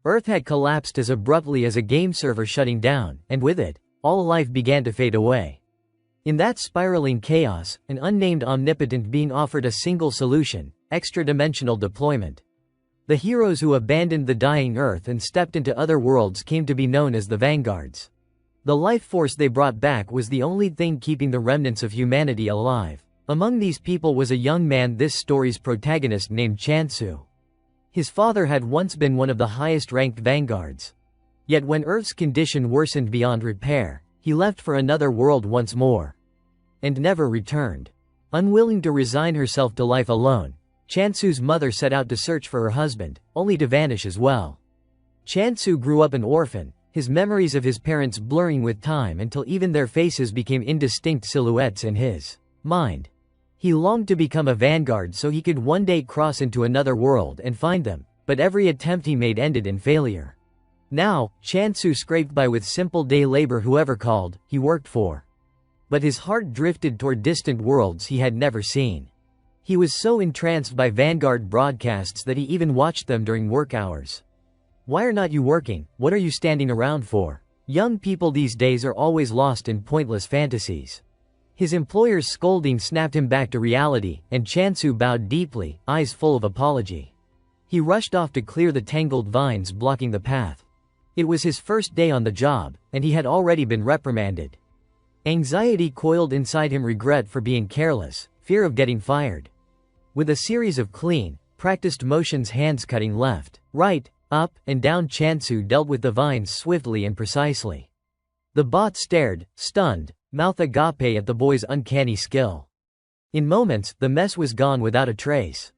Earth had collapsed as abruptly as a game server shutting down, and with it, all life began to fade away. In that spiraling chaos, an unnamed omnipotent being offered a single solution: extra-dimensional deployment. The heroes who abandoned the dying Earth and stepped into other worlds came to be known as the Vanguards. The life force they brought back was the only thing keeping the remnants of humanity alive. Among these people was a young man, this story's protagonist, named Chansu. His father had once been one of the highest-ranked Vanguards. Yet when Earth's condition worsened beyond repair, he left for another world once more. And never returned. Unwilling to resign herself to life alone, Chansu's mother set out to search for her husband, only to vanish as well. Chansu grew up an orphan, his memories of his parents blurring with time until even their faces became indistinct silhouettes in his mind. He longed to become a vanguard so he could one day cross into another world and find them, but every attempt he made ended in failure. Now, Chansu scraped by with simple day labor whoever called, he worked for. But his heart drifted toward distant worlds he had never seen. He was so entranced by Vanguard broadcasts that he even watched them during work hours. Why are not you working? What are you standing around for? Young people these days are always lost in pointless fantasies. His employer's scolding snapped him back to reality, and Chansu bowed deeply, eyes full of apology. He rushed off to clear the tangled vines blocking the path. It was his first day on the job, and he had already been reprimanded. Anxiety coiled inside him, regret for being careless, fear of getting fired. With a series of clean, practiced motions, hands cutting left, right, up, and down, Chansu dealt with the vines swiftly and precisely. The bot stared, stunned, mouth agape at the boy's uncanny skill. In moments, the mess was gone without a trace.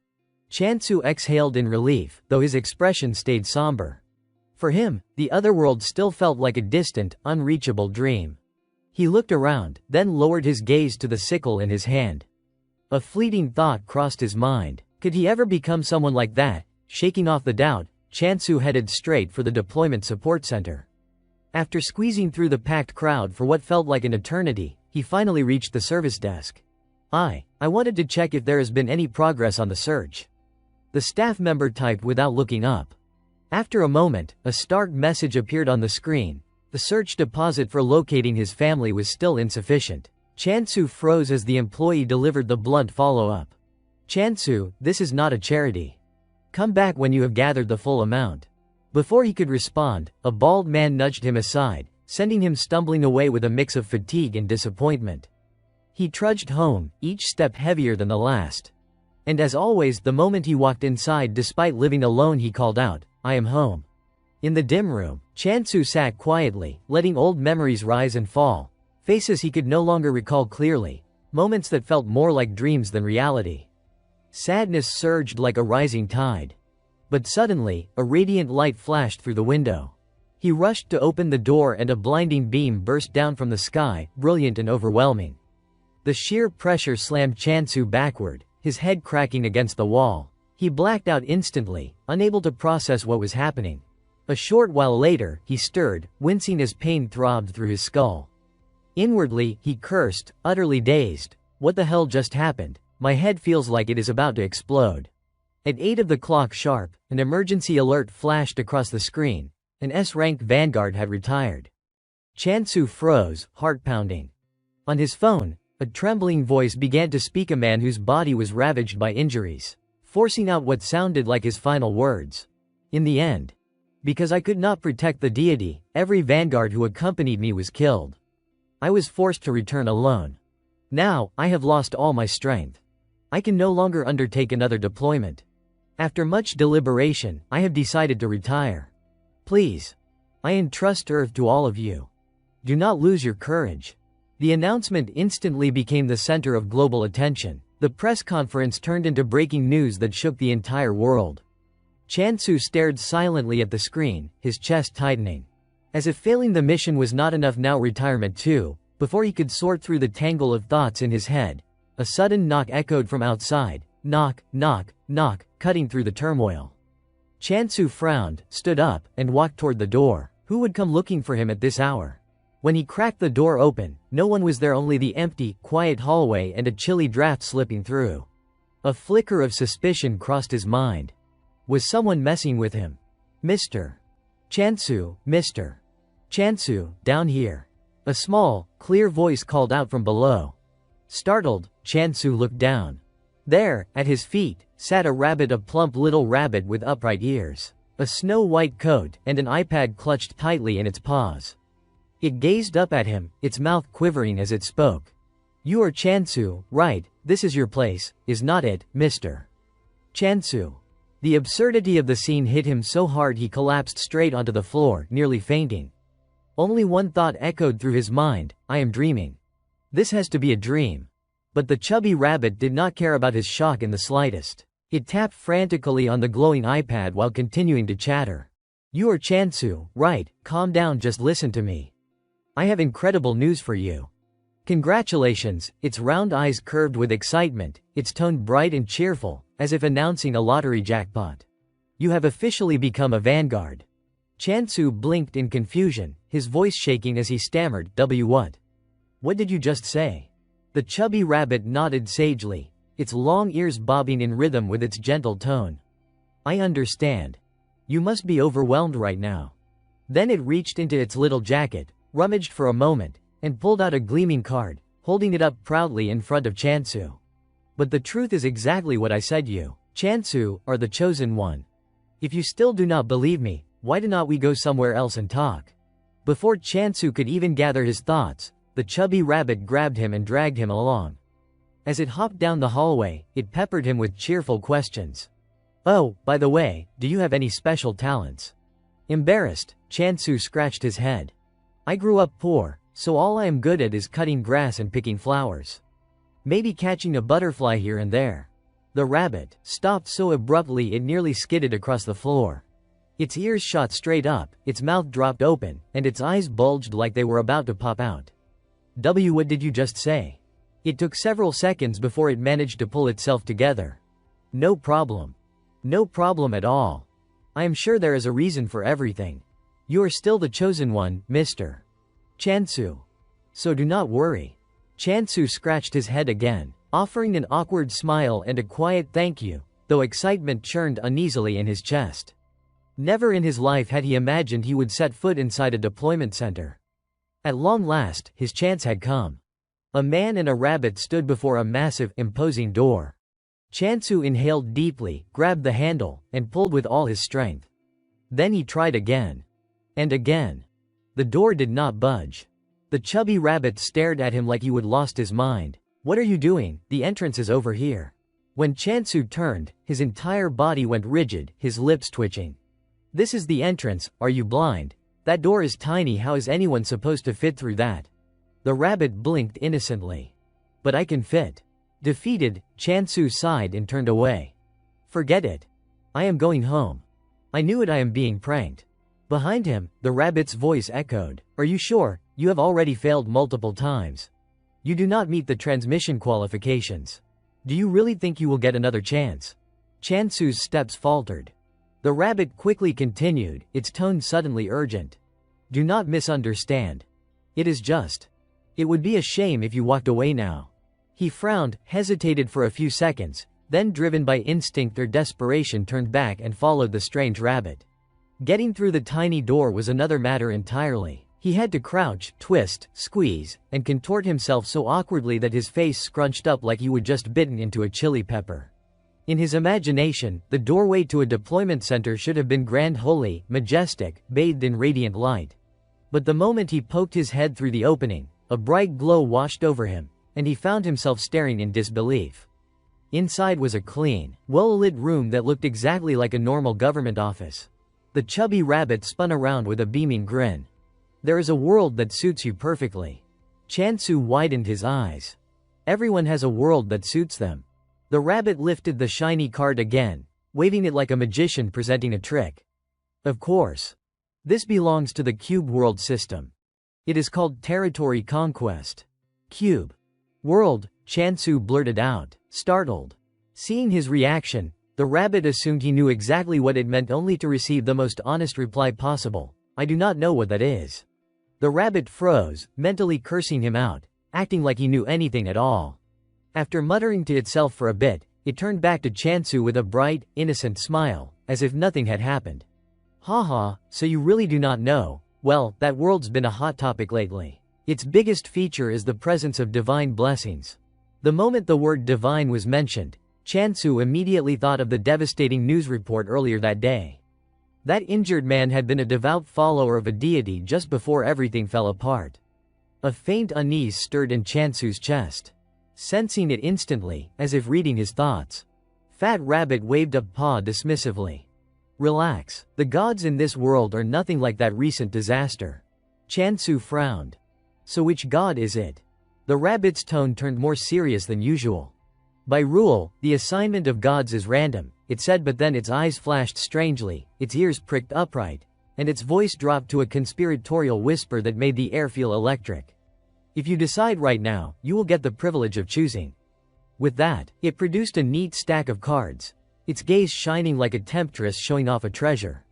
Chansu exhaled in relief, though his expression stayed somber. For him, the other world still felt like a distant, unreachable dream. He looked around, then lowered his gaze to the sickle in his hand. A fleeting thought crossed his mind. Could he ever become someone like that? Shaking off the doubt, Chansu headed straight for the deployment support center. After squeezing through the packed crowd for what felt like an eternity, he finally reached the service desk. I wanted to check if there has been any progress on the search. The staff member typed without looking up. After a moment, a stark message appeared on the screen. The search deposit for locating his family was still insufficient. Chansu froze as the employee delivered the blunt follow-up. Chansu, this is not a charity. Come back when you have gathered the full amount. Before he could respond, a bald man nudged him aside, sending him stumbling away with a mix of fatigue and disappointment. He trudged home, each step heavier than the last. And as always, the moment he walked inside, despite living alone, he called out, "I am home." In the dim room, Chansu sat quietly, letting old memories rise and fall. Faces he could no longer recall clearly, moments that felt more like dreams than reality. Sadness surged like a rising tide. But suddenly, a radiant light flashed through the window. He rushed to open the door and a blinding beam burst down from the sky, brilliant and overwhelming. The sheer pressure slammed Chansu backward, his head cracking against the wall. He blacked out instantly, unable to process what was happening. A short while later, he stirred, wincing as pain throbbed through his skull. Inwardly, he cursed, utterly dazed. What the hell just happened? My head feels like it is about to explode. At 8 of the clock sharp, an emergency alert flashed across the screen. An S-ranked vanguard had retired. Chansu froze, heart pounding. On his phone, a trembling voice began to speak, a man whose body was ravaged by injuries, forcing out what sounded like his final words. In the end, because I could not protect the deity, every vanguard who accompanied me was killed. I was forced to return alone. Now, I have lost all my strength. I can no longer undertake another deployment. After much deliberation, I have decided to retire. Please. I entrust Earth to all of you. Do not lose your courage. The announcement instantly became the center of global attention. The press conference turned into breaking news that shook the entire world. Chansu stared silently at the screen, his chest tightening. As if failing the mission was not enough, now retirement too. Before he could sort through the tangle of thoughts in his head, a sudden knock echoed from outside. Knock, knock, knock, cutting through the turmoil. Chansu frowned, stood up, and walked toward the door. Who would come looking for him at this hour? When he cracked the door open, no one was there, only the empty, quiet hallway and a chilly draft slipping through. A flicker of suspicion crossed his mind. Was someone messing with him? Mr. Chansu, Mr. Chansu, down here. A small, clear voice called out from below. Startled, Chansu looked down. There, at his feet, sat a rabbit, a plump little rabbit with upright ears, a snow-white coat, and an iPad clutched tightly in its paws. It gazed up at him, its mouth quivering as it spoke. You are Chansu, right? This is your place, is not it, Mr. Chansu? The absurdity of the scene hit him so hard he collapsed straight onto the floor, nearly fainting. Only one thought echoed through his mind: I am dreaming. This has to be a dream. But the chubby rabbit did not care about his shock in the slightest. It tapped frantically on the glowing iPad while continuing to chatter. You are Chansu, right? Calm down, just listen to me. I have incredible news for you. Congratulations. Its round eyes curved with excitement, its tone bright and cheerful, as if announcing a lottery jackpot. You have officially become a vanguard. Chansu blinked in confusion, his voice shaking as he stammered, What? What did you just say? The chubby rabbit nodded sagely, its long ears bobbing in rhythm with its gentle tone. I understand. You must be overwhelmed right now. Then it reached into its little jacket, rummaged for a moment, and pulled out a gleaming card, holding it up proudly in front of Chansu. But the truth is exactly what I said. You, Chansu, are the chosen one. If you still do not believe me, why do not we go somewhere else and talk? Before Chansu could even gather his thoughts, the chubby rabbit grabbed him and dragged him along. As it hopped down the hallway, it peppered him with cheerful questions. Oh, by the way, do you have any special talents? Embarrassed, Chansu scratched his head. I grew up poor, so all I am good at is cutting grass and picking flowers. Maybe catching a butterfly here and there. The rabbit stopped so abruptly it nearly skidded across the floor. Its ears shot straight up, its mouth dropped open, and its eyes bulged like they were about to pop out. What did you just say? It took several seconds before it managed to pull itself together. No problem. No problem at all. I am sure there is a reason for everything. You are still the chosen one, Mr. Chansu. So do not worry. Chansu scratched his head again, offering an awkward smile and a quiet thank you, though excitement churned uneasily in his chest. Never in his life had he imagined he would set foot inside a deployment center. At long last, his chance had come. A man and a rabbit stood before a massive, imposing door. Chansu inhaled deeply, grabbed the handle, and pulled with all his strength. Then he tried again. And again. The door did not budge. The chubby rabbit stared at him like he would lost his mind. What are you doing? The entrance is over here. When Chansu turned, his entire body went rigid, his lips twitching. This is the entrance, are you blind? That door is tiny, how is anyone supposed to fit through that? The rabbit blinked innocently. But I can fit. Defeated, Chansu sighed and turned away. Forget it. I am going home. I knew it, I am being pranked. Behind him, the rabbit's voice echoed. Are you sure? You have already failed multiple times. You do not meet the transmission qualifications. Do you really think you will get another chance? Chansu's steps faltered. The rabbit quickly continued, its tone suddenly urgent. Do not misunderstand. It is just. It would be a shame if you walked away now. He frowned, hesitated for a few seconds, then driven by instinct or desperation turned back and followed the strange rabbit. Getting through the tiny door was another matter entirely. He had to crouch, twist, squeeze, and contort himself so awkwardly that his face scrunched up like he would just bitten into a chili pepper. In his imagination, the doorway to a deployment center should have been grand, holy, majestic, bathed in radiant light. But the moment he poked his head through the opening, a bright glow washed over him, and he found himself staring in disbelief. Inside was a clean, well-lit room that looked exactly like a normal government office. The chubby rabbit spun around with a beaming grin. There is a world that suits you perfectly. Chansu widened his eyes. Everyone has a world that suits them. The rabbit lifted the shiny card again, waving it like a magician presenting a trick. Of course. This belongs to the Cube World system. It is called Territory Conquest. Cube World, Chansu blurted out, startled. Seeing his reaction, the rabbit assumed he knew exactly what it meant, only to receive the most honest reply possible. I do not know what that is. The rabbit froze, mentally cursing him out, acting like he knew anything at all. After muttering to itself for a bit, it turned back to Chansu with a bright, innocent smile, as if nothing had happened. Haha, so you really do not know. Well, that world's been a hot topic lately. Its biggest feature is the presence of divine blessings. The moment the word divine was mentioned, Chansu immediately thought of the devastating news report earlier that day. That injured man had been a devout follower of a deity just before everything fell apart. A faint unease stirred in Chansu's chest. Sensing it instantly, as if reading his thoughts, Fat Rabbit waved a paw dismissively. Relax, the gods in this world are nothing like that recent disaster. Chansu frowned. So which god is it? The rabbit's tone turned more serious than usual. By rule, the assignment of gods is random, it said, but then its eyes flashed strangely, its ears pricked upright, and its voice dropped to a conspiratorial whisper that made the air feel electric. If you decide right now, you will get the privilege of choosing. With that, it produced a neat stack of cards, its gaze shining like a temptress showing off a treasure.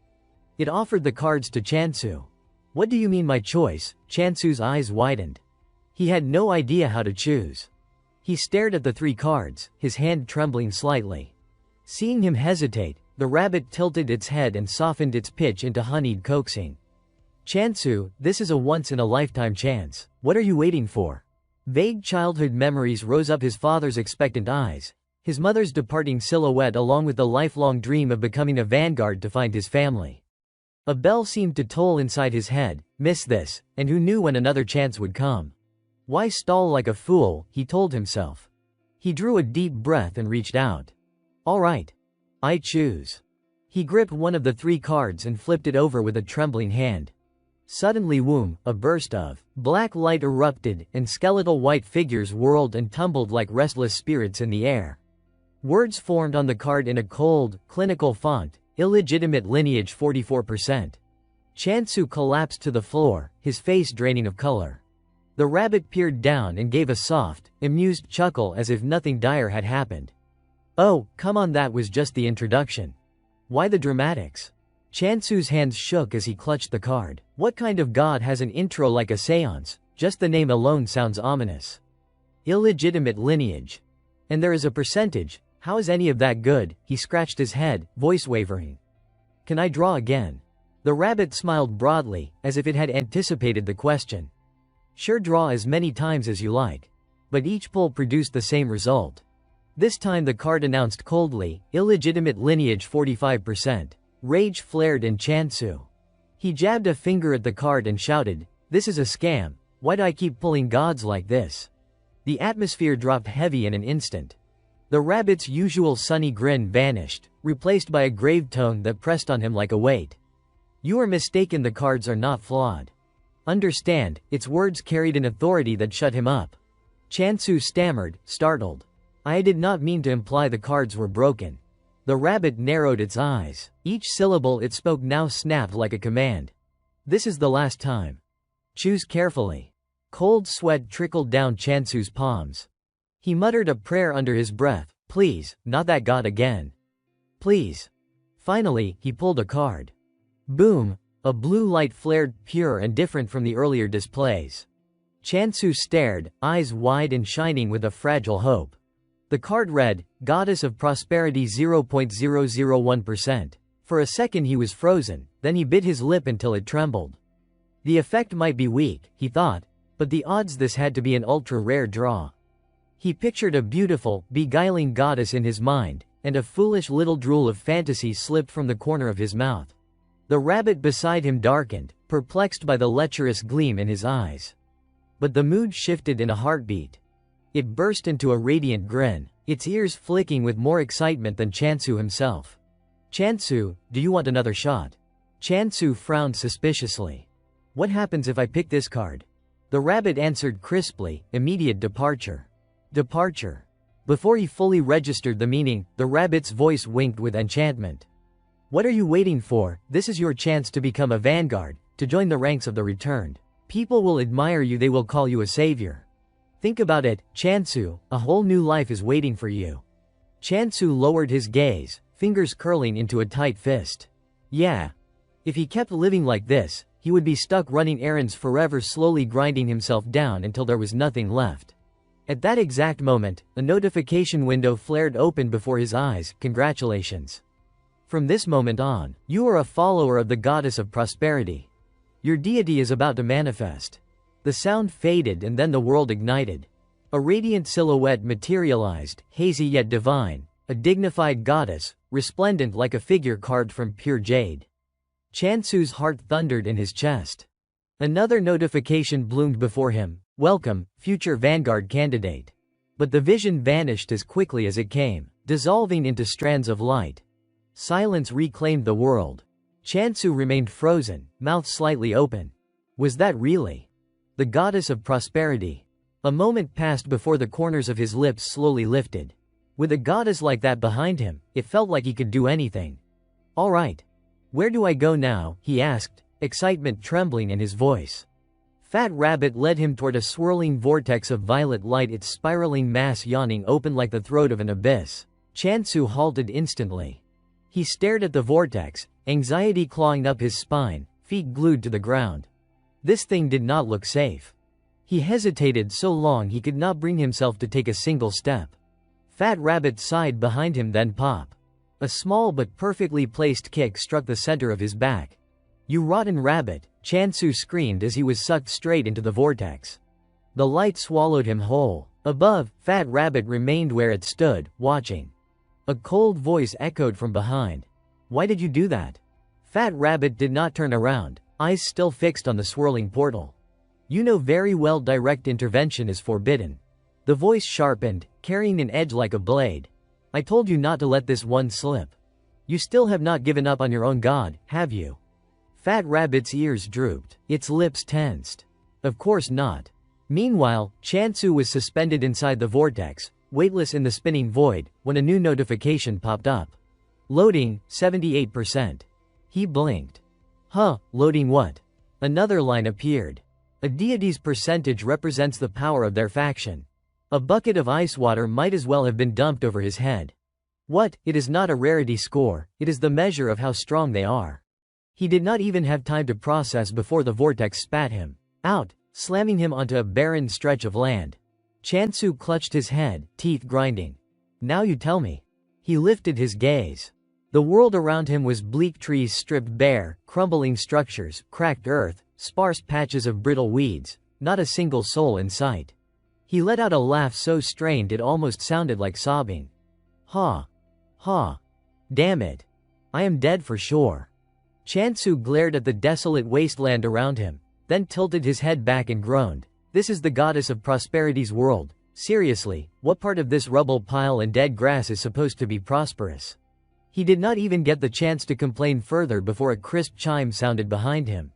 It offered the cards to Chansu. What do you mean my choice? Chansu's eyes widened. He had no idea how to choose. He stared at the 3 cards, his hand trembling slightly. Seeing him hesitate, the rabbit tilted its head and softened its pitch into honeyed coaxing. Chansu, this is a once-in-a-lifetime chance. What are you waiting for? Vague childhood memories rose up his father's expectant eyes, his mother's departing silhouette along with the lifelong dream of becoming a vanguard to find his family. A bell seemed to toll inside his head, miss this, and who knew when another chance would come. Why stall like a fool, he told himself. He drew a deep breath and reached out. All right. I choose. He gripped one of the 3 cards and flipped it over with a trembling hand. Suddenly a burst of black light erupted and skeletal white figures whirled and tumbled like restless spirits in the air. Words formed on the card in a cold, clinical font, illegitimate lineage 44%. Chansu collapsed to the floor, his face draining of color. The rabbit peered down and gave a soft, amused chuckle as if nothing dire had happened. Oh, come on, that was just the introduction. Why the dramatics? Chansu's hands shook as he clutched the card. What kind of god has an intro like a seance? Just the name alone sounds ominous. Illegitimate lineage. And there is a percentage. How is any of that good? He scratched his head, voice wavering. Can I draw again? The rabbit smiled broadly, as if it had anticipated the question. Sure, draw as many times as you like. But each pull produced the same result. This time the card announced coldly, illegitimate lineage 45%. Rage flared in Chansu. He jabbed a finger at the card and shouted, this is a scam, why do I keep pulling gods like this? The atmosphere dropped heavy in an instant. The rabbit's usual sunny grin vanished, replaced by a grave tone that pressed on him like a weight. You are mistaken, the cards are not flawed. Understand, its words carried an authority that shut him up. Chansu stammered, startled. I did not mean to imply the cards were broken. The rabbit narrowed its eyes. Each syllable it spoke now snapped like a command. This is the last time. Choose carefully. Cold sweat trickled down Chansu's palms. He muttered a prayer under his breath. Please, not that god again. Please. Finally, he pulled a card. Boom. A blue light flared, pure and different from the earlier displays. Chansu stared, eyes wide and shining with a fragile hope. The card read, Goddess of Prosperity 0.001%. For a second he was frozen, then he bit his lip until it trembled. The effect might be weak, he thought, but the odds this had to be an ultra-rare draw. He pictured a beautiful, beguiling goddess in his mind, and a foolish little drool of fantasy slipped from the corner of his mouth. The rabbit beside him darkened, perplexed by the lecherous gleam in his eyes. But the mood shifted in a heartbeat. It burst into a radiant grin, its ears flicking with more excitement than Chansu himself. Chansu, do you want another shot? Chansu frowned suspiciously. What happens if I pick this card? The rabbit answered crisply, immediate departure. Departure. Before he fully registered the meaning, the rabbit's voice winked with enchantment. What are you waiting for? This is your chance to become a vanguard, to join the ranks of the returned. People will admire you, they will call you a savior. Think about it, Chansu, a whole new life is waiting for you. Chansu lowered his gaze, fingers curling into a tight fist. Yeah. If he kept living like this, he would be stuck running errands forever, slowly grinding himself down until there was nothing left. At that exact moment, a notification window flared open before his eyes. Congratulations. From this moment on, you are a follower of the goddess of prosperity. Your deity is about to manifest. The sound faded and then the world ignited. A radiant silhouette materialized, hazy yet divine, a dignified goddess, resplendent like a figure carved from pure jade. Chansu's heart thundered in his chest. Another notification bloomed before him: "Welcome, future Vanguard candidate." But the vision vanished as quickly as it came, dissolving into strands of light. Silence reclaimed the world. Chansu remained frozen, mouth slightly open. Was that really the goddess of prosperity? A moment passed before the corners of his lips slowly lifted. With a goddess like that behind him, it felt like he could do anything. "All right. Where do I go now?" he asked, excitement trembling in his voice. Fat Rabbit led him toward a swirling vortex of violet light, its spiraling mass yawning open like the throat of an abyss. Chansu halted instantly. He stared at the vortex, anxiety clawing up his spine, feet glued to the ground. This thing did not look safe. He hesitated so long he could not bring himself to take a single step. Fat Rabbit sighed behind him, then pop. A small but perfectly placed kick struck the center of his back. "You rotten rabbit," Chansu screamed as he was sucked straight into the vortex. The light swallowed him whole. Above, Fat Rabbit remained where it stood, watching. A cold voice echoed from behind. "Why did you do that?" Fat Rabbit did not turn around, eyes still fixed on the swirling portal. "You know very well direct intervention is forbidden." The voice sharpened, carrying an edge like a blade. "I told you not to let this one slip. You still have not given up on your own god, have you?" Fat Rabbit's ears drooped, its lips tensed. "Of course not." Meanwhile, Chansu was suspended inside the vortex, weightless in the spinning void, when a new notification popped up. "Loading, 78%. He blinked. "Huh, loading what?" Another line appeared. "A deity's percentage represents the power of their faction." A bucket of ice water might as well have been dumped over his head. "What? It is not a rarity score, it is the measure of how strong they are." He did not even have time to process before the vortex spat him out, slamming him onto a barren stretch of land. Chansu clutched his head, teeth grinding. "Now you tell me." He lifted his gaze. The world around him was bleak: trees stripped bare, crumbling structures, cracked earth, sparse patches of brittle weeds, not a single soul in sight. He let out a laugh so strained it almost sounded like sobbing. "Ha! Ha! Damn it. I am dead for sure." Chansu glared at the desolate wasteland around him, then tilted his head back and groaned. "This is the goddess of prosperity's world. Seriously, what part of this rubble pile and dead grass is supposed to be prosperous?" He did not even get the chance to complain further before a crisp chime sounded behind him.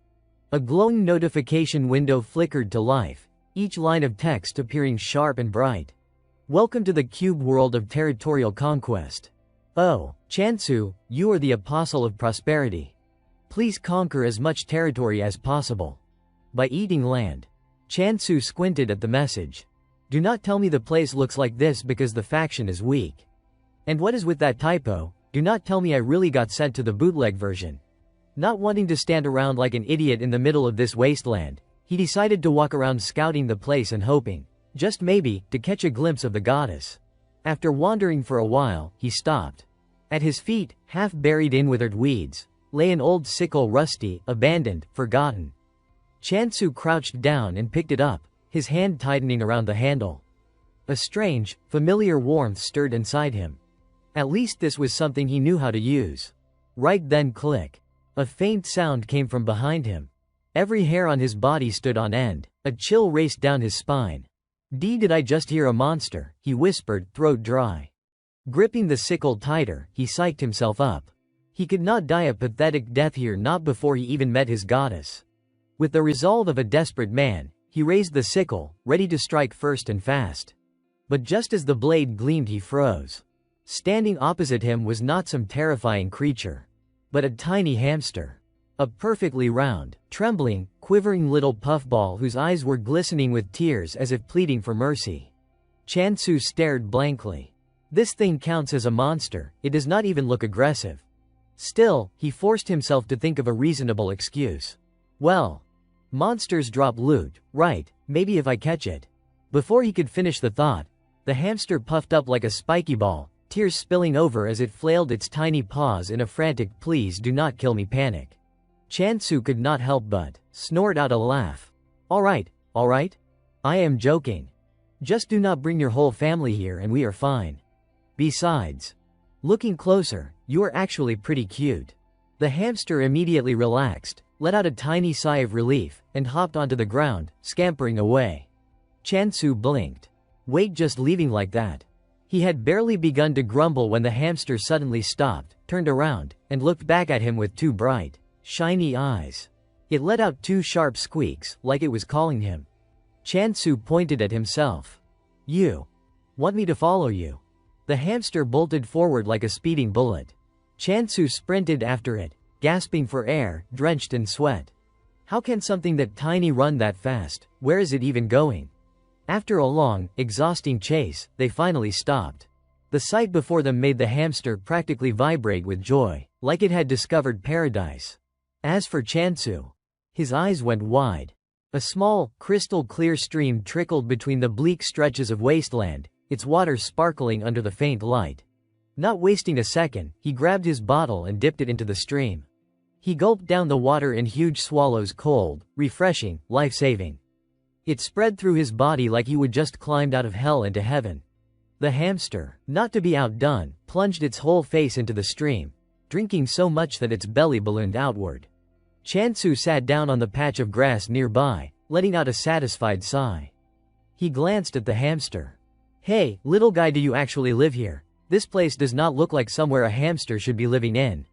A glowing notification window flickered to life, each line of text appearing sharp and bright. "Welcome to the cube world of territorial conquest. Oh, Chansu, you are the apostle of prosperity. Please conquer as much territory as possible by eating land." Chansu squinted at the message. "Do not tell me the place looks like this because the faction is weak. And what is with that typo? Do not tell me I really got sent to the bootleg version." Not wanting to stand around like an idiot in the middle of this wasteland, he decided to walk around scouting the place and hoping, just maybe, to catch a glimpse of the goddess. After wandering for a while, he stopped. At his feet, half buried in withered weeds, lay an old sickle, rusty, abandoned, forgotten. Chansu crouched down and picked it up, his hand tightening around the handle. A strange, familiar warmth stirred inside him. At least this was something he knew how to use. Right then, click. A faint sound came from behind him. Every hair on his body stood on end. A chill raced down his spine. Did I just hear a monster?" he whispered, throat dry. Gripping the sickle tighter, he psyched himself up. He could not die a pathetic death here, not before he even met his goddess. With the resolve of a desperate man, he raised the sickle, ready to strike first and fast. But just as the blade gleamed, he froze. Standing opposite him was not some terrifying creature, but a tiny hamster. A perfectly round, trembling, quivering little puffball whose eyes were glistening with tears as if pleading for mercy. Chansu stared blankly. This thing counts as a monster, it does not even look aggressive. Still, he forced himself to think of a reasonable excuse. "Well, monsters drop loot, right, maybe if I catch it." Before he could finish the thought, the hamster puffed up like a spiky ball, tears spilling over as it flailed its tiny paws in a frantic "please do not kill me" panic. Chansu could not help but snort out a laugh. All right. I am joking. Just do not bring your whole family here and we are fine. Besides, looking closer, you are actually pretty cute. The hamster immediately relaxed, let out a tiny sigh of relief, and hopped onto the ground, scampering away. Chansu blinked. Wait, just leaving like that? He had barely begun to grumble when the hamster suddenly stopped, turned around, and looked back at him with two bright, shiny eyes. It let out two sharp squeaks, like it was calling him. Chansu pointed at himself. You want me to follow you? The hamster bolted forward like a speeding bullet. Chansu sprinted after it, gasping for air, drenched in sweat. How can something that tiny run that fast? Where is it even going? After a long, exhausting chase, they finally stopped. The sight before them made the hamster practically vibrate with joy, like it had discovered paradise. As for Chansu, his eyes went wide. A small, crystal-clear stream trickled between the bleak stretches of wasteland, its water sparkling under the faint light. Not wasting a second, he grabbed his bottle and dipped it into the stream. He gulped down the water in huge swallows, cold, refreshing, life-saving. It spread through his body like he would just climbed out of hell into heaven. The hamster, not to be outdone, plunged its whole face into the stream, drinking so much that its belly ballooned outward. Chansu sat down on the patch of grass nearby, letting out a satisfied sigh. He glanced at the hamster. Hey, little guy, do you actually live here? This place does not look like somewhere a hamster should be living in.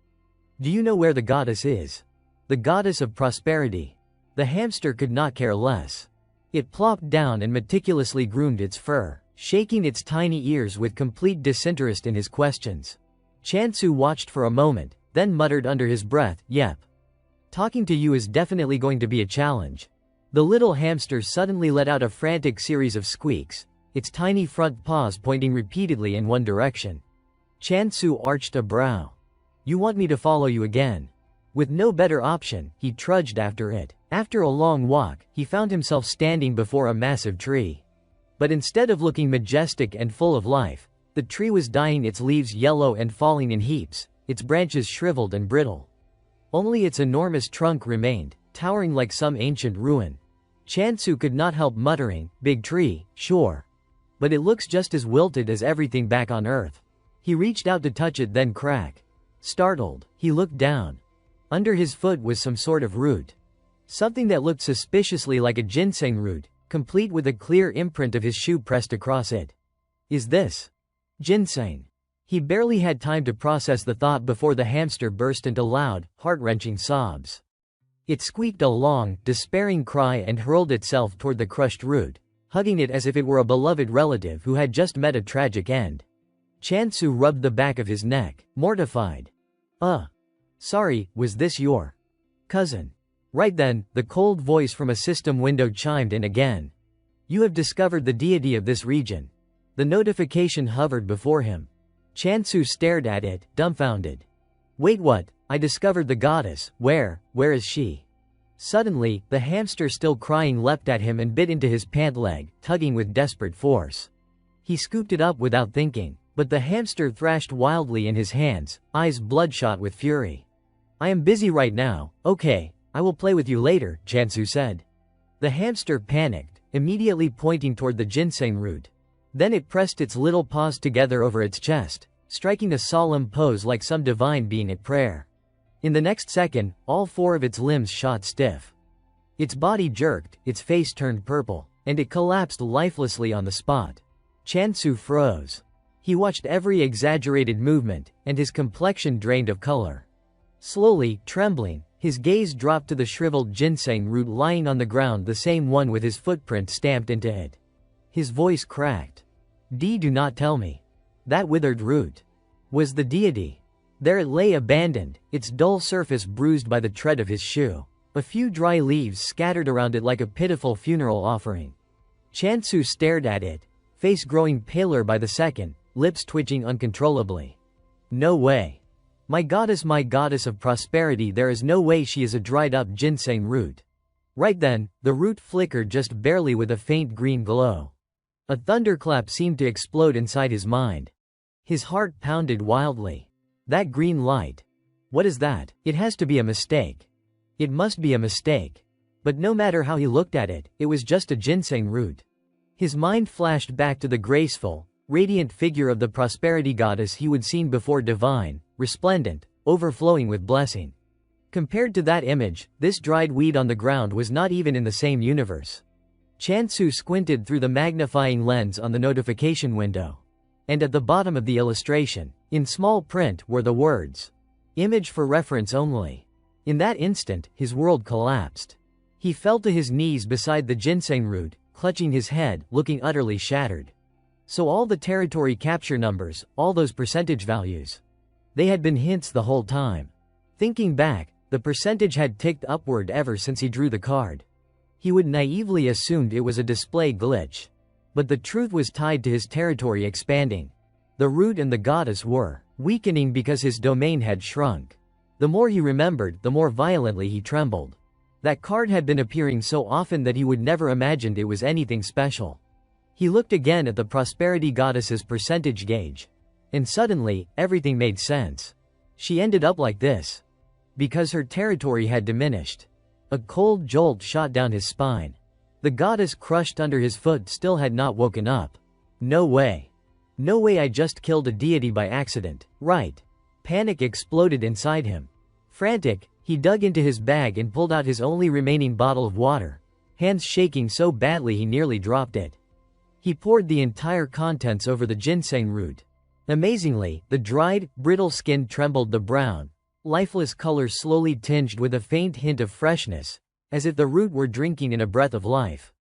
Do you know where the goddess is? The goddess of prosperity. The hamster could not care less. It plopped down and meticulously groomed its fur, shaking its tiny ears with complete disinterest in his questions. Chansu watched for a moment, then muttered under his breath, "Yep. Talking to you is definitely going to be a challenge." The little hamster suddenly let out a frantic series of squeaks, its tiny front paws pointing repeatedly in one direction. Chansu arched a brow. You want me to follow you again? With no better option, he trudged after it. After a long walk, he found himself standing before a massive tree. But instead of looking majestic and full of life, the tree was dying, its leaves yellow and falling in heaps, its branches shriveled and brittle. Only its enormous trunk remained, towering like some ancient ruin. Chansu could not help muttering, "Big tree, sure. But it looks just as wilted as everything back on Earth." He reached out to touch it, then crack. Startled, he looked down. Under his foot was some sort of root. Something that looked suspiciously like a ginseng root, complete with a clear imprint of his shoe pressed across it. Is this ginseng? He barely had time to process the thought before the hamster burst into loud, heart-wrenching sobs. It squeaked a long, despairing cry and hurled itself toward the crushed root, hugging it as if it were a beloved relative who had just met a tragic end. Chansu rubbed the back of his neck, mortified. Sorry, was this your cousin?" Right then, the cold voice from a system window chimed in again. "You have discovered the deity of this region." The notification hovered before him. Chansu stared at it, dumbfounded. "Wait, what? I discovered the goddess. Where is she?" Suddenly, the hamster, still crying, leapt at him and bit into his pant leg, tugging with desperate force. He scooped it up without thinking, but the hamster thrashed wildly in his hands, eyes bloodshot with fury. "I am busy right now." "Okay, I will play with you later," Chansu said. The hamster panicked, immediately pointing toward the ginseng root. Then it pressed its little paws together over its chest, striking a solemn pose like some divine being at prayer. In the next second, all four of its limbs shot stiff. Its body jerked, its face turned purple, and it collapsed lifelessly on the spot. Chansu froze. He watched every exaggerated movement, and his complexion drained of color. Slowly, trembling, his gaze dropped to the shriveled ginseng root lying on the ground, the same one with his footprint stamped into it. His voice cracked. Do not tell me. That withered root was the deity." There it lay abandoned, its dull surface bruised by the tread of his shoe. A few dry leaves scattered around it like a pitiful funeral offering. Chansu stared at it, face growing paler by the second, lips twitching uncontrollably. "No way. My goddess of prosperity, there is no way she is a dried-up ginseng root." Right then, the root flickered just barely with a faint green glow. A thunderclap seemed to explode inside his mind. His heart pounded wildly. That green light. What is that? It has to be a mistake. It must be a mistake. But no matter how he looked at it, it was just a ginseng root. His mind flashed back to the graceful, radiant figure of the prosperity goddess he would seen before, divine, resplendent, overflowing with blessing. Compared to that image, this dried weed on the ground was not even in the same universe. Chansu squinted through the magnifying lens on the notification window. And at the bottom of the illustration, in small print, were the words, "Image for reference only." In that instant, his world collapsed. He fell to his knees beside the ginseng root, clutching his head, looking utterly shattered. So all the territory capture numbers, all those percentage values. They had been hints the whole time. Thinking back, the percentage had ticked upward ever since he drew the card. He would naively assumed it was a display glitch. But the truth was tied to his territory expanding. The root and the goddess were weakening because his domain had shrunk. The more he remembered, the more violently he trembled. That card had been appearing so often that he would never imagined it was anything special. He looked again at the prosperity goddess's percentage gauge. And suddenly, everything made sense. She ended up like this because her territory had diminished. A cold jolt shot down his spine. The goddess crushed under his foot still had not woken up. No way. No way, I just killed a deity by accident, right? Panic exploded inside him. Frantic, he dug into his bag and pulled out his only remaining bottle of water, hands shaking so badly he nearly dropped it. He poured the entire contents over the ginseng root. Amazingly, the dried, brittle skin trembled, the brown, lifeless color slowly tinged with a faint hint of freshness, as if the root were drinking in a breath of life.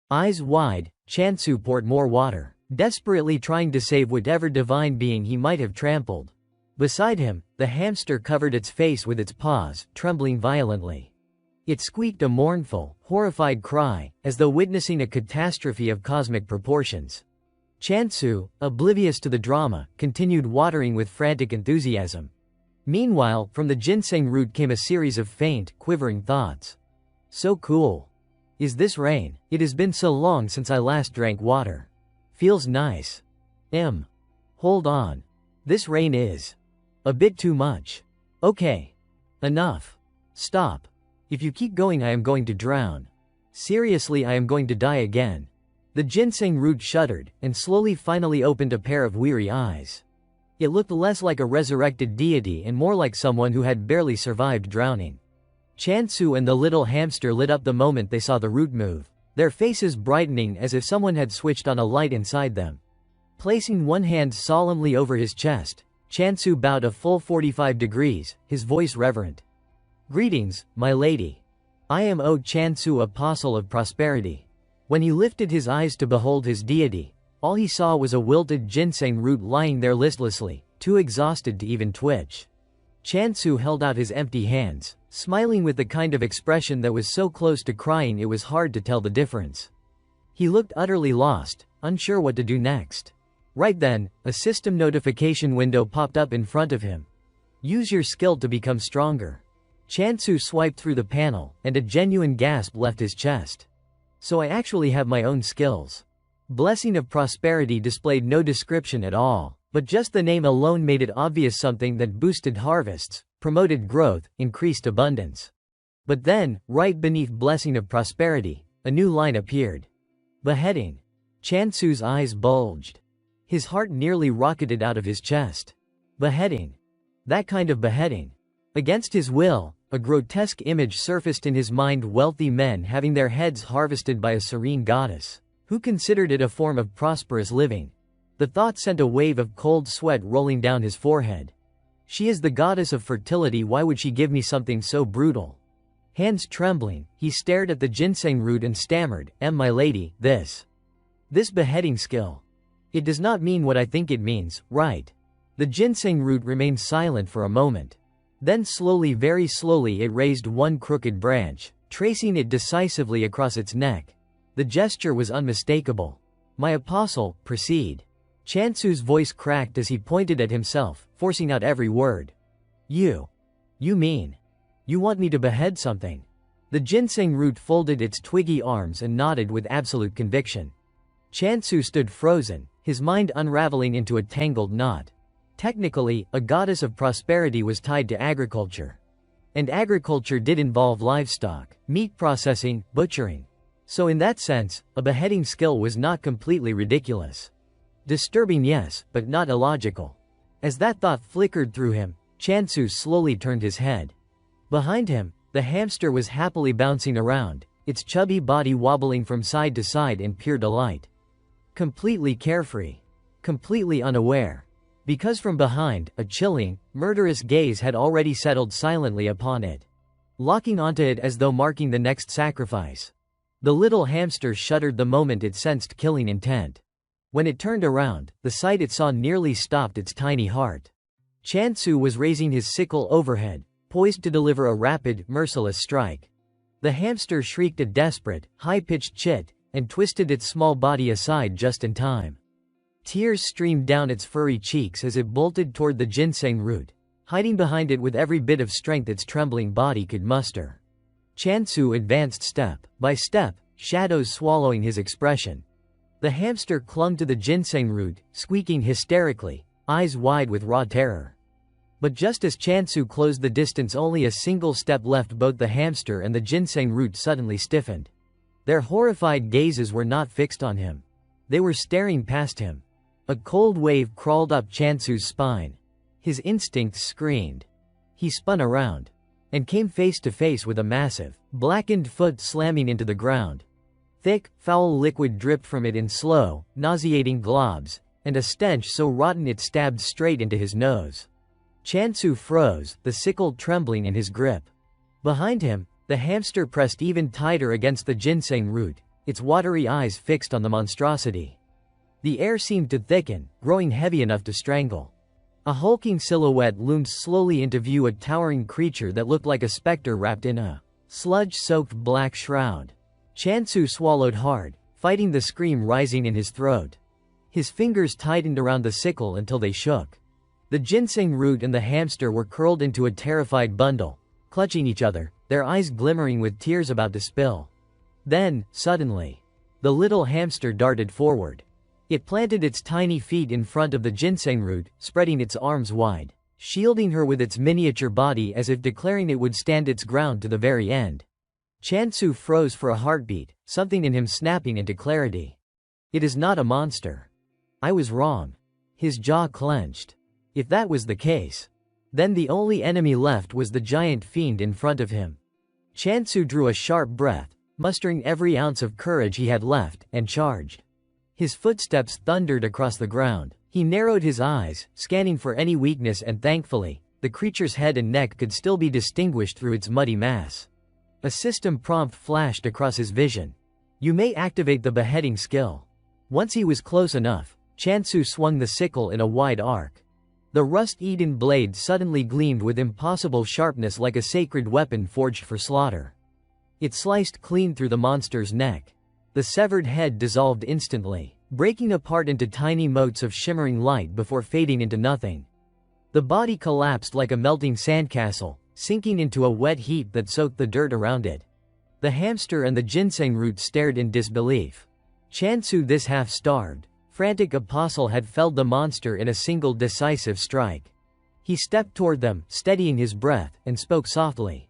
Eyes wide, Chansu poured more water, desperately trying to save whatever divine being he might have trampled. Beside him, the hamster covered its face with its paws, trembling violently. It squeaked a mournful, horrified cry, as though witnessing a catastrophe of cosmic proportions. Chansu, oblivious to the drama, continued watering with frantic enthusiasm. Meanwhile, from the ginseng root came a series of faint, quivering thoughts. So cool. Is this rain? It has been so long since I last drank water. Feels nice. Hold on. This rain is a bit too much. Okay. Enough. Stop. If you keep going, I am going to drown. Seriously, I am going to die again. The ginseng root shuddered, and slowly finally opened a pair of weary eyes. It looked less like a resurrected deity and more like someone who had barely survived drowning. Chansu and the little hamster lit up the moment they saw the root move, their faces brightening as if someone had switched on a light inside them. Placing one hand solemnly over his chest, Chansu bowed a full 45 degrees, his voice reverent. "Greetings, my lady. I am O Chansu, apostle of prosperity." When he lifted his eyes to behold his deity, all he saw was a wilted ginseng root lying there listlessly, too exhausted to even twitch. Chansu held out his empty hands, smiling with the kind of expression that was so close to crying it was hard to tell the difference. He looked utterly lost, unsure what to do next. Right then, a system notification window popped up in front of him. "Use your skill to become stronger." Chansu swiped through the panel, and a genuine gasp left his chest. So I actually have my own skills. Blessing of Prosperity displayed no description at all, but just the name alone made it obvious, something that boosted harvests, promoted growth, increased abundance. But then, right beneath Blessing of Prosperity, a new line appeared. Beheading. Chansu's eyes bulged. His heart nearly rocketed out of his chest. Beheading. That kind of beheading. Against his will, a grotesque image surfaced in his mind: wealthy men having their heads harvested by a serene goddess, who considered it a form of prosperous living. The thought sent a wave of cold sweat rolling down his forehead. She is the goddess of fertility, why would she give me something so brutal? Hands trembling, he stared at the ginseng root and stammered, My lady, this beheading skill. It does not mean what I think it means, right?" The ginseng root remained silent for a moment. Then slowly, very slowly, it raised one crooked branch, tracing it decisively across its neck. The gesture was unmistakable. "My apostle, proceed." Chansu's voice cracked as he pointed at himself, forcing out every word. You mean, you want me to behead something?" The ginseng root folded its twiggy arms and nodded with absolute conviction. Chansu stood frozen, his mind unraveling into a tangled knot. Technically, a goddess of prosperity was tied to agriculture. And agriculture did involve livestock, meat processing, butchering. So in that sense, a beheading skill was not completely ridiculous. Disturbing, yes, but not illogical. As that thought flickered through him, Chansu slowly turned his head. Behind him, the hamster was happily bouncing around, its chubby body wobbling from side to side in pure delight. Completely carefree. Completely unaware. Because from behind, a chilling, murderous gaze had already settled silently upon it, locking onto it as though marking the next sacrifice. The little hamster shuddered the moment it sensed killing intent. When it turned around, the sight it saw nearly stopped its tiny heart. Chansu was raising his sickle overhead, poised to deliver a rapid, merciless strike. The hamster shrieked a desperate, high-pitched chit, and twisted its small body aside just in time. Tears streamed down its furry cheeks as it bolted toward the ginseng root, hiding behind it with every bit of strength its trembling body could muster. Chansu advanced step by step, shadows swallowing his expression. The hamster clung to the ginseng root, squeaking hysterically, eyes wide with raw terror. But just as Chansu closed the distance, only a single step left, both the hamster and the ginseng root suddenly stiffened. Their horrified gazes were not fixed on him. They were staring past him. A cold wave crawled up Chansu's spine. His instincts screamed. He spun around and came face to face with a massive, blackened foot slamming into the ground. Thick, foul liquid dripped from it in slow, nauseating globs, and a stench so rotten it stabbed straight into his nose. Chansu froze, the sickle trembling in his grip. Behind him, the hamster pressed even tighter against the ginseng root, its watery eyes fixed on the monstrosity. The air seemed to thicken, growing heavy enough to strangle. A hulking silhouette loomed slowly into view, a towering creature that looked like a specter wrapped in a sludge-soaked black shroud. Chansu swallowed hard, fighting the scream rising in his throat. His fingers tightened around the sickle until they shook. The ginseng root and the hamster were curled into a terrified bundle, clutching each other, their eyes glimmering with tears about to spill. Then, suddenly, the little hamster darted forward. It planted its tiny feet in front of the ginseng root, spreading its arms wide, shielding her with its miniature body as if declaring it would stand its ground to the very end. Chansu froze for a heartbeat, something in him snapping into clarity. It is not a monster. I was wrong. His jaw clenched. If that was the case, then the only enemy left was the giant fiend in front of him. Chansu drew a sharp breath, mustering every ounce of courage he had left, and charged. His footsteps thundered across the ground. He narrowed his eyes, scanning for any weakness, and thankfully, the creature's head and neck could still be distinguished through its muddy mass. A system prompt flashed across his vision. You may activate the beheading skill. Once he was close enough, Chansu swung the sickle in a wide arc. The rust-eaten blade suddenly gleamed with impossible sharpness like a sacred weapon forged for slaughter. It sliced clean through the monster's neck. The severed head dissolved instantly, breaking apart into tiny motes of shimmering light before fading into nothing. The body collapsed like a melting sandcastle, sinking into a wet heap that soaked the dirt around it. The hamster and the ginseng root stared in disbelief. Chansu, this half-starved, frantic apostle, had felled the monster in a single decisive strike. He stepped toward them, steadying his breath, and spoke softly.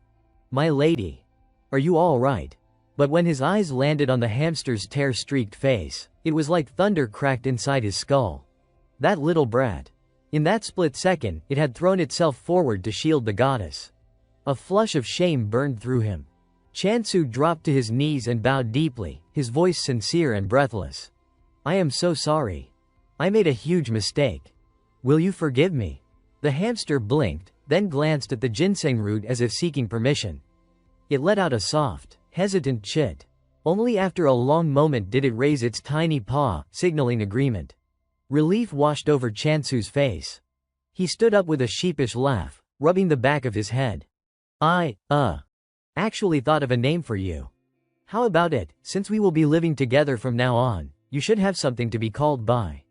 "My lady. Are you all right?" But when his eyes landed on the hamster's tear-streaked face, it was like thunder cracked inside his skull. That little brat. In that split second, it had thrown itself forward to shield the goddess. A flush of shame burned through him. Chansu dropped to his knees and bowed deeply, his voice sincere and breathless. "I am so sorry. I made a huge mistake. Will you forgive me?" The hamster blinked, then glanced at the ginseng root as if seeking permission. It let out a soft, hesitant chit. Only after a long moment did it raise its tiny paw, signaling agreement. Relief washed over Chansu's face. He stood up with a sheepish laugh, rubbing the back of his head. "I, actually thought of a name for you. How about it? Since we will be living together from now on, you should have something to be called by."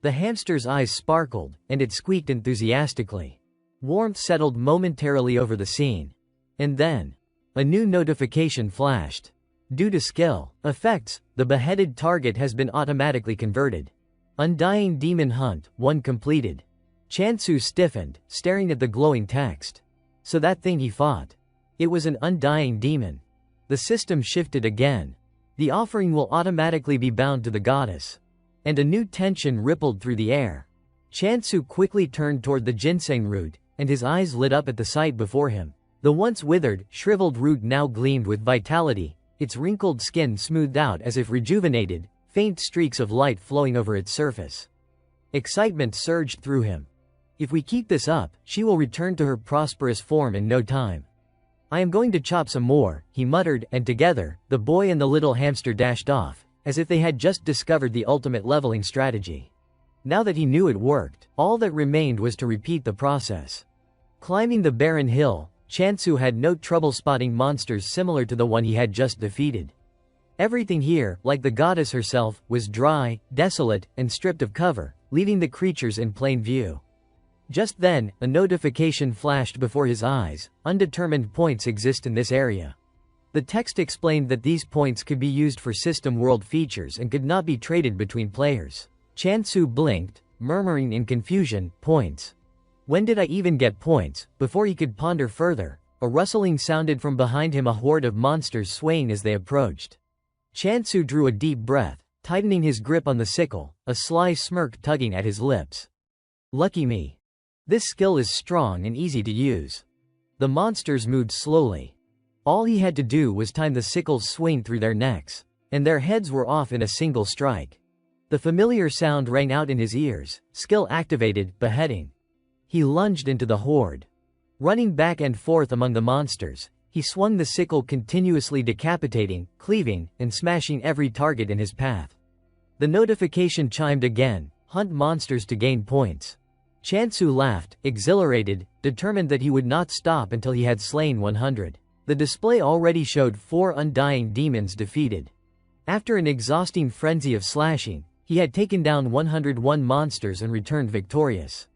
The hamster's eyes sparkled, and it squeaked enthusiastically. Warmth settled momentarily over the scene. And then, a new notification flashed. Due to skill effects, the beheaded target has been automatically converted. Undying Demon Hunt, 1 completed. Chansu stiffened, staring at the glowing text. So that thing he fought. It was an undying demon. The system shifted again. The offering will automatically be bound to the goddess. And a new tension rippled through the air. Chansu quickly turned toward the ginseng root, and his eyes lit up at the sight before him. The once withered, shriveled root now gleamed with vitality, its wrinkled skin smoothed out as if rejuvenated, faint streaks of light flowing over its surface. Excitement surged through him. If we keep this up, she will return to her prosperous form in no time. I am going to chop some more, he muttered, and together, the boy and the little hamster dashed off, as if they had just discovered the ultimate leveling strategy. Now that he knew it worked, all that remained was to repeat the process. Climbing the barren hill, Chansu had no trouble spotting monsters similar to the one he had just defeated. Everything here, like the goddess herself, was dry, desolate, and stripped of cover, leaving the creatures in plain view. Just then, a notification flashed before his eyes. Undetermined points exist in this area. The text explained that these points could be used for system world features and could not be traded between players. Chansu blinked, murmuring in confusion, points. When did I even get points? Before he could ponder further, a rustling sounded from behind him, a horde of monsters swaying as they approached. Chansu drew a deep breath, tightening his grip on the sickle, a sly smirk tugging at his lips. Lucky me. This skill is strong and easy to use. The monsters moved slowly. All he had to do was time the sickle's swing through their necks, and their heads were off in a single strike. The familiar sound rang out in his ears, skill activated, beheading. He lunged into the horde. Running back and forth among the monsters, he swung the sickle, continuously decapitating, cleaving, and smashing every target in his path. The notification chimed again: hunt monsters to gain points. Chansu laughed, exhilarated, determined that he would not stop until he had slain 100. The display already showed 4 undying demons defeated. After an exhausting frenzy of slashing, he had taken down 101 monsters and returned victorious.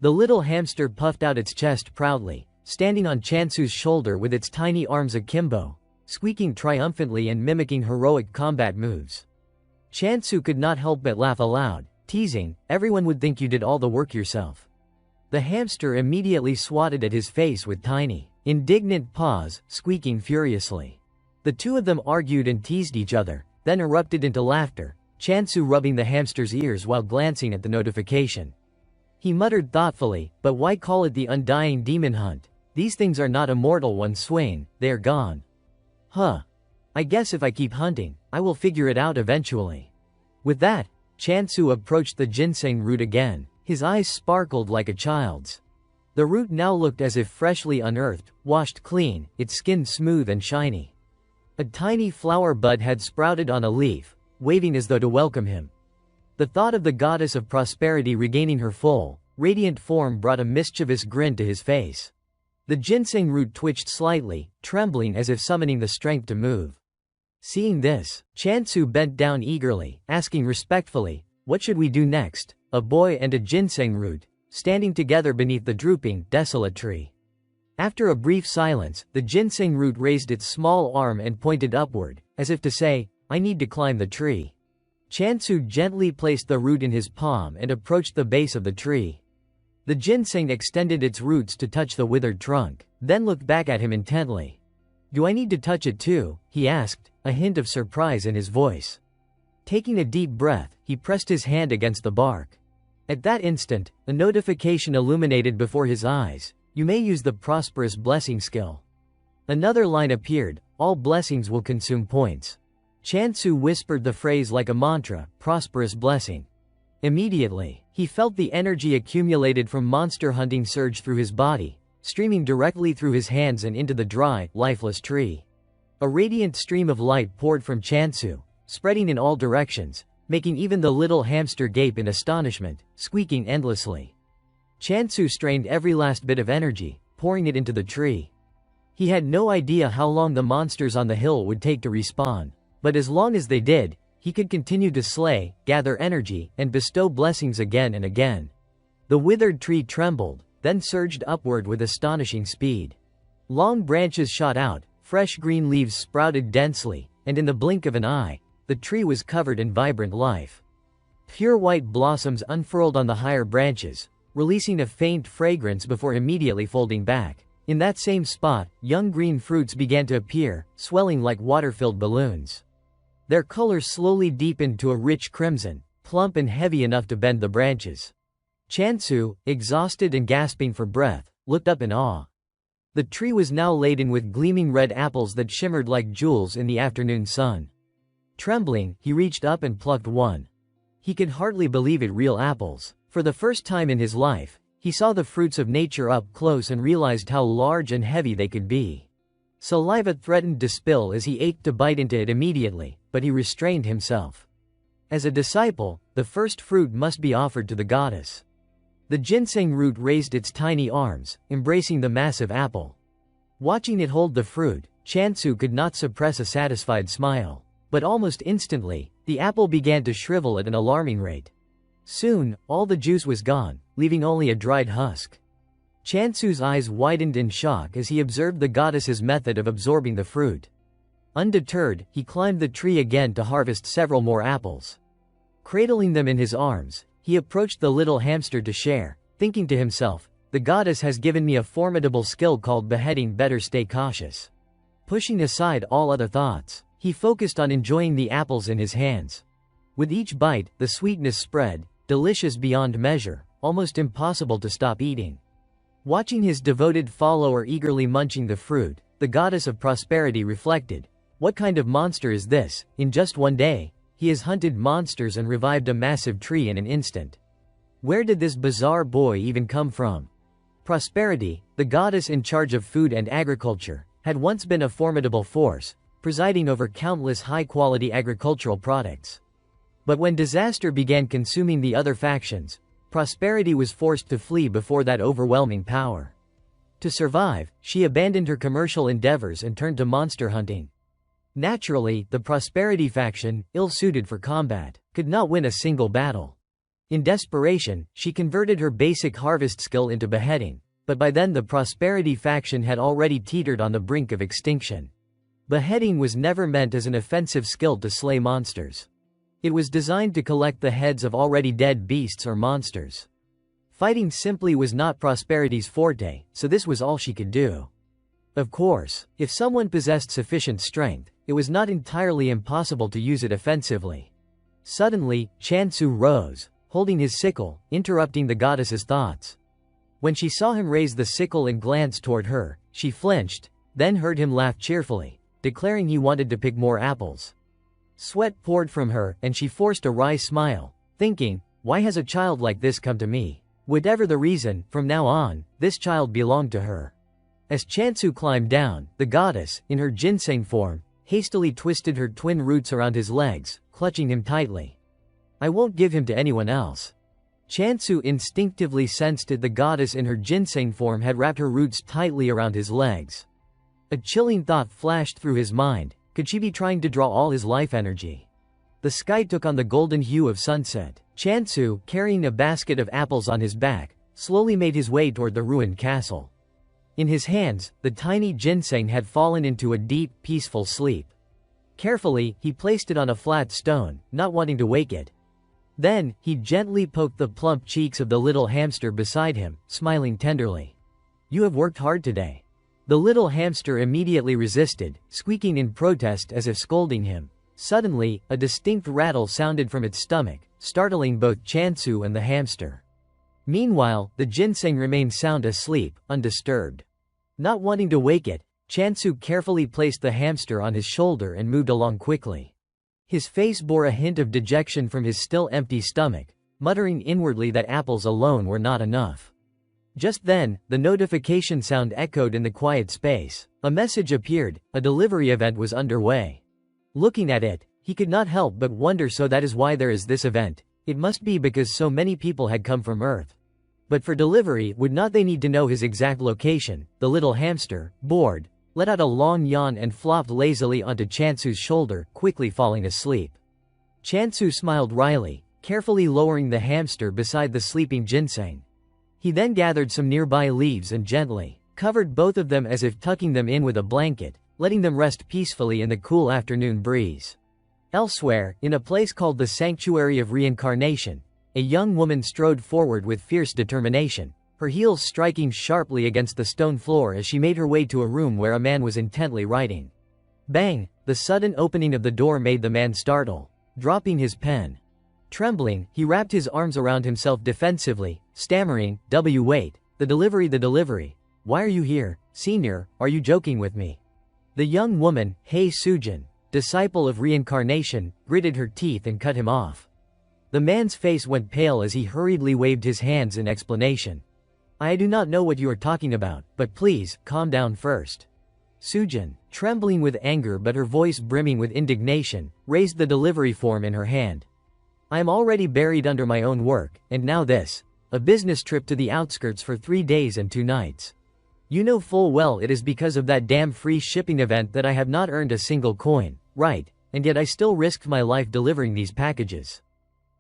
The little hamster puffed out its chest proudly, standing on Chansu's shoulder with its tiny arms akimbo, squeaking triumphantly and mimicking heroic combat moves. Chansu could not help but laugh aloud, teasing, "Everyone would think you did all the work yourself." The hamster immediately swatted at his face with tiny, indignant paws, squeaking furiously. The two of them argued and teased each other, then erupted into laughter, Chansu rubbing the hamster's ears while glancing at the notification. He muttered thoughtfully, "But why call it the Undying Demon Hunt? These things are not immortal once slain, they are gone. Huh. I guess if I keep hunting, I will figure it out eventually." With that, Chansu approached the ginseng root again. His eyes sparkled like a child's. The root now looked as if freshly unearthed, washed clean, its skin smooth and shiny. A tiny flower bud had sprouted on a leaf, waving as though to welcome him. The thought of the goddess of prosperity regaining her full, radiant form brought a mischievous grin to his face. The ginseng root twitched slightly, trembling as if summoning the strength to move. Seeing this, Chansu bent down eagerly, asking respectfully, "What should we do next?" A boy and a ginseng root, standing together beneath the drooping, desolate tree. After a brief silence, the ginseng root raised its small arm and pointed upward, as if to say, "I need to climb the tree." Chansu gently placed the root in his palm and approached the base of the tree. The ginseng extended its roots to touch the withered trunk, then looked back at him intently. "Do I need to touch it too?" he asked, a hint of surprise in his voice. Taking a deep breath, he pressed his hand against the bark. At that instant, a notification illuminated before his eyes: "You may use the Prosperous Blessing skill." Another line appeared: "All blessings will consume points." Chansu whispered the phrase like a mantra: "Prosperous Blessing." Immediately, he felt the energy accumulated from monster hunting surge through his body, streaming directly through his hands and into the dry, lifeless tree. A radiant stream of light poured from Chansu, spreading in all directions, making even the little hamster gape in astonishment, squeaking endlessly. Chansu strained every last bit of energy, pouring it into the tree. He had no idea how long the monsters on the hill would take to respawn, but as long as they did, he could continue to slay, gather energy, and bestow blessings again and again. The withered tree trembled, then surged upward with astonishing speed. Long branches shot out, fresh green leaves sprouted densely, and in the blink of an eye, the tree was covered in vibrant life. Pure white blossoms unfurled on the higher branches, releasing a faint fragrance before immediately folding back. In that same spot, young green fruits began to appear, swelling like water-filled balloons. Their color slowly deepened to a rich crimson, plump and heavy enough to bend the branches. Chansu, exhausted and gasping for breath, looked up in awe. The tree was now laden with gleaming red apples that shimmered like jewels in the afternoon sun. Trembling, he reached up and plucked one. He could hardly believe it, real apples. For the first time in his life, he saw the fruits of nature up close and realized how large and heavy they could be. Saliva threatened to spill as he ached to bite into it immediately, but he restrained himself. As a disciple, the first fruit must be offered to the goddess. The ginseng root raised its tiny arms, embracing the massive apple. Watching it hold the fruit, Chansu could not suppress a satisfied smile. But almost instantly, the apple began to shrivel at an alarming rate. Soon, all the juice was gone, leaving only a dried husk. Chansu's eyes widened in shock as he observed the goddess's method of absorbing the fruit. Undeterred, he climbed the tree again to harvest several more apples. Cradling them in his arms, he approached the little hamster to share, thinking to himself, "The goddess has given me a formidable skill called beheading, better stay cautious." Pushing aside all other thoughts, he focused on enjoying the apples in his hands. With each bite, the sweetness spread, delicious beyond measure, almost impossible to stop eating. Watching his devoted follower eagerly munching the fruit, the goddess of prosperity reflected, "What kind of monster is this? In just one day, he has hunted monsters and revived a massive tree in an instant. Where did this bizarre boy even come from?" Prosperity, the goddess in charge of food and agriculture, had once been a formidable force, presiding over countless high-quality agricultural products. But when disaster began consuming the other factions, prosperity was forced to flee before that overwhelming power. To survive, she abandoned her commercial endeavors and turned to monster hunting. Naturally, the prosperity faction, ill-suited for combat, could not win a single battle. In desperation, she converted her basic harvest skill into beheading, but by then the prosperity faction had already teetered on the brink of extinction. Beheading was never meant as an offensive skill to slay monsters. It was designed to collect the heads of already dead beasts or monsters. Fighting simply was not prosperity's forte, so this was all she could do. Of course, if someone possessed sufficient strength, it was not entirely impossible to use it offensively. Suddenly, Chansu rose, holding his sickle, interrupting the goddess's thoughts. When she saw him raise the sickle and glance toward her, she flinched, then heard him laugh cheerfully, declaring he wanted to pick more apples. Sweat poured from her, and she forced a wry smile, thinking, "Why has a child like this come to me?" Whatever the reason, from now on, this child belonged to her. As Chansu climbed down, the goddess, in her ginseng form, hastily twisted her twin roots around his legs, clutching him tightly. "I won't give him to anyone else." Chansu instinctively sensed it. The goddess in her ginseng form had wrapped her roots tightly around his legs. A chilling thought flashed through his mind. Could she be trying to draw all his life energy? The sky took on the golden hue of sunset. Chansu, carrying a basket of apples on his back, slowly made his way toward the ruined castle. In his hands, the tiny ginseng had fallen into a deep, peaceful sleep. Carefully, he placed it on a flat stone, not wanting to wake it. Then, he gently poked the plump cheeks of the little hamster beside him, smiling tenderly. "You have worked hard today." The little hamster immediately resisted, squeaking in protest as if scolding him. Suddenly, a distinct rattle sounded from its stomach, startling both Chansu and the hamster. Meanwhile, the ginseng remained sound asleep, undisturbed. Not wanting to wake it, Chansu carefully placed the hamster on his shoulder and moved along quickly. His face bore a hint of dejection from his still empty stomach, muttering inwardly that apples alone were not enough. Just then, the notification sound echoed in the quiet space. A message appeared, a delivery event was underway. Looking at it, he could not help but wonder, so that is why there is this event. It must be because so many people had come from Earth. But for delivery, would not they need to know his exact location? The little hamster, bored, let out a long yawn and flopped lazily onto Chansu's shoulder, quickly falling asleep. Chansu smiled wryly, carefully lowering the hamster beside the sleeping ginseng. He then gathered some nearby leaves and gently covered both of them as if tucking them in with a blanket, letting them rest peacefully in the cool afternoon breeze. Elsewhere, in a place called the Sanctuary of Reincarnation, a young woman strode forward with fierce determination, her heels striking sharply against the stone floor as she made her way to a room where a man was intently writing. Bang! The sudden opening of the door made the man startle, dropping his pen. Trembling, he wrapped his arms around himself defensively, stammering, "Wait, the delivery. Why are you here, senior, are you joking with me?" The young woman, Hei Sujin, disciple of reincarnation, gritted her teeth and cut him off. The man's face went pale as he hurriedly waved his hands in explanation. "I do not know what you are talking about, but please, calm down first." Sujin, trembling with anger but her voice brimming with indignation, raised the delivery form in her hand. "I am already buried under my own work, and now this. A business trip to the outskirts for 3 days and 2 nights. You know full well it is because of that damn free shipping event that I have not earned a single coin, right, and yet I still risked my life delivering these packages.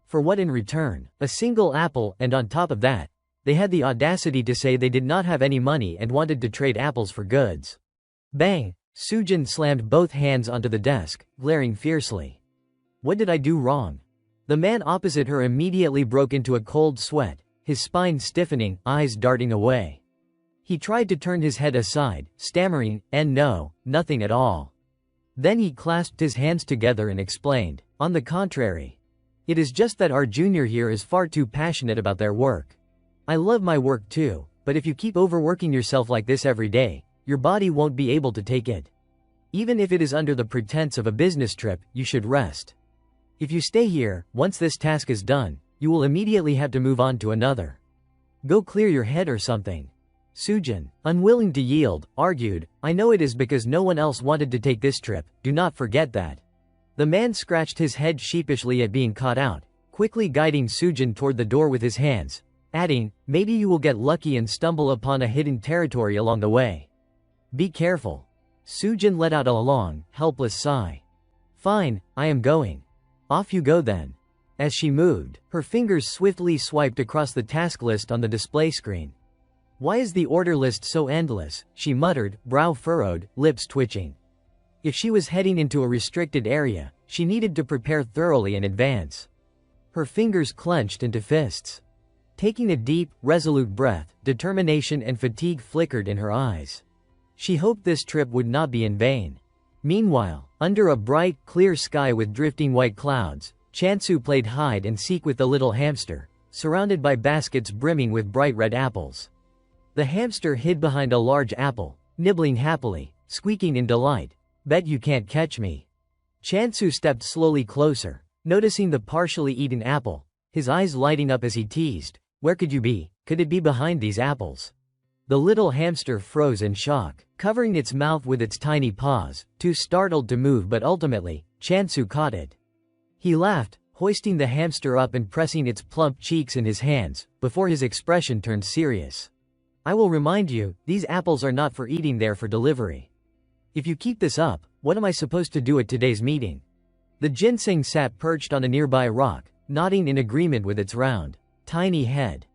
For what in return? A single apple, and on top of that, they had the audacity to say they did not have any money and wanted to trade apples for goods." Bang! Sujin slammed both hands onto the desk, glaring fiercely. "What did I do wrong?" The man opposite her immediately broke into a cold sweat, his spine stiffening, eyes darting away. He tried to turn his head aside, stammering, "And no, nothing at all." Then he clasped his hands together and explained, "On the contrary. It is just that our junior here is far too passionate about their work. I love my work too, but if you keep overworking yourself like this every day, your body won't be able to take it. Even if it is under the pretense of a business trip, you should rest. If you stay here, once this task is done, you will immediately have to move on to another. Go clear your head or something." Sujin, unwilling to yield, argued, "I know it is because no one else wanted to take this trip, do not forget that." The man scratched his head sheepishly at being caught out, quickly guiding Sujin toward the door with his hands, adding, "Maybe you will get lucky and stumble upon a hidden territory along the way. Be careful." Sujin let out a long, helpless sigh. "Fine, I am going." "Off you go then." As she moved, her fingers swiftly swiped across the task list on the display screen. "Why is the order list so endless?" she muttered, brow furrowed, lips twitching. If she was heading into a restricted area, she needed to prepare thoroughly in advance. Her fingers clenched into fists. Taking a deep, resolute breath, determination and fatigue flickered in her eyes. She hoped this trip would not be in vain. Meanwhile, under a bright, clear sky with drifting white clouds, Chansu played hide and seek with the little hamster, surrounded by baskets brimming with bright red apples. The hamster hid behind a large apple, nibbling happily, squeaking in delight. "Bet you can't catch me." Chansu stepped slowly closer, noticing the partially eaten apple, his eyes lighting up as he teased, "Where could you be? Could it be behind these apples?" The little hamster froze in shock, covering its mouth with its tiny paws, too startled to move, but ultimately, Chansu caught it. He laughed, hoisting the hamster up and pressing its plump cheeks in his hands, before his expression turned serious. "I will remind you, these apples are not for eating, they're for delivery. If you keep this up, what am I supposed to do at today's meeting?" The ginseng sat perched on a nearby rock, nodding in agreement with its round, tiny head.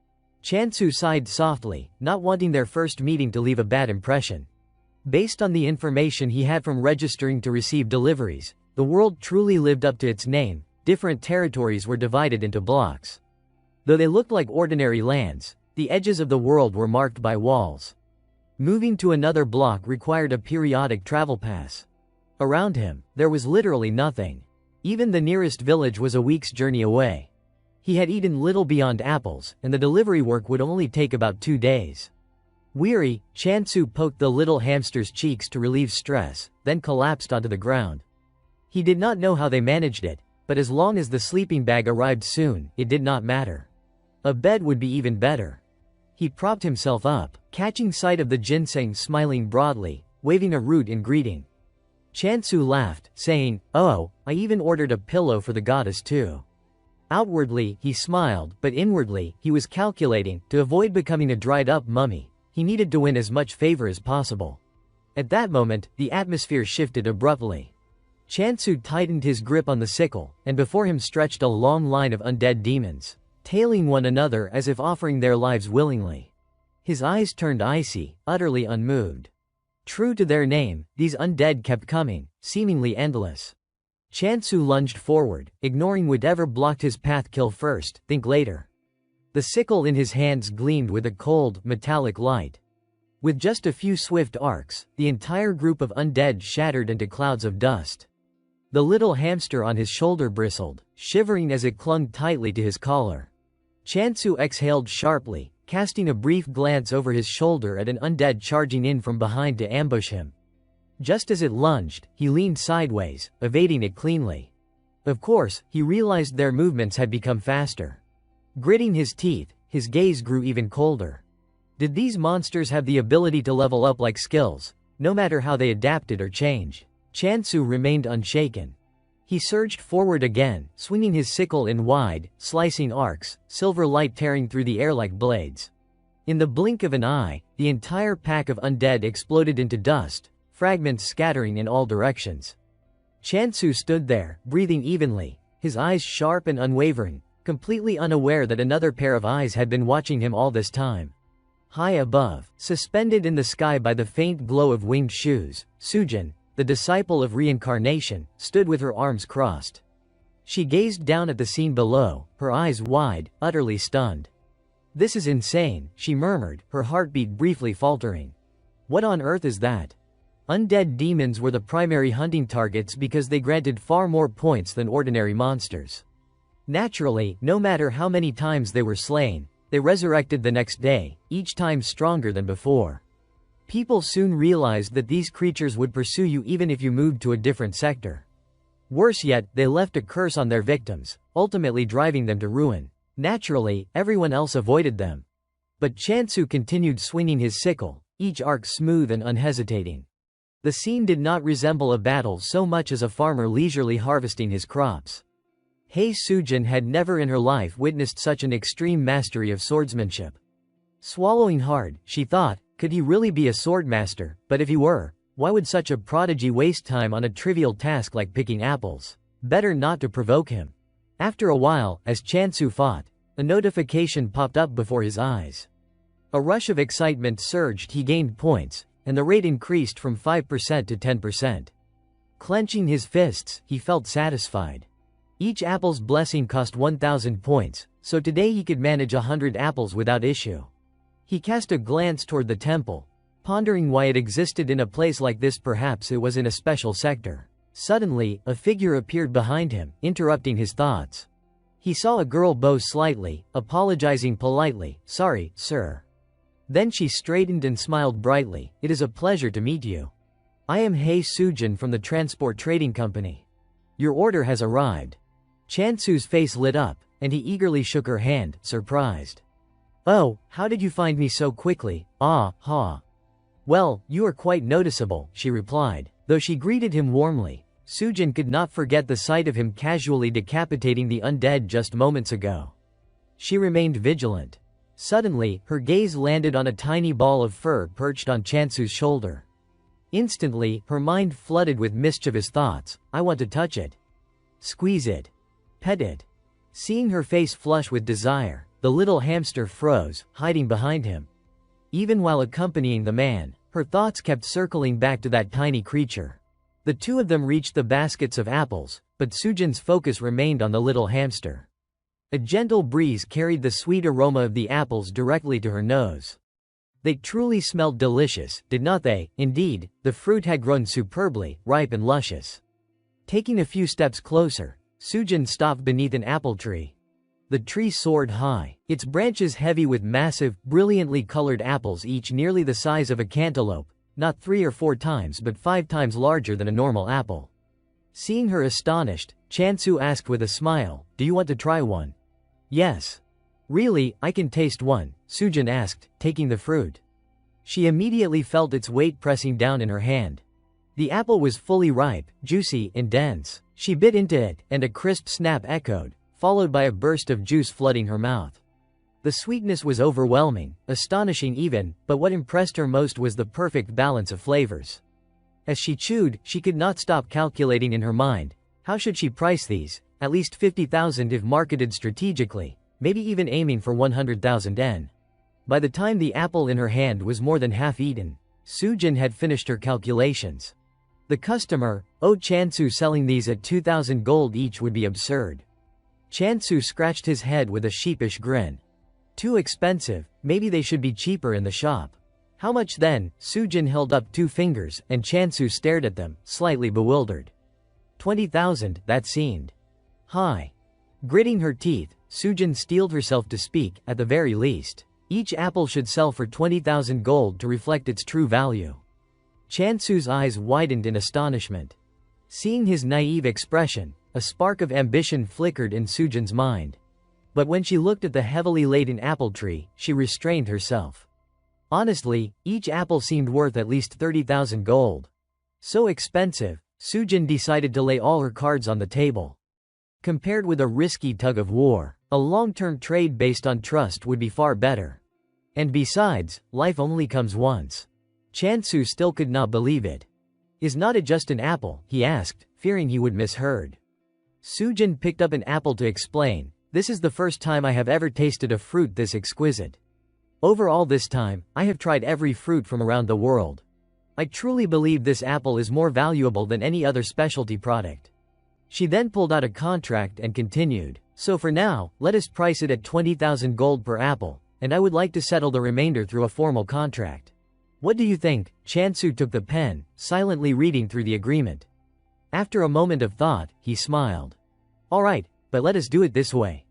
Chansu sighed softly, not wanting their first meeting to leave a bad impression. Based on the information he had from registering to receive deliveries, the world truly lived up to its name. Different territories were divided into blocks. Though they looked like ordinary lands, the edges of the world were marked by walls. Moving to another block required a periodic travel pass. Around him, there was literally nothing. Even the nearest village was a week's journey away. He had eaten little beyond apples, and the delivery work would only take about 2 days. Weary, Chansu poked the little hamster's cheeks to relieve stress, then collapsed onto the ground. He did not know how they managed it, but as long as the sleeping bag arrived soon, it did not matter. A bed would be even better. He propped himself up, catching sight of the ginseng smiling broadly, waving a root in greeting. Chansu laughed, saying, "Oh, I even ordered a pillow for the goddess too." Outwardly, he smiled, but inwardly, he was calculating, to avoid becoming a dried-up mummy, he needed to win as much favor as possible. At that moment, the atmosphere shifted abruptly. Chansu tightened his grip on the sickle, and before him stretched a long line of undead demons, tailing one another as if offering their lives willingly. His eyes turned icy, utterly unmoved. True to their name, these undead kept coming, seemingly endless. Chansu lunged forward, ignoring whatever blocked his path. Kill first, think later. The sickle in his hands gleamed with a cold, metallic light. With just a few swift arcs, the entire group of undead shattered into clouds of dust. The little hamster on his shoulder bristled, shivering as it clung tightly to his collar. Chansu exhaled sharply, casting a brief glance over his shoulder at an undead charging in from behind to ambush him. Just as it lunged, he leaned sideways, evading it cleanly. Of course, he realized their movements had become faster. Gritting his teeth, his gaze grew even colder. Did these monsters have the ability to level up like skills, no matter how they adapted or changed? Chansu remained unshaken. He surged forward again, swinging his sickle in wide, slicing arcs, silver light tearing through the air like blades. In the blink of an eye, the entire pack of undead exploded into dust, fragments scattering in all directions. Chansu stood there, breathing evenly, his eyes sharp and unwavering, completely unaware that another pair of eyes had been watching him all this time. High above, suspended in the sky by the faint glow of winged shoes, Sujin, the disciple of reincarnation, stood with her arms crossed. She gazed down at the scene below, her eyes wide, utterly stunned. "This is insane," she murmured, her heartbeat briefly faltering. "What on earth is that?" Undead demons were the primary hunting targets because they granted far more points than ordinary monsters. Naturally, no matter how many times they were slain, they resurrected the next day, each time stronger than before. People soon realized that these creatures would pursue you even if you moved to a different sector. Worse yet, they left a curse on their victims, ultimately driving them to ruin. Naturally, everyone else avoided them. But Chansu continued swinging his sickle, each arc smooth and unhesitating. The scene did not resemble a battle so much as a farmer leisurely harvesting his crops. Hei Sujin had never in her life witnessed such an extreme mastery of swordsmanship. Swallowing hard, she thought, could he really be a swordmaster? But if he were, why would such a prodigy waste time on a trivial task like picking apples? Better not to provoke him. After a while, as Chansu fought, a notification popped up before his eyes. A rush of excitement surged. He gained points, and the rate increased from 5% to 10%. Clenching his fists, he felt satisfied. Each apple's blessing cost 1,000 points, so today he could manage 100 apples without issue. He cast a glance toward the temple, pondering why it existed in a place like this. Perhaps it was in a special sector. Suddenly, a figure appeared behind him, interrupting his thoughts. He saw a girl bow slightly, apologizing politely, "Sorry, sir." Then she straightened and smiled brightly, "It is a pleasure to meet you. I am Hei Sujin from the Transport Trading Company. Your order has arrived." Chansu's face lit up, and he eagerly shook her hand, surprised. "Oh, how did you find me so quickly? Ah, ha. Well, you are quite noticeable," she replied. Though she greeted him warmly, Sujin could not forget the sight of him casually decapitating the undead just moments ago. She remained vigilant. Suddenly, her gaze landed on a tiny ball of fur perched on Chansu's shoulder. Instantly, her mind flooded with mischievous thoughts. "I want to touch it. Squeeze it. Pet it." Seeing her face flush with desire, the little hamster froze, hiding behind him. Even while accompanying the man, her thoughts kept circling back to that tiny creature. The two of them reached the baskets of apples, but Sujin's focus remained on the little hamster. A gentle breeze carried the sweet aroma of the apples directly to her nose. They truly smelled delicious, did not they? Indeed, the fruit had grown superbly, ripe and luscious. Taking a few steps closer, Sujin stopped beneath an apple tree. The tree soared high, its branches heavy with massive, brilliantly colored apples, each nearly the size of a cantaloupe, not 3 or 4 times but 5 times larger than a normal apple. Seeing her astonished, Chansu asked with a smile, "Do you want to try one?" "Yes." "Really, I can taste one," Sujin asked, taking the fruit. She immediately felt its weight pressing down in her hand. The apple was fully ripe, juicy, and dense. She bit into it, and a crisp snap echoed, followed by a burst of juice flooding her mouth. The sweetness was overwhelming, astonishing even, but what impressed her most was the perfect balance of flavors. As she chewed, she could not stop calculating in her mind, how should she price these? At least 50,000 if marketed strategically, maybe even aiming for 100,000 yen. By the time the apple in her hand was more than half eaten, Sujin had finished her calculations. The customer, "Oh, Chansu, selling these at 2,000 gold each would be absurd." Chansu scratched his head with a sheepish grin. "Too expensive, maybe they should be cheaper in the shop." "How much then?" Sujin held up 2 fingers, and Chansu stared at them, slightly bewildered. 20,000, that seemed high. Gritting her teeth, Sujin steeled herself to speak. "At the very least, each apple should sell for 20,000 gold to reflect its true value." Chansu's eyes widened in astonishment. Seeing his naive expression, a spark of ambition flickered in Sujin's mind. But when she looked at the heavily laden apple tree, she restrained herself. Honestly, each apple seemed worth at least 30,000 gold. So expensive, Sujin decided to lay all her cards on the table. Compared with a risky tug-of-war, a long-term trade based on trust would be far better. And besides, life only comes once. Chansu still could not believe it. "Is not it just an apple?" he asked, fearing he would misheard. Sujin picked up an apple to explain, "This is the first time I have ever tasted a fruit this exquisite. Over all this time, I have tried every fruit from around the world. I truly believe this apple is more valuable than any other specialty product." She then pulled out a contract and continued, "So for now, let us price it at 20,000 gold per apple, and I would like to settle the remainder through a formal contract. What do you think?" Chansu took the pen, silently reading through the agreement. After a moment of thought, he smiled. "All right, but let us do it this way."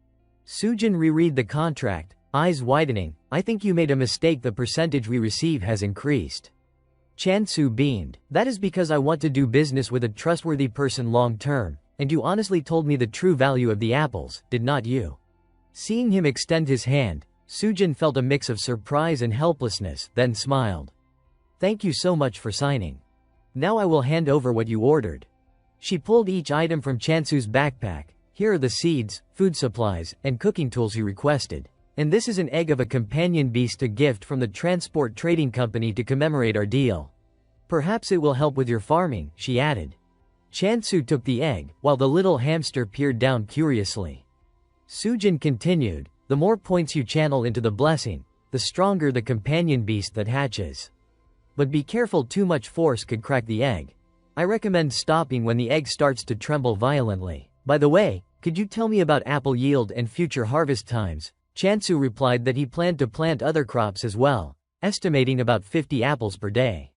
Sujin reread the contract, eyes widening. "I think you made a mistake. The percentage we receive has increased." Chansu beamed. "That is because I want to do business with a trustworthy person long term, and you honestly told me the true value of the apples, did not you?" Seeing him extend his hand, Sujin felt a mix of surprise and helplessness, then smiled. "Thank you so much for signing. Now I will hand over what you ordered." She pulled each item from Chansu's backpack. "Here are the seeds, food supplies, and cooking tools you requested. And this is an egg of a companion beast, a gift from the transport trading company to commemorate our deal. Perhaps it will help with your farming," she added. Chansu took the egg, while the little hamster peered down curiously. Sujin continued, "The more points you channel into the blessing, the stronger the companion beast that hatches. But be careful, too much force could crack the egg. I recommend stopping when the egg starts to tremble violently. By the way, could you tell me about apple yield and future harvest times?" Chansu replied that he planned to plant other crops as well, estimating about 50 apples per day.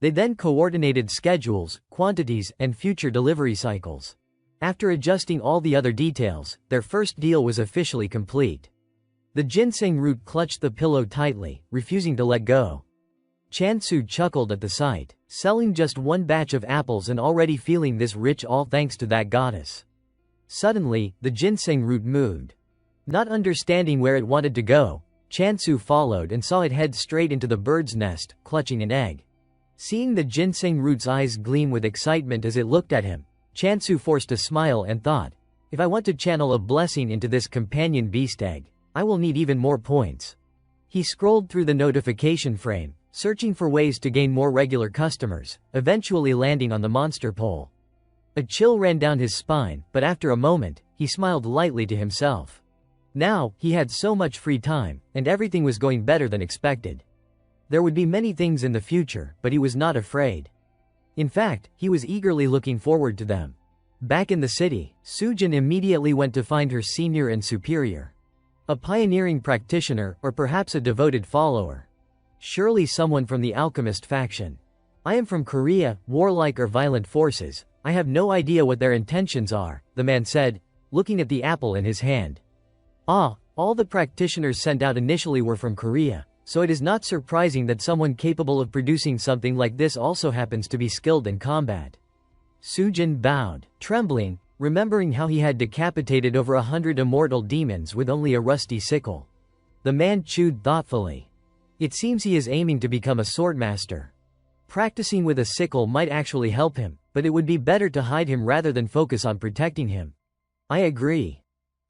They then coordinated schedules, quantities, and future delivery cycles. After adjusting all the other details, their first deal was officially complete. The ginseng root clutched the pillow tightly, refusing to let go. Chansu chuckled at the sight, selling just 1 batch of apples and already feeling this rich, all thanks to that goddess. Suddenly, the ginseng root moved. Not understanding where it wanted to go, Chansu followed and saw it head straight into the bird's nest, clutching an egg. Seeing the ginseng root's eyes gleam with excitement as it looked at him, Chansu forced a smile and thought, "If I want to channel a blessing into this companion beast egg, I will need even more points." He scrolled through the notification frame, searching for ways to gain more regular customers, eventually landing on the monster pole. A chill ran down his spine, but after a moment, he smiled lightly to himself. Now, he had so much free time, and everything was going better than expected. There would be many things in the future, but he was not afraid. In fact, he was eagerly looking forward to them. Back in the city, Sujin immediately went to find her senior and superior. A pioneering practitioner, or perhaps a devoted follower. Surely someone from the alchemist faction. "I am from Korea, warlike or violent forces. I have no idea what their intentions are," the man said, looking at the apple in his hand. All the practitioners sent out initially were from Korea, so it is not surprising that someone capable of producing something like this also happens to be skilled in combat. Sujin bowed, trembling, remembering how he had decapitated over 100 immortal demons with only a rusty sickle. The man chewed thoughtfully. It seems he is aiming to become a swordmaster. Practicing with a sickle might actually help him, but it would be better to hide him rather than focus on protecting him. "I agree.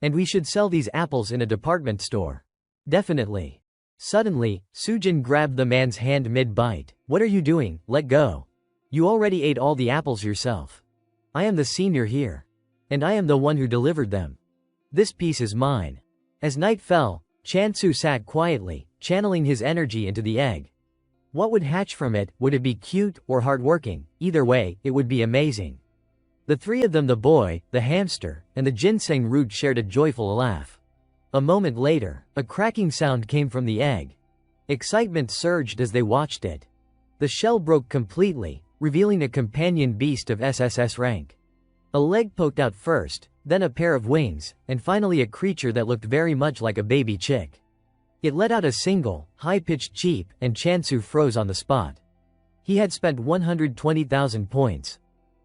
And we should sell these apples in a department store." "Definitely." Suddenly, Sujin grabbed the man's hand mid-bite. "What are you doing? Let go. You already ate all the apples yourself. I am the senior here. And I am the one who delivered them. This piece is mine." As night fell, Chansu sat quietly, channeling his energy into the egg. What would hatch from it? Would it be cute or hardworking? Either way, it would be amazing. The three of them, the boy, the hamster, and the ginseng root, shared a joyful laugh. A moment later, a cracking sound came from the egg. Excitement surged as they watched it. The shell broke completely, revealing a companion beast of SSS rank. A leg poked out first, then a pair of wings, and finally a creature that looked very much like a baby chick. It let out a single, high-pitched cheep, and Chansu froze on the spot. He had spent 120,000 points.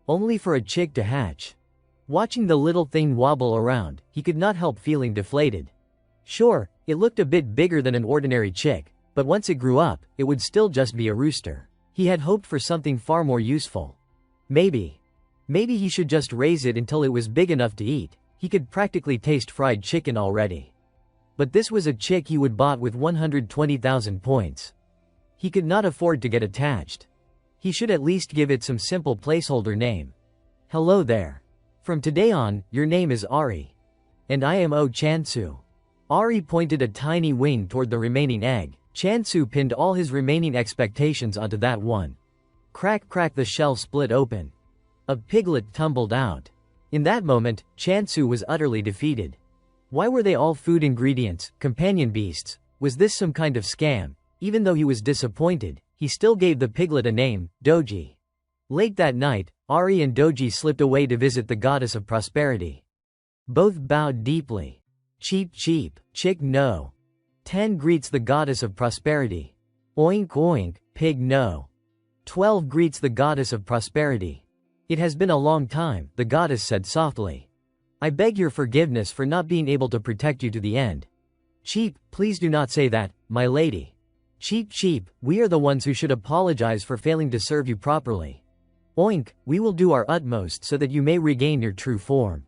Only for a chick to hatch. Watching the little thing wobble around, he could not help feeling deflated. Sure, it looked a bit bigger than an ordinary chick, but once it grew up, it would still just be a rooster. He had hoped for something far more useful. Maybe he should just raise it until it was big enough to eat. He could practically taste fried chicken already. But this was a chick he would bought with 120,000 points. He could not afford to get attached. He should at least give it some simple placeholder name. Hello there. From today on, your name is Ari. And I am Chansu. Ari pointed a tiny wing toward the remaining egg. Chansu pinned all his remaining expectations onto that one. Crack, crack, the shell split open. A piglet tumbled out. In that moment, Chansu was utterly defeated. Why were they all food ingredients, companion beasts? Was this some kind of scam? Even though he was disappointed, he still gave the piglet a name, Doji. Late that night, Ari and Doji slipped away to visit the goddess of prosperity. Both bowed deeply. Cheep cheep, chick no. 10 greets the goddess of prosperity. Oink oink, pig no. 12 greets the goddess of prosperity. It has been a long time, the goddess said softly. I beg your forgiveness for not being able to protect you to the end. Cheep, please do not say that, my lady. Cheep cheep, we are the ones who should apologize for failing to serve you properly. Oink, we will do our utmost so that you may regain your true form.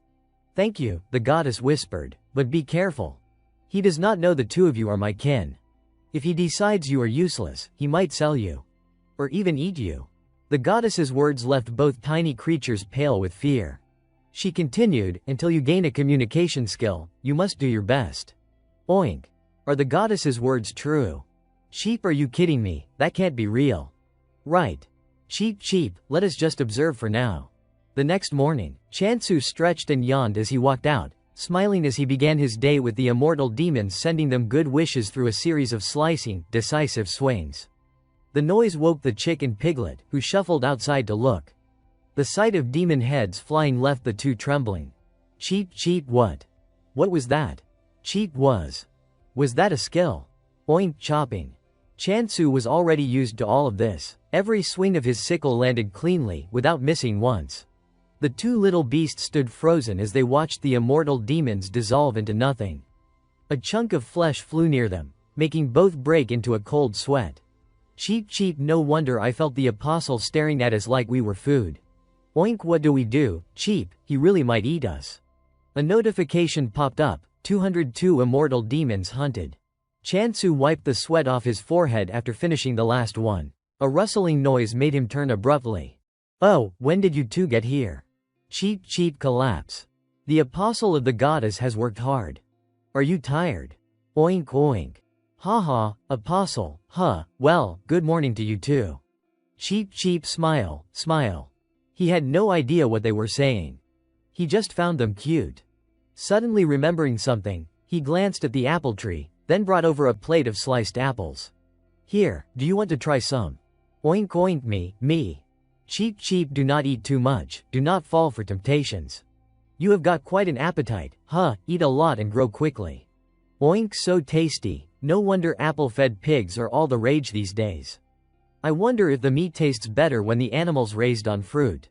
Thank you, the goddess whispered, but be careful. He does not know the two of you are my kin. If he decides you are useless, he might sell you. Or even eat you. The goddess's words left both tiny creatures pale with fear. She continued, until you gain a communication skill, you must do your best. Oink. Are the goddess's words true? Sheep, are you kidding me? That can't be real. Right. Cheep cheep, let us just observe for now. The next morning, Chansu stretched and yawned as he walked out, smiling as he began his day with the immortal demons sending them good wishes through a series of slicing, decisive swings. The noise woke the chick and piglet, who shuffled outside to look. The sight of demon heads flying left the two trembling. Cheep cheep, what? What was that? Cheep was that a skill? Oink, chopping. Chansu was already used to all of this. Every swing of his sickle landed cleanly, without missing once. The two little beasts stood frozen as they watched the immortal demons dissolve into nothing. A chunk of flesh flew near them, making both break into a cold sweat. Cheep cheep, no wonder I felt the apostle staring at us like we were food. Oink, what do we do? Cheep, he really might eat us. A notification popped up, 202 immortal demons hunted. Chansu wiped the sweat off his forehead after finishing the last one. A rustling noise made him turn abruptly. Oh, when did you two get here? Cheep cheep, collapse. The apostle of the goddess has worked hard. Are you tired? Oink oink. Ha, apostle, huh, well, good morning to you too. Cheep cheep, smile, smile. He had no idea what they were saying. He just found them cute. Suddenly remembering something, he glanced at the apple tree, then brought over a plate of sliced apples. Here, do you want to try some? Oink oink, me. Cheep cheep, do not eat too much, do not fall for temptations. You have got quite an appetite, huh, eat a lot and grow quickly. Oink, so tasty, no wonder apple-fed pigs are all the rage these days. I wonder if the meat tastes better when the animal's raised on fruit.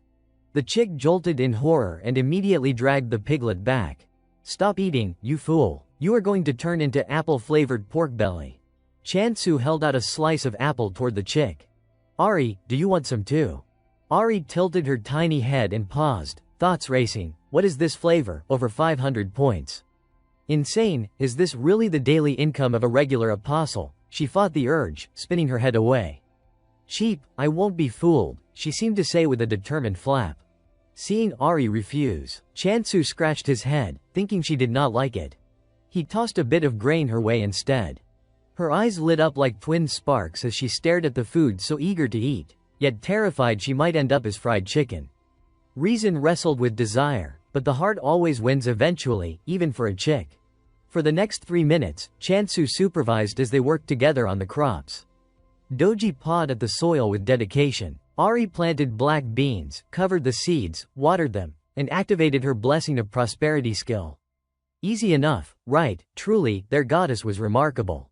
The chick jolted in horror and immediately dragged the piglet back. Stop eating, you fool. You are going to turn into apple-flavored pork belly. Chansu held out a slice of apple toward the chick. Ari, do you want some too? Ari tilted her tiny head and paused, thoughts racing. What is this flavor? Over 500 points. Insane, is this really the daily income of a regular apostle? She fought the urge, spinning her head away. Cheep, I won't be fooled, she seemed to say with a determined flap. Seeing Ari refuse, Chansu scratched his head, thinking she did not like it. He tossed a bit of grain her way instead. Her eyes lit up like twin sparks as she stared at the food, so eager to eat, yet terrified she might end up as fried chicken. Reason wrestled with desire, but the heart always wins eventually, even for a chick. For the next 3 minutes, Chansu supervised as they worked together on the crops. Doji pawed at the soil with dedication. Ari planted black beans, covered the seeds, watered them, and activated her blessing of prosperity skill. Easy enough, right? Truly, their goddess was remarkable.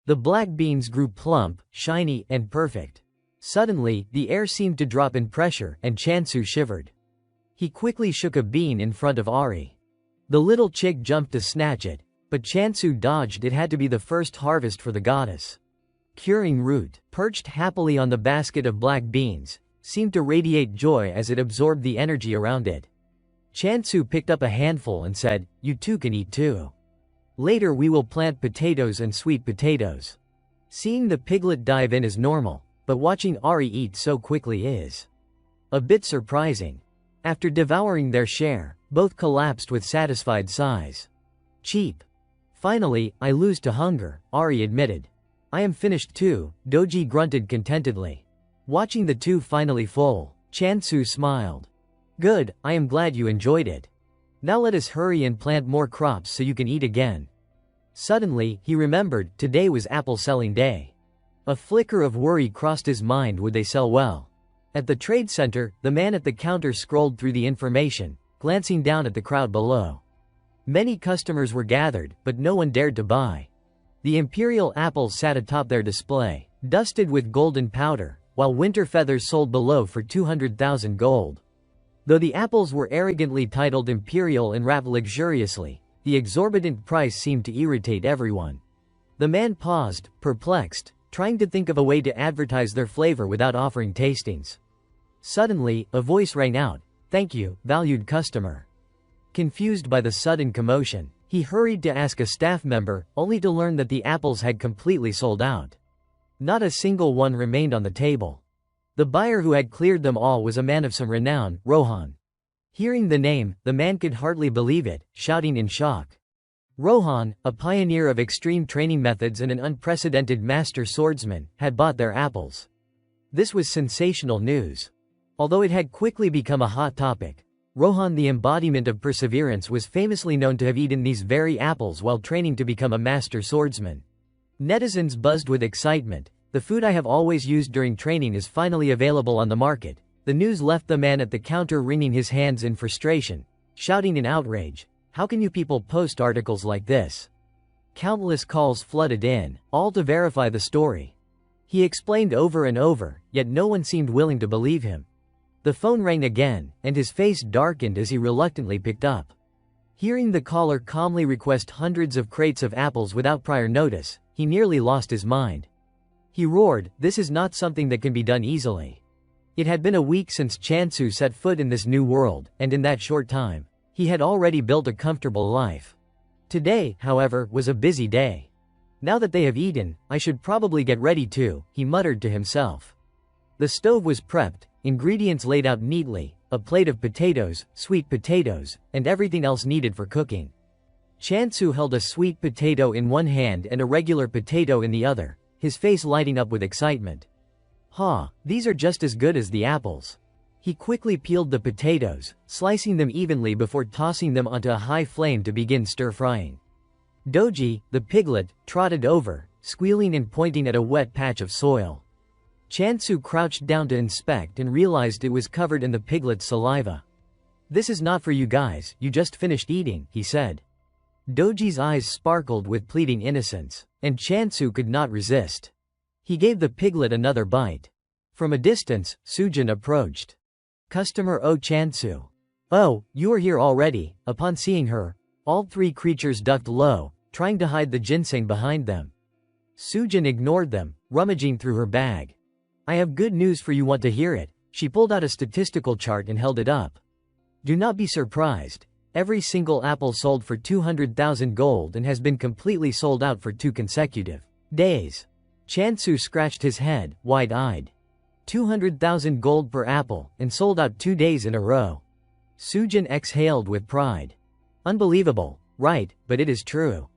The black beans grew plump, shiny, and perfect. Suddenly, the air seemed to drop in pressure, and Chansu shivered. He quickly shook a bean in front of Ari. The little chick jumped to snatch it, but Chansu dodged. It had to be the first harvest for the goddess. Curing root, perched happily on the basket of black beans, seemed to radiate joy as it absorbed the energy around it. Chansu picked up a handful and said, "You two can eat too. Later we will plant potatoes and sweet potatoes." Seeing the piglet dive in is normal, but watching Ari eat so quickly is a bit surprising. After devouring their share, both collapsed with satisfied sighs. Cheap. "Finally, I lose to hunger," Ari admitted. "I am finished too," Doji grunted contentedly. Watching the two finally full, Chansu smiled. "Good, I am glad you enjoyed it. Now let us hurry and plant more crops so you can eat again." Suddenly, he remembered, today was apple selling day. A flicker of worry crossed his mind. Would they sell well? At the trade center, the man at the counter scrolled through the information, glancing down at the crowd below. Many customers were gathered, but no one dared to buy. The imperial apples sat atop their display, dusted with golden powder, while winter feathers sold below for 200,000 gold. Though the apples were arrogantly titled imperial and wrapped luxuriously, the exorbitant price seemed to irritate everyone. The man paused, perplexed, trying to think of a way to advertise their flavor without offering tastings. Suddenly, a voice rang out, "Thank you, valued customer." Confused by the sudden commotion, he hurried to ask a staff member, only to learn that the apples had completely sold out. Not a single one remained on the table. The buyer who had cleared them all was a man of some renown, Rohan. Hearing the name, the man could hardly believe it, shouting in shock. Rohan, a pioneer of extreme training methods and an unprecedented master swordsman, had bought their apples. This was sensational news. Although it had quickly become a hot topic, Rohan, the embodiment of perseverance, was famously known to have eaten these very apples while training to become a master swordsman. Netizens buzzed with excitement. "The food I have always used during training is finally available on the market." The news left the man at the counter wringing his hands in frustration, shouting in outrage, "How can you people post articles like this?" Countless calls flooded in, all to verify the story. He explained over and over, yet no one seemed willing to believe him. The phone rang again, and his face darkened as he reluctantly picked up. Hearing the caller calmly request hundreds of crates of apples without prior notice, he nearly lost his mind. He roared, "This is not something that can be done easily." It had been a week since Chansu set foot in this new world, and in that short time, he had already built a comfortable life. Today, however, was a busy day. "Now that they have eaten, I should probably get ready too," he muttered to himself. The stove was prepped, ingredients laid out neatly, a plate of potatoes, sweet potatoes, and everything else needed for cooking. Chansu held a sweet potato in one hand and a regular potato in the other, his face lighting up with excitement. "Ha, these are just as good as the apples." He quickly peeled the potatoes, slicing them evenly before tossing them onto a high flame to begin stir-frying. Doji, the piglet, trotted over, squealing and pointing at a wet patch of soil. Chansu crouched down to inspect and realized it was covered in the piglet's saliva. "This is not for you guys, you just finished eating," he said. Doji's eyes sparkled with pleading innocence, and Chansu could not resist. He gave the piglet another bite. From a distance, Sujin approached. "Customer O Chansu." "Oh, you are here already." Upon seeing her, all three creatures ducked low, trying to hide the ginseng behind them. Sujin ignored them, rummaging through her bag. "I have good news for you. Want to hear it?" She pulled out a statistical chart and held it up. "Do not be surprised. Every single apple sold for 200,000 gold and has been completely sold out for 2 consecutive days." Chansu scratched his head, wide-eyed. 200,000 gold per apple, and sold out 2 days in a row. Sujin exhaled with pride. "Unbelievable, right, but it is true.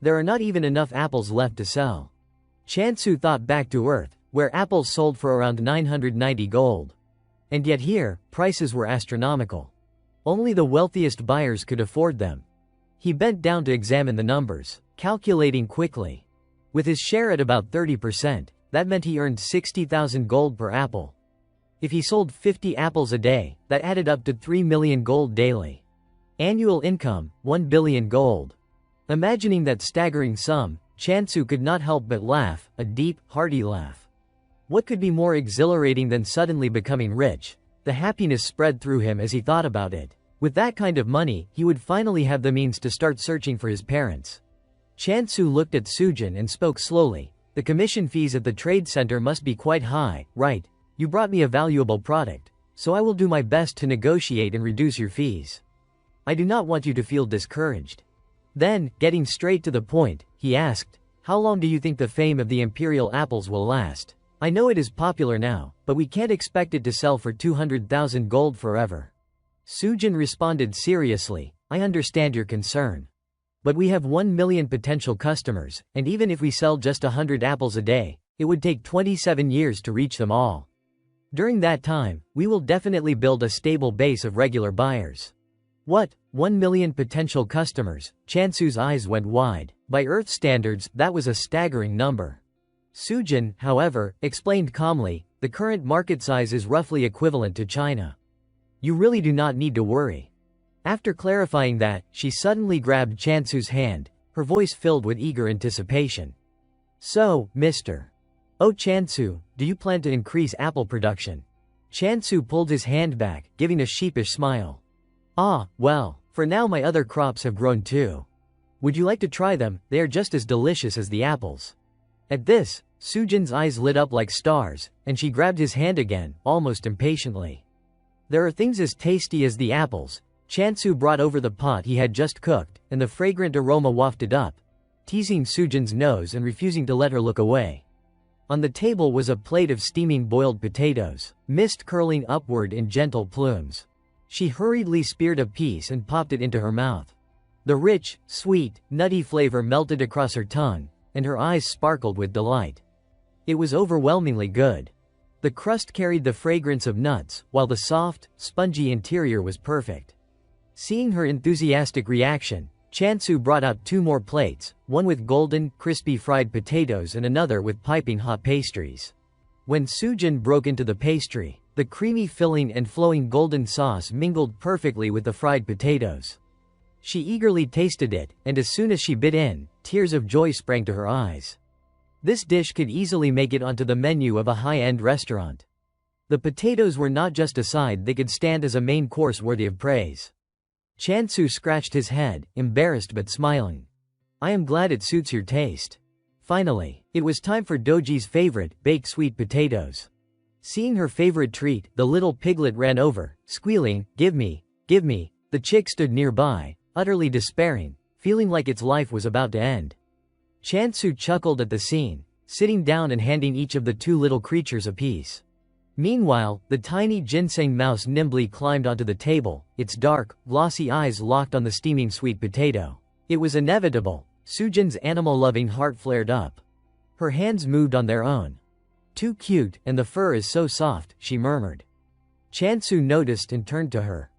There are not even enough apples left to sell." Chansu thought back to Earth, where apples sold for around 990 gold. And yet here, prices were astronomical. Only the wealthiest buyers could afford them. He bent down to examine the numbers, calculating quickly. With his share at about 30%, that meant he earned 60,000 gold per apple. If he sold 50 apples a day, that added up to 3 million gold daily. Annual income, 1 billion gold. Imagining that staggering sum, Chansu could not help but laugh, a deep, hearty laugh. What could be more exhilarating than suddenly becoming rich? The happiness spread through him as he thought about it. With that kind of money, he would finally have the means to start searching for his parents. Chansu looked at Sujin and spoke slowly. The commission fees at the trade center must be quite high, right? You brought me a valuable product, so I will do my best to negotiate and reduce your fees. I do not want you to feel discouraged. Then, getting straight to the point, he asked, how long do you think the fame of the imperial apples will last? I know it is popular now, but we can't expect it to sell for 200,000 gold forever. Sujin responded seriously, I understand your concern. But we have 1 million potential customers, and even if we sell just 100 apples a day, it would take 27 years to reach them all. During that time, we will definitely build a stable base of regular buyers. What? 1 million potential customers? Chansu's eyes went wide. By Earth standards, that was a staggering number. Sujin, however, explained calmly, the current market size is roughly equivalent to China. You really do not need to worry. After clarifying that, she suddenly grabbed Chansu's hand, her voice filled with eager anticipation. So, Mr. Oh Chansu, do you plan to increase apple production? Chansu pulled his hand back, giving a sheepish smile. Ah, well, for now my other crops have grown too. Would you like to try them? They are just as delicious as the apples. At this, Sujin's eyes lit up like stars, and she grabbed his hand again, almost impatiently. There are things as tasty as the apples. Chansu brought over the pot he had just cooked, and the fragrant aroma wafted up, teasing Sujin's nose and refusing to let her look away. On the table was a plate of steaming boiled potatoes, mist curling upward in gentle plumes. She hurriedly speared a piece and popped it into her mouth. The rich, sweet, nutty flavor melted across her tongue, and her eyes sparkled with delight. It was overwhelmingly good. The crust carried the fragrance of nuts, while the soft, spongy interior was perfect. Seeing her enthusiastic reaction, Chansu brought out 2 more plates, one with golden, crispy fried potatoes and another with piping hot pastries. When Sujin broke into the pastry, the creamy filling and flowing golden sauce mingled perfectly with the fried potatoes. She eagerly tasted it, and as soon as she bit in, tears of joy sprang to her eyes. This dish could easily make it onto the menu of a high-end restaurant. The potatoes were not just a side, they could stand as a main course worthy of praise. Chansu scratched his head, embarrassed but smiling. I am glad it suits your taste. Finally, it was time for Doji's favorite, baked sweet potatoes. Seeing her favorite treat, the little piglet ran over, squealing, give me, give me. The chick stood nearby, utterly despairing, feeling like its life was about to end. Chansu chuckled at the scene, sitting down and handing each of the 2 little creatures a piece. Meanwhile, the tiny ginseng mouse nimbly climbed onto the table, its dark, glossy eyes locked on the steaming sweet potato. It was inevitable. Sujin's animal-loving heart flared up. Her hands moved on their own. Too cute, and the fur is so soft, she murmured. Chansu noticed and turned to her.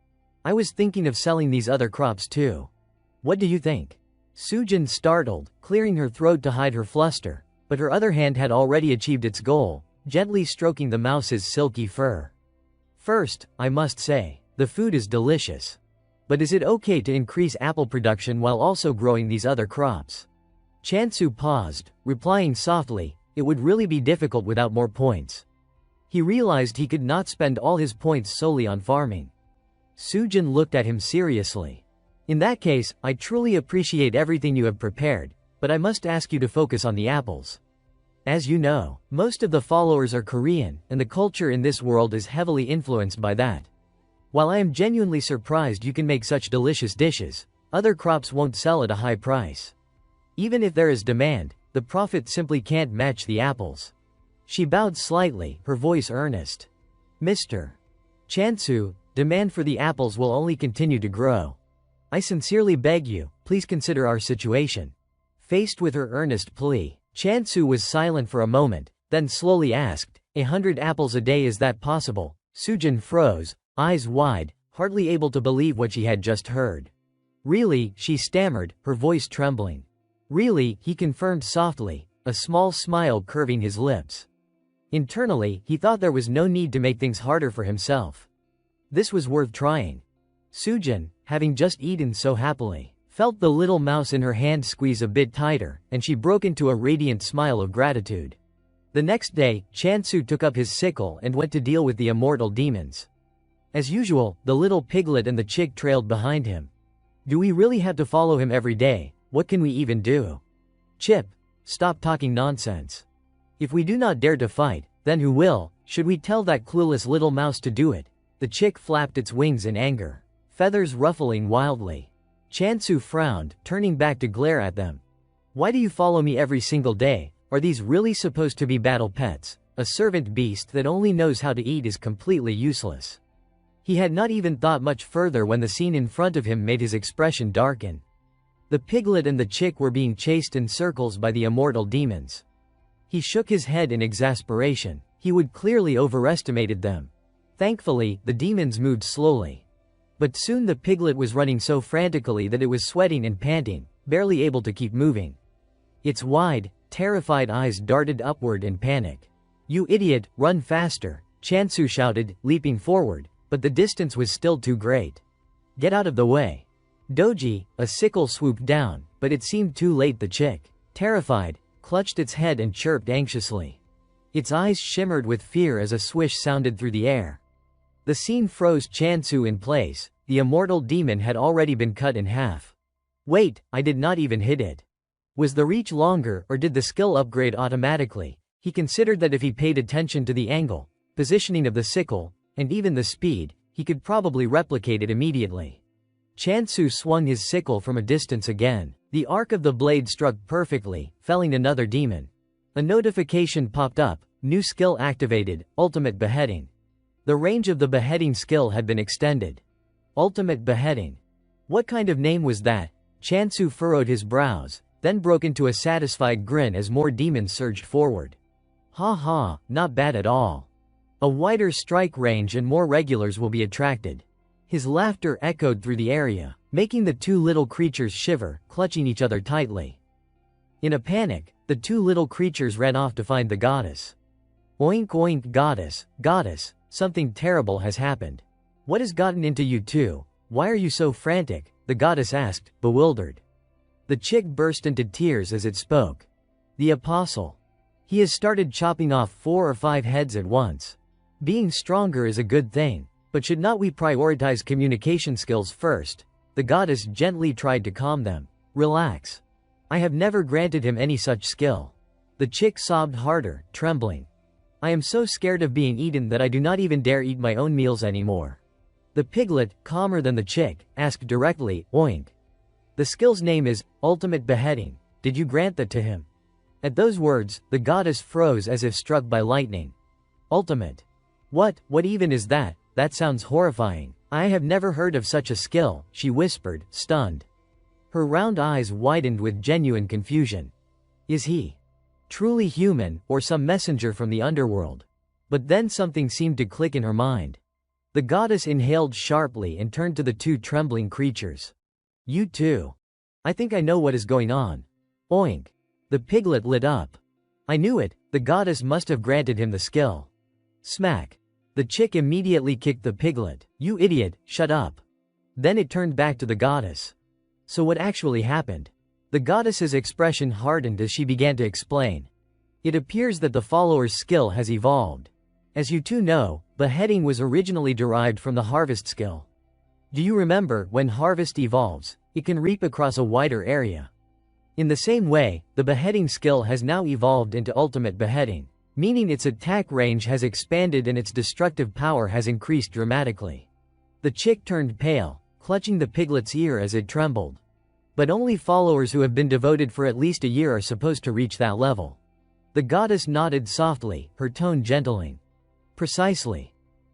I was thinking of selling these other crops too. What do you think? Sujin startled, clearing her throat to hide her fluster, but her other hand had already achieved its goal, gently stroking the mouse's silky fur. First, I must say, the food is delicious. But is it okay to increase apple production while also growing these other crops? Chansu paused, replying softly, it would really be difficult without more points. He realized he could not spend all his points solely on farming. Sujin looked at him seriously. In that case, I truly appreciate everything you have prepared, but I must ask you to focus on the apples. As you know, most of the followers are Korean, and the culture in this world is heavily influenced by that. While I am genuinely surprised you can make such delicious dishes, other crops won't sell at a high price. Even if there is demand, the profit simply can't match the apples. She bowed slightly, her voice earnest. Mr. Chansu, demand for the apples will only continue to grow. I sincerely beg you, please consider our situation. Faced with her earnest plea, Chansu was silent for a moment, then slowly asked, 100 apples a day, is that possible? Sujin froze, eyes wide, hardly able to believe what she had just heard. Really, she stammered, her voice trembling. Really, he confirmed softly, a small smile curving his lips. Internally, he thought there was no need to make things harder for himself. This was worth trying. Sujin, having just eaten so happily, felt the little mouse in her hand squeeze a bit tighter, and she broke into a radiant smile of gratitude. The next day, Chansu took up his sickle and went to deal with the immortal demons. As usual, the little piglet and the chick trailed behind him. Do we really have to follow him every day? What can we even do? Chip, stop talking nonsense. If we do not dare to fight, then who will? Should we tell that clueless little mouse to do it? The chick flapped its wings in anger, feathers ruffling wildly. Chansu frowned, turning back to glare at them. Why do you follow me every single day? Are these really supposed to be battle pets? A servant beast that only knows how to eat is completely useless. He had not even thought much further when the scene in front of him made his expression darken. The piglet and the chick were being chased in circles by the immortal demons. He shook his head in exasperation. He would clearly overestimated them. Thankfully, the demons moved slowly. But soon the piglet was running so frantically that it was sweating and panting, barely able to keep moving. Its wide, terrified eyes darted upward in panic. You idiot, run faster, Chansu shouted, leaping forward, but the distance was still too great. Get out of the way. Doji, a sickle swooped down, but it seemed too late. The chick, terrified, clutched its head and chirped anxiously. Its eyes shimmered with fear as a swish sounded through the air. The scene froze Chansu in place. The immortal demon had already been cut in half. Wait, I did not even hit it. Was the reach longer, or did the skill upgrade automatically? He considered that if he paid attention to the angle, positioning of the sickle, and even the speed, he could probably replicate it immediately. Chansu swung his sickle from a distance again. The arc of the blade struck perfectly, felling another demon. A notification popped up, new skill activated, ultimate beheading. The range of the beheading skill had been extended. Ultimate beheading. What kind of name was that? Chansu furrowed his brows, then broke into a satisfied grin as more demons surged forward. Ha ha, not bad at all. A wider strike range and more regulars will be attracted. His laughter echoed through the area, making the two little creatures shiver, clutching each other tightly. In a panic, the two little creatures ran off to find the goddess. Oink oink, goddess, goddess, something terrible has happened. What has gotten into you two? Why are you so frantic? The goddess asked, bewildered. The chick burst into tears as it spoke. The apostle. He has started chopping off 4 or 5 heads at once. Being stronger is a good thing, but should not we prioritize communication skills first? The goddess gently tried to calm them. Relax. I have never granted him any such skill. The chick sobbed harder, trembling. I am so scared of being eaten that I do not even dare eat my own meals anymore. The piglet, calmer than the chick, asked directly, oink. The skill's name is ultimate beheading. Did you grant that to him? At those words, the goddess froze as if struck by lightning. Ultimate. What even is that? That sounds horrifying. I have never heard of such a skill, she whispered, stunned. Her round eyes widened with genuine confusion. Is he truly human, or some messenger from the underworld? But then something seemed to click in her mind. The goddess inhaled sharply and turned to the two trembling creatures. You too. I think I know what is going on. Oink. The piglet lit up. I knew it, the goddess must have granted him the skill. Smack. The chick immediately kicked the piglet. You idiot, shut up. Then it turned back to the goddess. So what actually happened? The goddess's expression hardened as she began to explain. It appears that the follower's skill has evolved. As you two know, beheading was originally derived from the harvest skill. Do you remember, when harvest evolves, it can reap across a wider area? In the same way, the beheading skill has now evolved into ultimate beheading, meaning its attack range has expanded and its destructive power has increased dramatically. The chick turned pale, clutching the piglet's ear as it trembled. But only followers who have been devoted for at least a year are supposed to reach that level. The goddess nodded softly, her tone gentling. Precisely.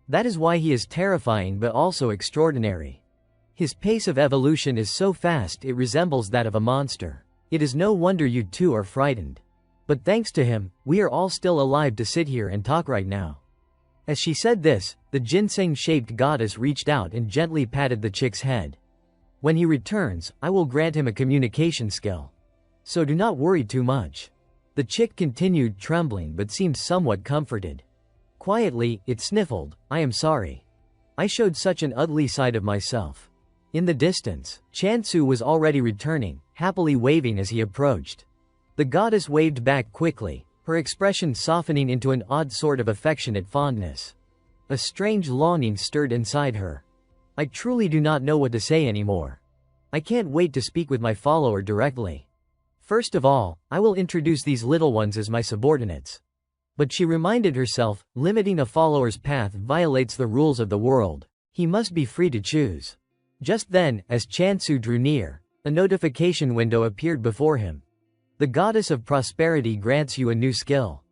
That is why he is terrifying but also extraordinary. His pace of evolution is so fast it resembles that of a monster. It is no wonder you two are frightened. But thanks to him, we are all still alive to sit here and talk right now." As she said this, the ginseng-shaped goddess reached out and gently patted the chick's head. "When he returns, I will grant him a communication skill. So do not worry too much." The chick continued trembling but seemed somewhat comforted. Quietly, it sniffled, "I am sorry. I showed such an ugly side of myself." In the distance, Chansu was already returning, happily waving as he approached. The goddess waved back quickly, her expression softening into an odd sort of affectionate fondness. A strange longing stirred inside her. "I truly do not know what to say anymore. I can't wait to speak with my follower directly. First of all, I will introduce these little ones as my subordinates." But she reminded herself, limiting a follower's path violates the rules of the world. He must be free to choose. Just then, as Chansu drew near, a notification window appeared before him. "The goddess of prosperity grants you a new skill.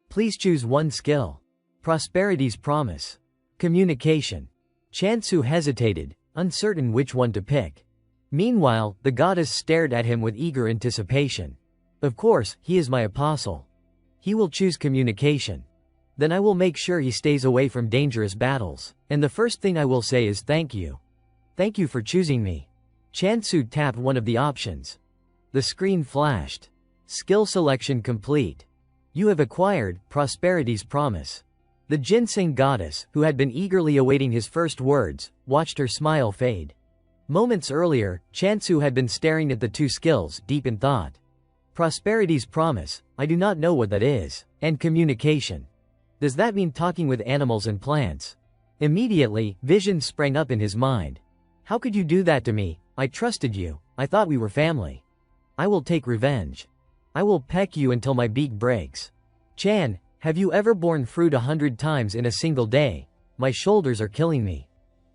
Please choose one skill. Prosperity's promise. Communication." Chansu hesitated, uncertain which one to pick. Meanwhile, the goddess stared at him with eager anticipation. "Of course, he is my apostle. He will choose communication. Then I will make sure he stays away from dangerous battles, and the first thing I will say is thank you. Thank you for choosing me." Chansu tapped one of the options. The screen flashed. "Skill selection complete. You have acquired Prosperity's Promise." The ginseng goddess, who had been eagerly awaiting his first words, watched her smile fade. Moments earlier, Chansu had been staring at the two skills, deep in thought. Prosperity's Promise, I do not know what that is. And communication. Does that mean talking with animals and plants? Immediately, visions sprang up in his mind. How could you do that to me? I trusted you. I thought we were family. I will take revenge. I will peck you until my beak breaks. Chan, have you ever borne fruit 100 times in a single day? My shoulders are killing me.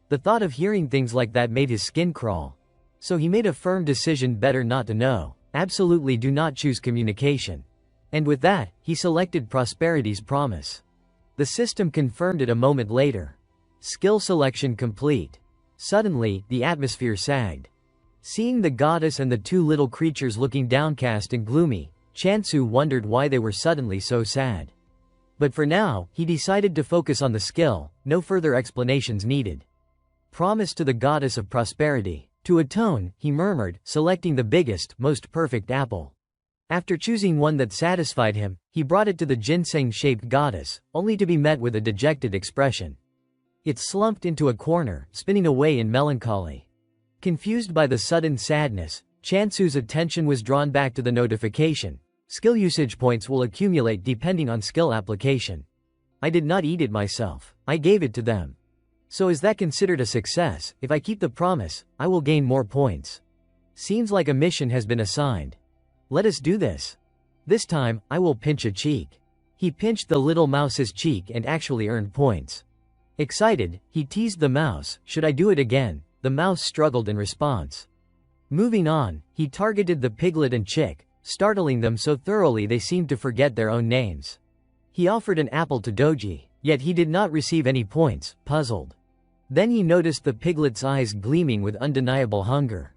The thought of hearing things like that made his skin crawl. So he made a firm decision, better not to know. Absolutely do not choose communication. And with that, he selected Prosperity's Promise. The system confirmed it a moment later. Skill selection complete. Suddenly, the atmosphere sagged. Seeing the goddess and the two little creatures looking downcast and gloomy, Chansu wondered why they were suddenly so sad. But for now, he decided to focus on the skill, no further explanations needed. Promise to the goddess of prosperity. To atone, he murmured, selecting the biggest, most perfect apple. After choosing one that satisfied him, he brought it to the ginseng-shaped goddess, only to be met with a dejected expression. It slumped into a corner, spinning away in melancholy. Confused by the sudden sadness, Chansu's attention was drawn back to the notification. Skill usage points will accumulate depending on skill application. I did not eat it myself. I gave it to them. So is that considered a success? If I keep the promise, I will gain more points. Seems like a mission has been assigned. Let us do this. This time, I will pinch a cheek. He pinched the little mouse's cheek and actually earned points. Excited, he teased the mouse, should I do it again? The mouse struggled in response. Moving on, he targeted the piglet and chick, startling them so thoroughly they seemed to forget their own names. He offered an apple to Doji, yet he did not receive any points, puzzled. Then he noticed the piglet's eyes gleaming with undeniable hunger.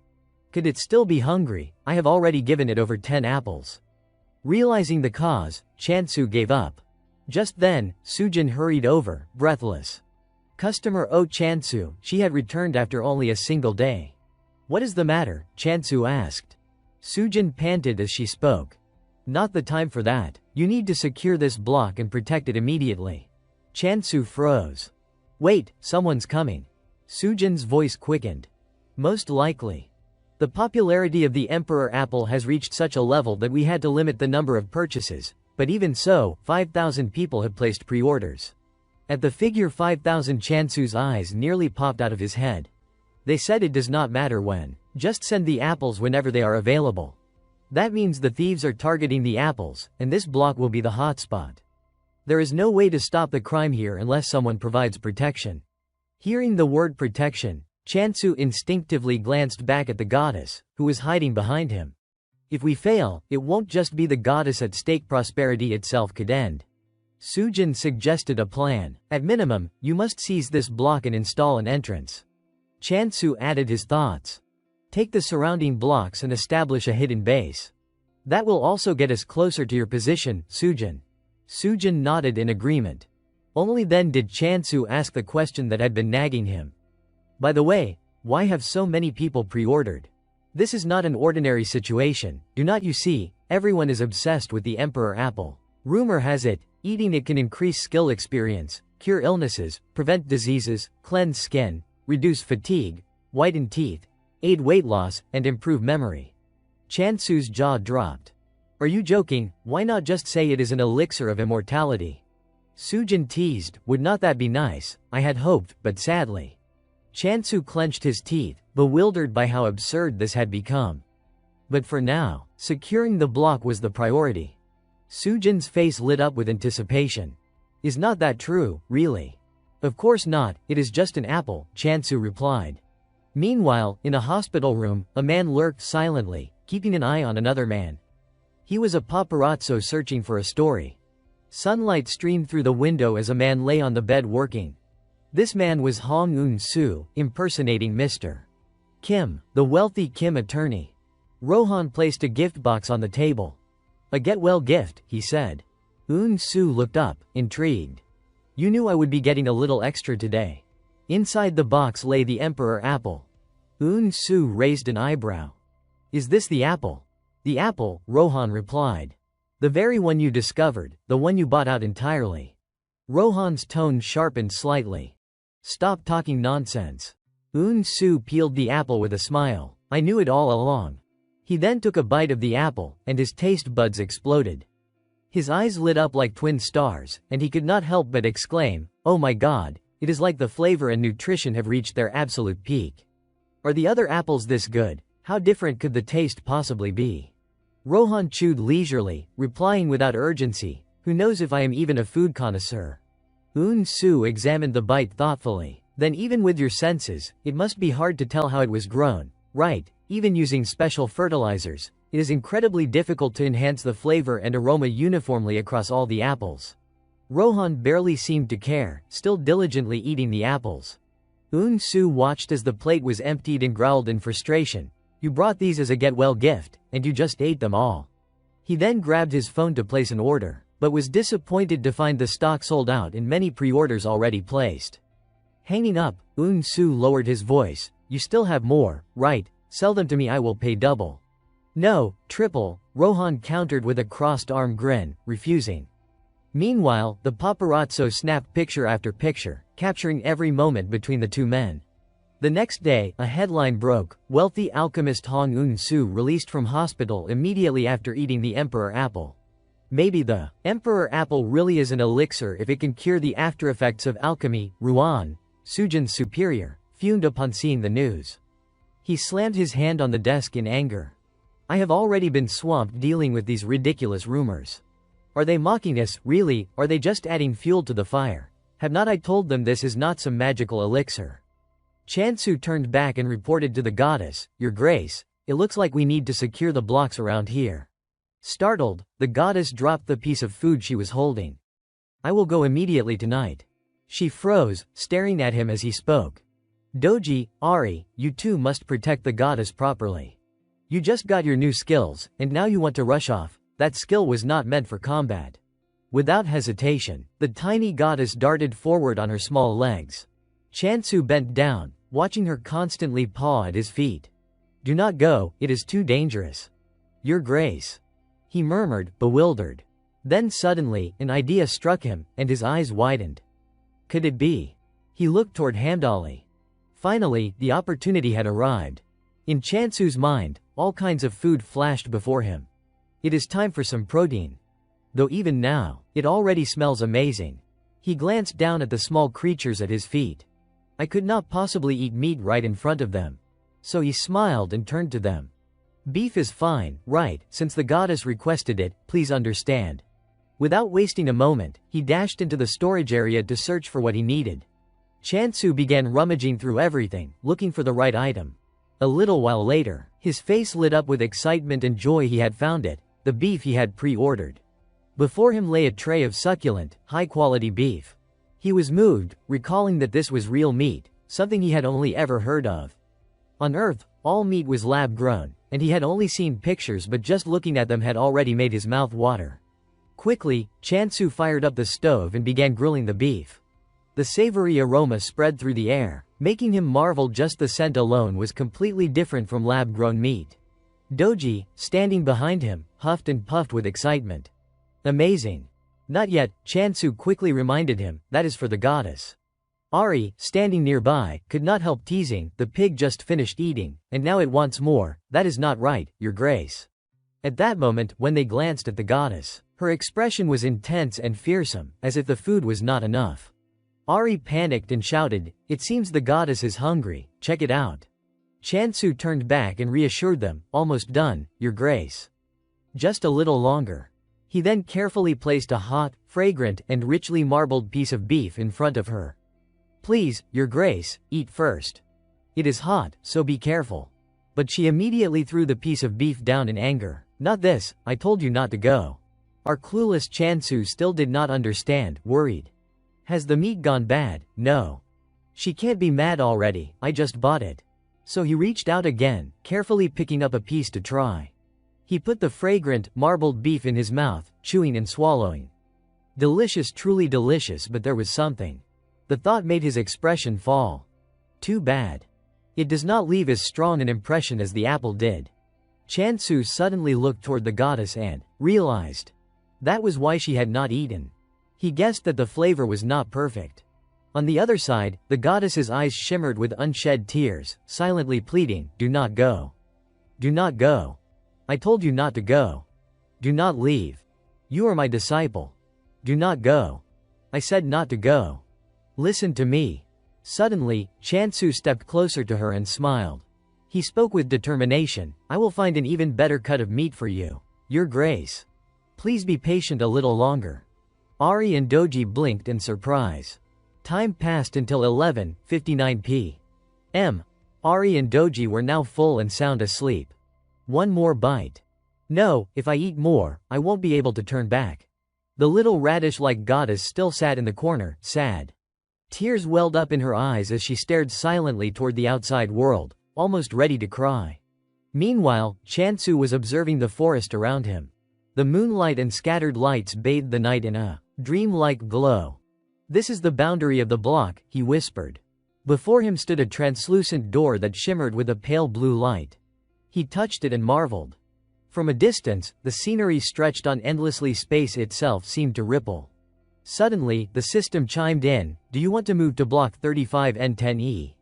Could it still be hungry? I have already given it over 10 apples. Realizing the cause, Chansu gave up. Just then, Sujin hurried over, breathless. Customer Oh Chansu, she had returned after only a single day. What is the matter? Chansu asked. Sujin panted as she spoke. Not the time for that. You need to secure this block and protect it immediately. Chansu froze. Wait, someone's coming. Sujin's voice quickened. Most likely. The popularity of the Emperor Apple has reached such a level that we had to limit the number of purchases, but even so, 5,000 people have placed pre-orders. At the figure 5,000, Chansu's eyes nearly popped out of his head. They said it does not matter when. Just send the apples whenever they are available. That means the thieves are targeting the apples, and this block will be the hotspot. There is no way to stop the crime here unless someone provides protection. Hearing the word protection, Chansu instinctively glanced back at the goddess, who was hiding behind him. If we fail, it won't just be the goddess at stake, prosperity itself could end. Sujin suggested a plan. At minimum, you must seize this block and install an entrance. Chansu added his thoughts. Take the surrounding blocks and establish a hidden base. That will also get us closer to your position, Sujin. Sujin nodded in agreement. Only then did Chansu ask the question that had been nagging him. By the way, why have so many people pre-ordered? This is not an ordinary situation, do not you see, everyone is obsessed with the Emperor Apple. Rumor has it, eating it can increase skill experience, cure illnesses, prevent diseases, cleanse skin, reduce fatigue, whiten teeth, aid weight loss, and improve memory. Chansu's jaw dropped. Are you joking? Why not just say it is an elixir of immortality? Sujin teased, would not that be nice? I had hoped, but sadly. Chansu clenched his teeth, bewildered by how absurd this had become. But for now, securing the block was the priority. Sujin's face lit up with anticipation. Is not that true, really? Of course not, it is just an apple, Chansu replied. Meanwhile, in a hospital room, a man lurked silently, keeping an eye on another man. He was a paparazzo searching for a story. Sunlight streamed through the window as a man lay on the bed working. This man was Hong Eun-soo, impersonating Mr. Kim, the wealthy Kim attorney. Rohan placed a gift box on the table. A get-well gift, he said. Eun-soo looked up, intrigued. You knew I would be getting a little extra today. Inside the box lay the Emperor Apple. Eun-soo raised an eyebrow. Is this the apple? The apple, Rohan replied. The very one you discovered, the one you bought out entirely. Rohan's tone sharpened slightly. Stop talking nonsense. Eun-soo peeled the apple with a smile. I knew it all along. He then took a bite of the apple, and his taste buds exploded. His eyes lit up like twin stars, and he could not help but exclaim, oh my god, it is like the flavor and nutrition have reached their absolute peak. Are the other apples this good? How different could the taste possibly be? Rohan chewed leisurely, replying without urgency, who knows if I am even a food connoisseur? Eun-soo examined the bite thoughtfully. Then even with your senses, it must be hard to tell how it was grown, right? Even using special fertilizers, it is incredibly difficult to enhance the flavor and aroma uniformly across all the apples. Rohan barely seemed to care, still diligently eating the apples. Eun-soo watched as the plate was emptied and growled in frustration. You brought these as a get-well gift, and you just ate them all. He then grabbed his phone to place an order, but was disappointed to find the stock sold out and many pre-orders already placed. Hanging up, Eun-soo lowered his voice. You still have more, right? Sell them to me, I will pay double. No, triple, Rohan countered with a crossed-arm grin, refusing. Meanwhile, the paparazzo snapped picture after picture, capturing every moment between the two men. The next day, a headline broke, wealthy alchemist Hong Eun-soo released from hospital immediately after eating the Emperor Apple. Maybe the Emperor Apple really is an elixir if it can cure the aftereffects of alchemy, Ruan, Sujin's superior, fumed upon seeing the news. He slammed his hand on the desk in anger. I have already been swamped dealing with these ridiculous rumors. Are they mocking us, really? Are they just adding fuel to the fire? Have not I told them this is not some magical elixir? Chansu turned back and reported to the goddess, Your Grace, it looks like we need to secure the blocks around here. Startled, the goddess dropped the piece of food she was holding. I will go immediately tonight. She froze, staring at him as he spoke. Doji, Ari, you two must protect the goddess properly. You just got your new skills, and now you want to rush off. That skill was not meant for combat. Without hesitation, the tiny goddess darted forward on her small legs. Chansu bent down, watching her constantly paw at his feet. Do not go, it is too dangerous. Your Grace. He murmured, bewildered. Then suddenly, an idea struck him, and his eyes widened. Could it be? He looked toward Hamdali. Finally, the opportunity had arrived. In Chansu's mind, all kinds of food flashed before him. It is time for some protein. Though even now, it already smells amazing. He glanced down at the small creatures at his feet. I could not possibly eat meat right in front of them. So he smiled and turned to them. Beef is fine, right, since the goddess requested it, please understand. Without wasting a moment, he dashed into the storage area to search for what he needed. Chansu began rummaging through everything, looking for the right item. A little while later, his face lit up with excitement and joy. He had found it, the beef he had pre-ordered. Before him lay a tray of succulent, high-quality beef. He was moved, recalling that this was real meat, something he had only ever heard of. On Earth, all meat was lab-grown, and he had only seen pictures, but just looking at them had already made his mouth water. Quickly, Chansu fired up the stove and began grilling the beef. The savory aroma spread through the air, making him marvel. Just the scent alone was completely different from lab-grown meat. Doji, standing behind him, huffed and puffed with excitement. Amazing. Not yet, Chansu quickly reminded him, that is for the goddess. Ari, standing nearby, could not help teasing, the pig just finished eating, and now it wants more. That is not right, Your Grace. At that moment, when they glanced at the goddess, her expression was intense and fearsome, as if the food was not enough. Ari panicked and shouted, it seems the goddess is hungry, check it out. Chansu turned back and reassured them, almost done, Your Grace. Just a little longer. He then carefully placed a hot, fragrant, and richly marbled piece of beef in front of her. Please, Your Grace, eat first. It is hot, so be careful. But she immediately threw the piece of beef down in anger. Not this, I told you not to go. Our clueless Chansu still did not understand, worried. Has the meat gone bad? No. She can't be mad already, I just bought it. So he reached out again, carefully picking up a piece to try. He put the fragrant, marbled beef in his mouth, chewing and swallowing. Delicious, truly delicious, but there was something. The thought made his expression fall. Too bad. It does not leave as strong an impression as the apple did. Chansu suddenly looked toward the goddess and realized. That was why she had not eaten. He guessed that the flavor was not perfect. On the other side, the goddess's eyes shimmered with unshed tears, silently pleading, do not go. Do not go. I told you not to go. Do not leave. You are my disciple. Do not go. I said not to go. Listen to me. Suddenly, Chansu stepped closer to her and smiled. He spoke with determination, I will find an even better cut of meat for you, Your Grace. Please be patient a little longer. Ari and Doji blinked in surprise. Time passed until 11:59 p.m. Ari and Doji were now full and sound asleep. One more bite. No, if I eat more, I won't be able to turn back. The little radish-like goddess still sat in the corner, sad. Tears welled up in her eyes as she stared silently toward the outside world, almost ready to cry. Meanwhile, Chansu was observing the forest around him. The moonlight and scattered lights bathed the night in a dream-like glow. This is the boundary of the block, he whispered. Before him stood a translucent door that shimmered with a pale blue light. He touched it and marveled. From a distance, the scenery stretched on endlessly. Space itself seemed to ripple. Suddenly, the system chimed in, do you want to move to block 35N10E?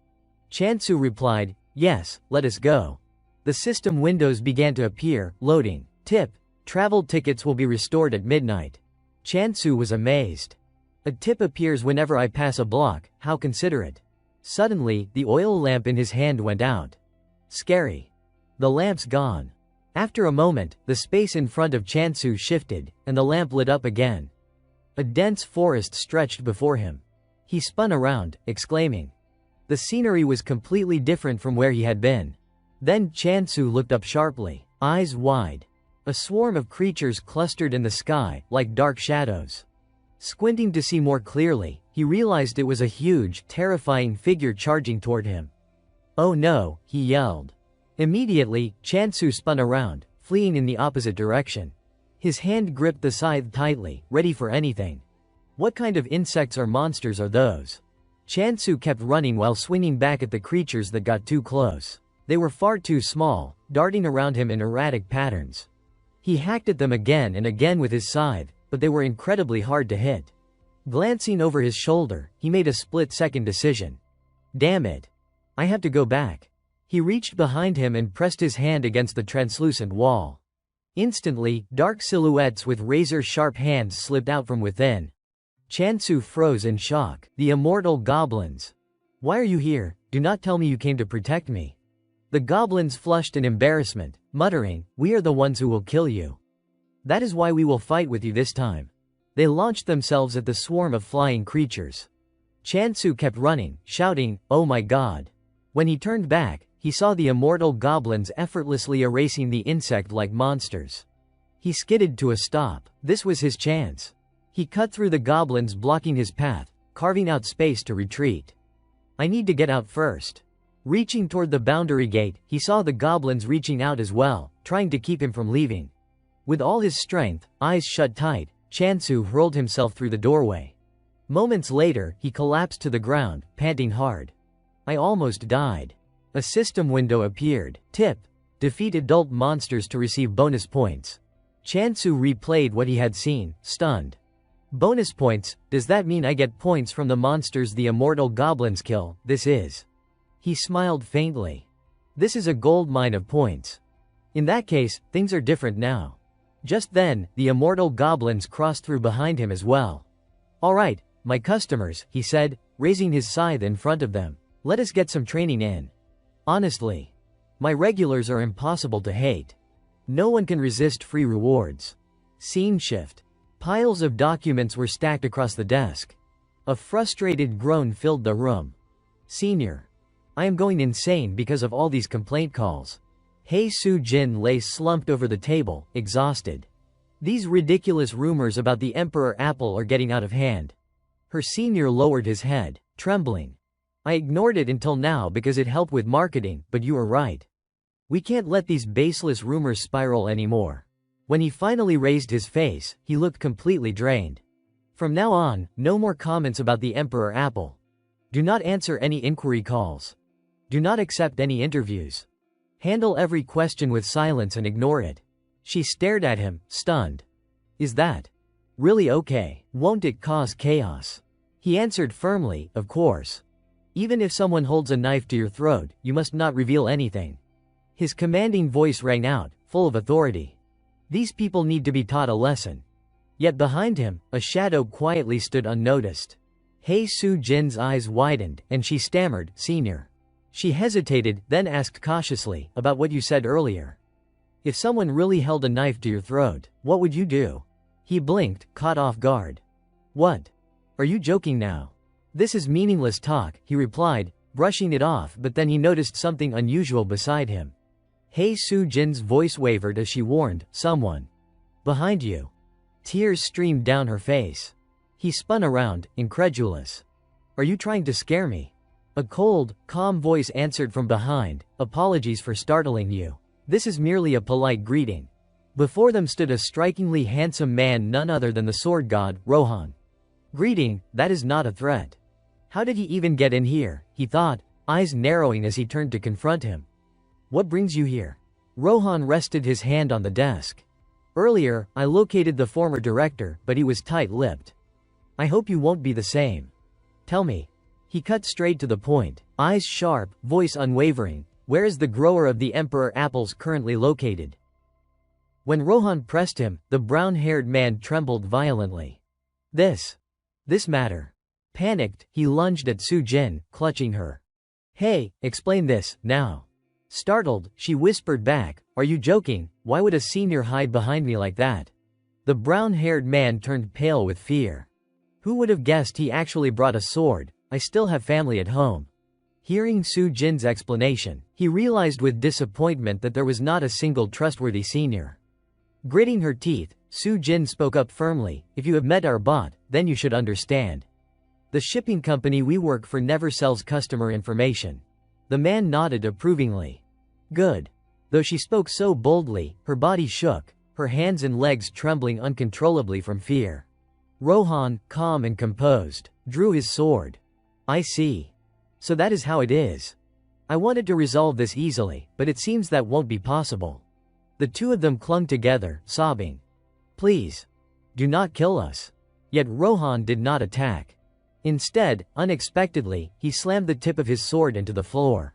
Chansu replied, yes, let us go. The system windows began to appear, loading. Tip. Travel tickets will be restored at midnight. Chansu was amazed. A tip appears whenever I pass a block, how considerate. Suddenly, the oil lamp in his hand went out. Scary. The lamp's gone. After a moment, the space in front of Chansu shifted, and the lamp lit up again. A dense forest stretched before him. He spun around, exclaiming. The scenery was completely different from where he had been. Then Chansu looked up sharply, eyes wide. A swarm of creatures clustered in the sky, like dark shadows. Squinting to see more clearly, he realized it was a huge, terrifying figure charging toward him. Oh no, he yelled. Immediately, Chansu spun around, fleeing in the opposite direction. His hand gripped the scythe tightly, ready for anything. What kind of insects or monsters are those? Chansu kept running while swinging back at the creatures that got too close. They were far too small, darting around him in erratic patterns. He hacked at them again and again with his scythe, but they were incredibly hard to hit. Glancing over his shoulder, he made a split-second decision. Damn it. I have to go back. He reached behind him and pressed his hand against the translucent wall. Instantly, dark silhouettes with razor-sharp hands slipped out from within. Chansu froze in shock. The immortal goblins. Why are you here? Do not tell me you came to protect me. The goblins flushed in embarrassment, muttering, we are the ones who will kill you. That is why we will fight with you this time. They launched themselves at the swarm of flying creatures. Chansu kept running, shouting, oh my god. When he turned back, he saw the immortal goblins effortlessly erasing the insect-like monsters. He skidded to a stop. This was his chance. He cut through the goblins blocking his path, carving out space to retreat. I need to get out first. Reaching toward the boundary gate, he saw the goblins reaching out as well, trying to keep him from leaving. With all his strength, eyes shut tight, Chansu hurled himself through the doorway. Moments later, he collapsed to the ground, panting hard. I almost died. A system window appeared. Tip. Defeat adult monsters to receive bonus points. Chansu replayed what he had seen, stunned. Bonus points, does that mean I get points from the monsters the immortal goblins kill? This is. He smiled faintly. This is a gold mine of points. In that case, things are different now. Just then, the immortal goblins crossed through behind him as well. Alright, my customers, he said, raising his scythe in front of them. Let us get some training in. Honestly. My regulars are impossible to hate. No one can resist free rewards. Scene shift. Piles of documents were stacked across the desk. A frustrated groan filled the room. Senior. I am going insane because of all these complaint calls. Hei Su-jin lay slumped over the table, exhausted. These ridiculous rumors about the Emperor Apple are getting out of hand. Her senior lowered his head, trembling. I ignored it until now because it helped with marketing, but you are right. We can't let these baseless rumors spiral anymore. When he finally raised his face, he looked completely drained. From now on, no more comments about the Emperor Apple. Do not answer any inquiry calls. Do not accept any interviews. Handle every question with silence and ignore it. She stared at him, stunned. Is that really okay? Won't it cause chaos? He answered firmly, of course. Even if someone holds a knife to your throat, you must not reveal anything. His commanding voice rang out, full of authority. These people need to be taught a lesson. Yet behind him, a shadow quietly stood unnoticed. Hei Su-jin's eyes widened, and she stammered, Senior. She hesitated, then asked cautiously, about what you said earlier. If someone really held a knife to your throat, what would you do? He blinked, caught off guard. What? Are you joking now? This is meaningless talk, he replied, brushing it off, but then he noticed something unusual beside him. Hei Su-jin's voice wavered as she warned, someone. Behind you. Tears streamed down her face. He spun around, incredulous. Are you trying to scare me? A cold, calm voice answered from behind, apologies for startling you. This is merely a polite greeting. Before them stood a strikingly handsome man, none other than the sword god, Rohan. Greeting, that is not a threat. How did he even get in here, he thought, eyes narrowing as he turned to confront him. What brings you here? Rohan rested his hand on the desk. Earlier, I located the former director, but he was tight-lipped. I hope you won't be the same. Tell me. He cut straight to the point, eyes sharp, voice unwavering. Where is the grower of the Emperor Apples currently located? When Rohan pressed him, the brown-haired man trembled violently. This matter. Panicked, he lunged at Su-jin, clutching her. Hey, explain this, now. Startled, she whispered back, are you joking? Why would a senior hide behind me like that? The brown-haired man turned pale with fear. Who would have guessed he actually brought a sword? I still have family at home. Hearing Su-jin's explanation, he realized with disappointment that there was not a single trustworthy senior. Gritting her teeth, Su-jin spoke up firmly, if you have met our bot, then you should understand. The shipping company we work for never sells customer information. The man nodded approvingly. Good. Though she spoke so boldly, her body shook, her hands and legs trembling uncontrollably from fear. Rohan, calm and composed, drew his sword. I see. So that is how it is. I wanted to resolve this easily, but it seems that won't be possible. The two of them clung together, sobbing. Please. Do not kill us. Yet Rohan did not attack. Instead, unexpectedly, he slammed the tip of his sword into the floor.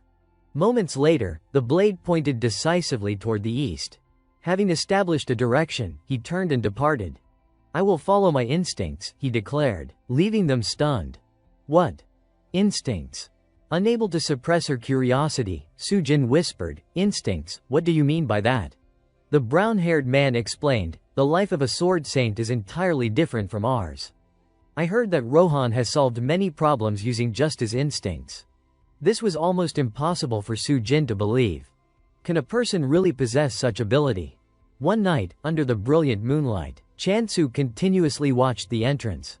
Moments later, the blade pointed decisively toward the east. Having established a direction, he turned and departed. I will follow my instincts, he declared, leaving them stunned. What? Instincts? Unable to suppress her curiosity, Su-jin whispered, Instincts, what do you mean by that? The brown-haired man explained, the life of a sword saint is entirely different from ours. I heard that Rohan has solved many problems using just his instincts. This was almost impossible for Su-jin to believe. Can a person really possess such ability? One night, under the brilliant moonlight, Chansu continuously watched the entrance.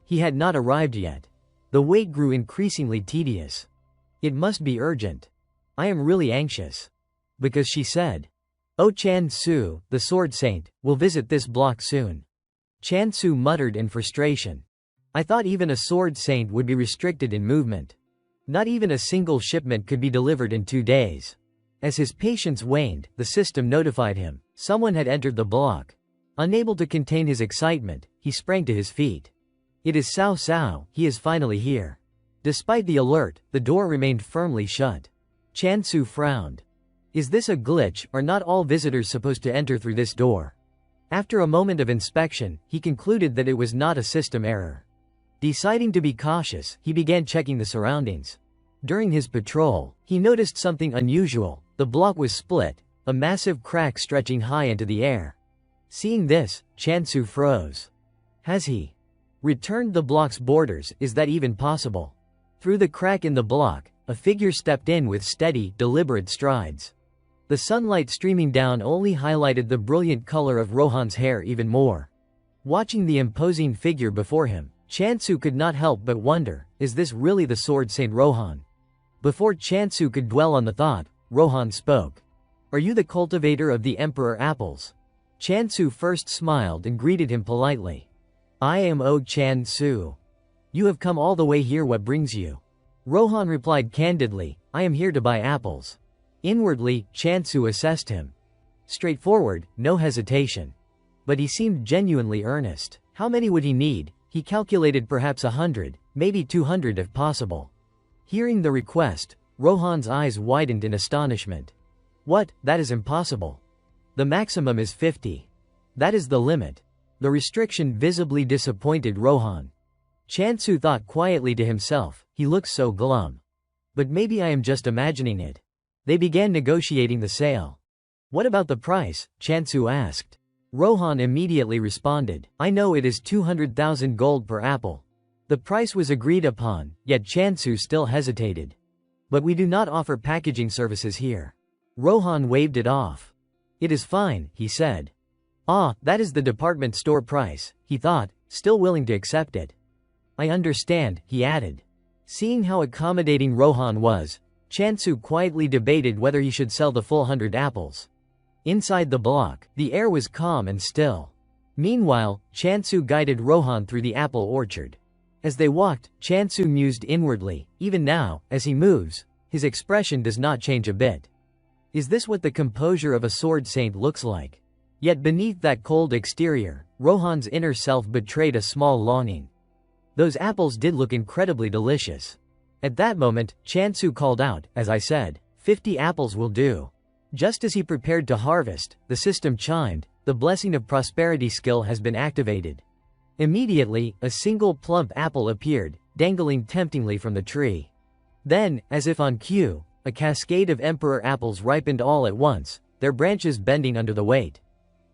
He had not arrived yet. The wait grew increasingly tedious. It must be urgent. I am really anxious. Because she said, "Oh Chan-su, the sword saint, will visit this block soon." Chan-su muttered in frustration. I thought even a sword saint would be restricted in movement. Not even a single shipment could be delivered in 2 days. As his patience waned, the system notified him. Someone had entered the block. Unable to contain his excitement, he sprang to his feet. It is Cao Cao, he is finally here. Despite the alert, the door remained firmly shut. Chan-su frowned. Is this a glitch, or not all visitors supposed to enter through this door? After a moment of inspection, he concluded that it was not a system error. Deciding to be cautious, he began checking the surroundings. During his patrol, he noticed something unusual. The block was split, a massive crack stretching high into the air. Seeing this, Chan-su froze. Has he returned the block's borders? Is that even possible? Through the crack in the block, a figure stepped in with steady, deliberate strides. The sunlight streaming down only highlighted the brilliant color of Rohan's hair even more. Watching the imposing figure before him, Chan-su could not help but wonder, is this really the Sword Saint Rohan? Before Chan-su could dwell on the thought, Rohan spoke. Are you the cultivator of the Emperor Apples? Chan-su first smiled and greeted him politely. I am O Chan-su. You have come all the way here, what brings you? Rohan replied candidly, I am here to buy apples. Inwardly, Chan-su assessed him. Straightforward, no hesitation. But he seemed genuinely earnest. How many would he need? He calculated perhaps 100, maybe 200 if possible. Hearing the request, Rohan's eyes widened in astonishment. What? That is impossible. The maximum is 50. That is the limit. The restriction visibly disappointed Rohan. Chan-su thought quietly to himself, he looks so glum. But maybe I am just imagining it. They began negotiating the sale. What about the price? Chan-su asked. Rohan immediately responded, I know it is 200,000 gold per apple. The price was agreed upon, yet Chan-su still hesitated. But we do not offer packaging services here. Rohan waved it off. It is fine, he said. Ah, that is the department store price, he thought, still willing to accept it. I understand, he added. Seeing how accommodating Rohan was, Chan-su quietly debated whether he should sell the full 100 apples. Inside the block, the air was calm and still. Meanwhile, Chan-su guided Rohan through the apple orchard. As they walked, Chan-su mused inwardly, even now, as he moves, his expression does not change a bit. Is this what the composure of a sword saint looks like? Yet beneath that cold exterior, Rohan's inner self betrayed a small longing. Those apples did look incredibly delicious. At that moment, Chan-su called out, as I said, 50 apples will do. Just as he prepared to harvest, the system chimed, the blessing of prosperity skill has been activated. Immediately, a single plump apple appeared, dangling temptingly from the tree. Then, as if on cue, a cascade of emperor apples ripened all at once, their branches bending under the weight.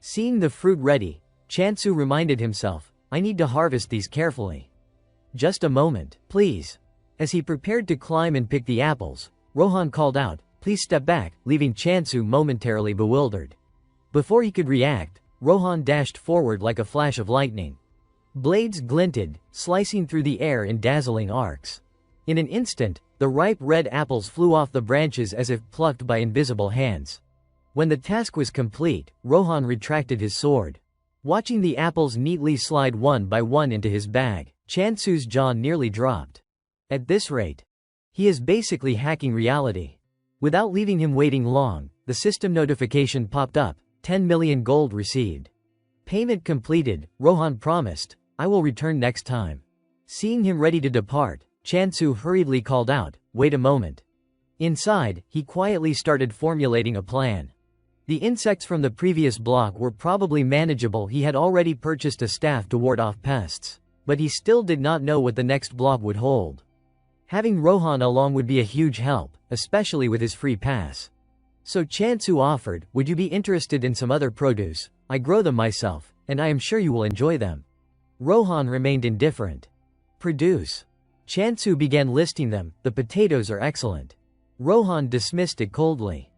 Seeing the fruit ready, Chan-su reminded himself, I need to harvest these carefully. Just a moment, please. As he prepared to climb and pick the apples, Rohan called out, please step back, leaving Chan-su momentarily bewildered. Before he could react, Rohan dashed forward like a flash of lightning. Blades glinted, slicing through the air in dazzling arcs. In an instant, the ripe red apples flew off the branches as if plucked by invisible hands. When the task was complete, Rohan retracted his sword. Watching the apples neatly slide one by one into his bag, Chan-su's jaw nearly dropped. At this rate, he is basically hacking reality. Without leaving him waiting long, the system notification popped up, 10 million gold received. Payment completed, Rohan promised, I will return next time. Seeing him ready to depart, Chan-su hurriedly called out, wait a moment. Inside, he quietly started formulating a plan. The insects from the previous block were probably manageable, he had already purchased a staff to ward off pests. But he still did not know what the next block would hold. Having Rohan along would be a huge help, especially with his free pass. So Chan-su offered, would you be interested in some other produce? I grow them myself, and I am sure you will enjoy them. Rohan remained indifferent. Produce. Chan-su began listing them, the potatoes are excellent. Rohan dismissed it coldly.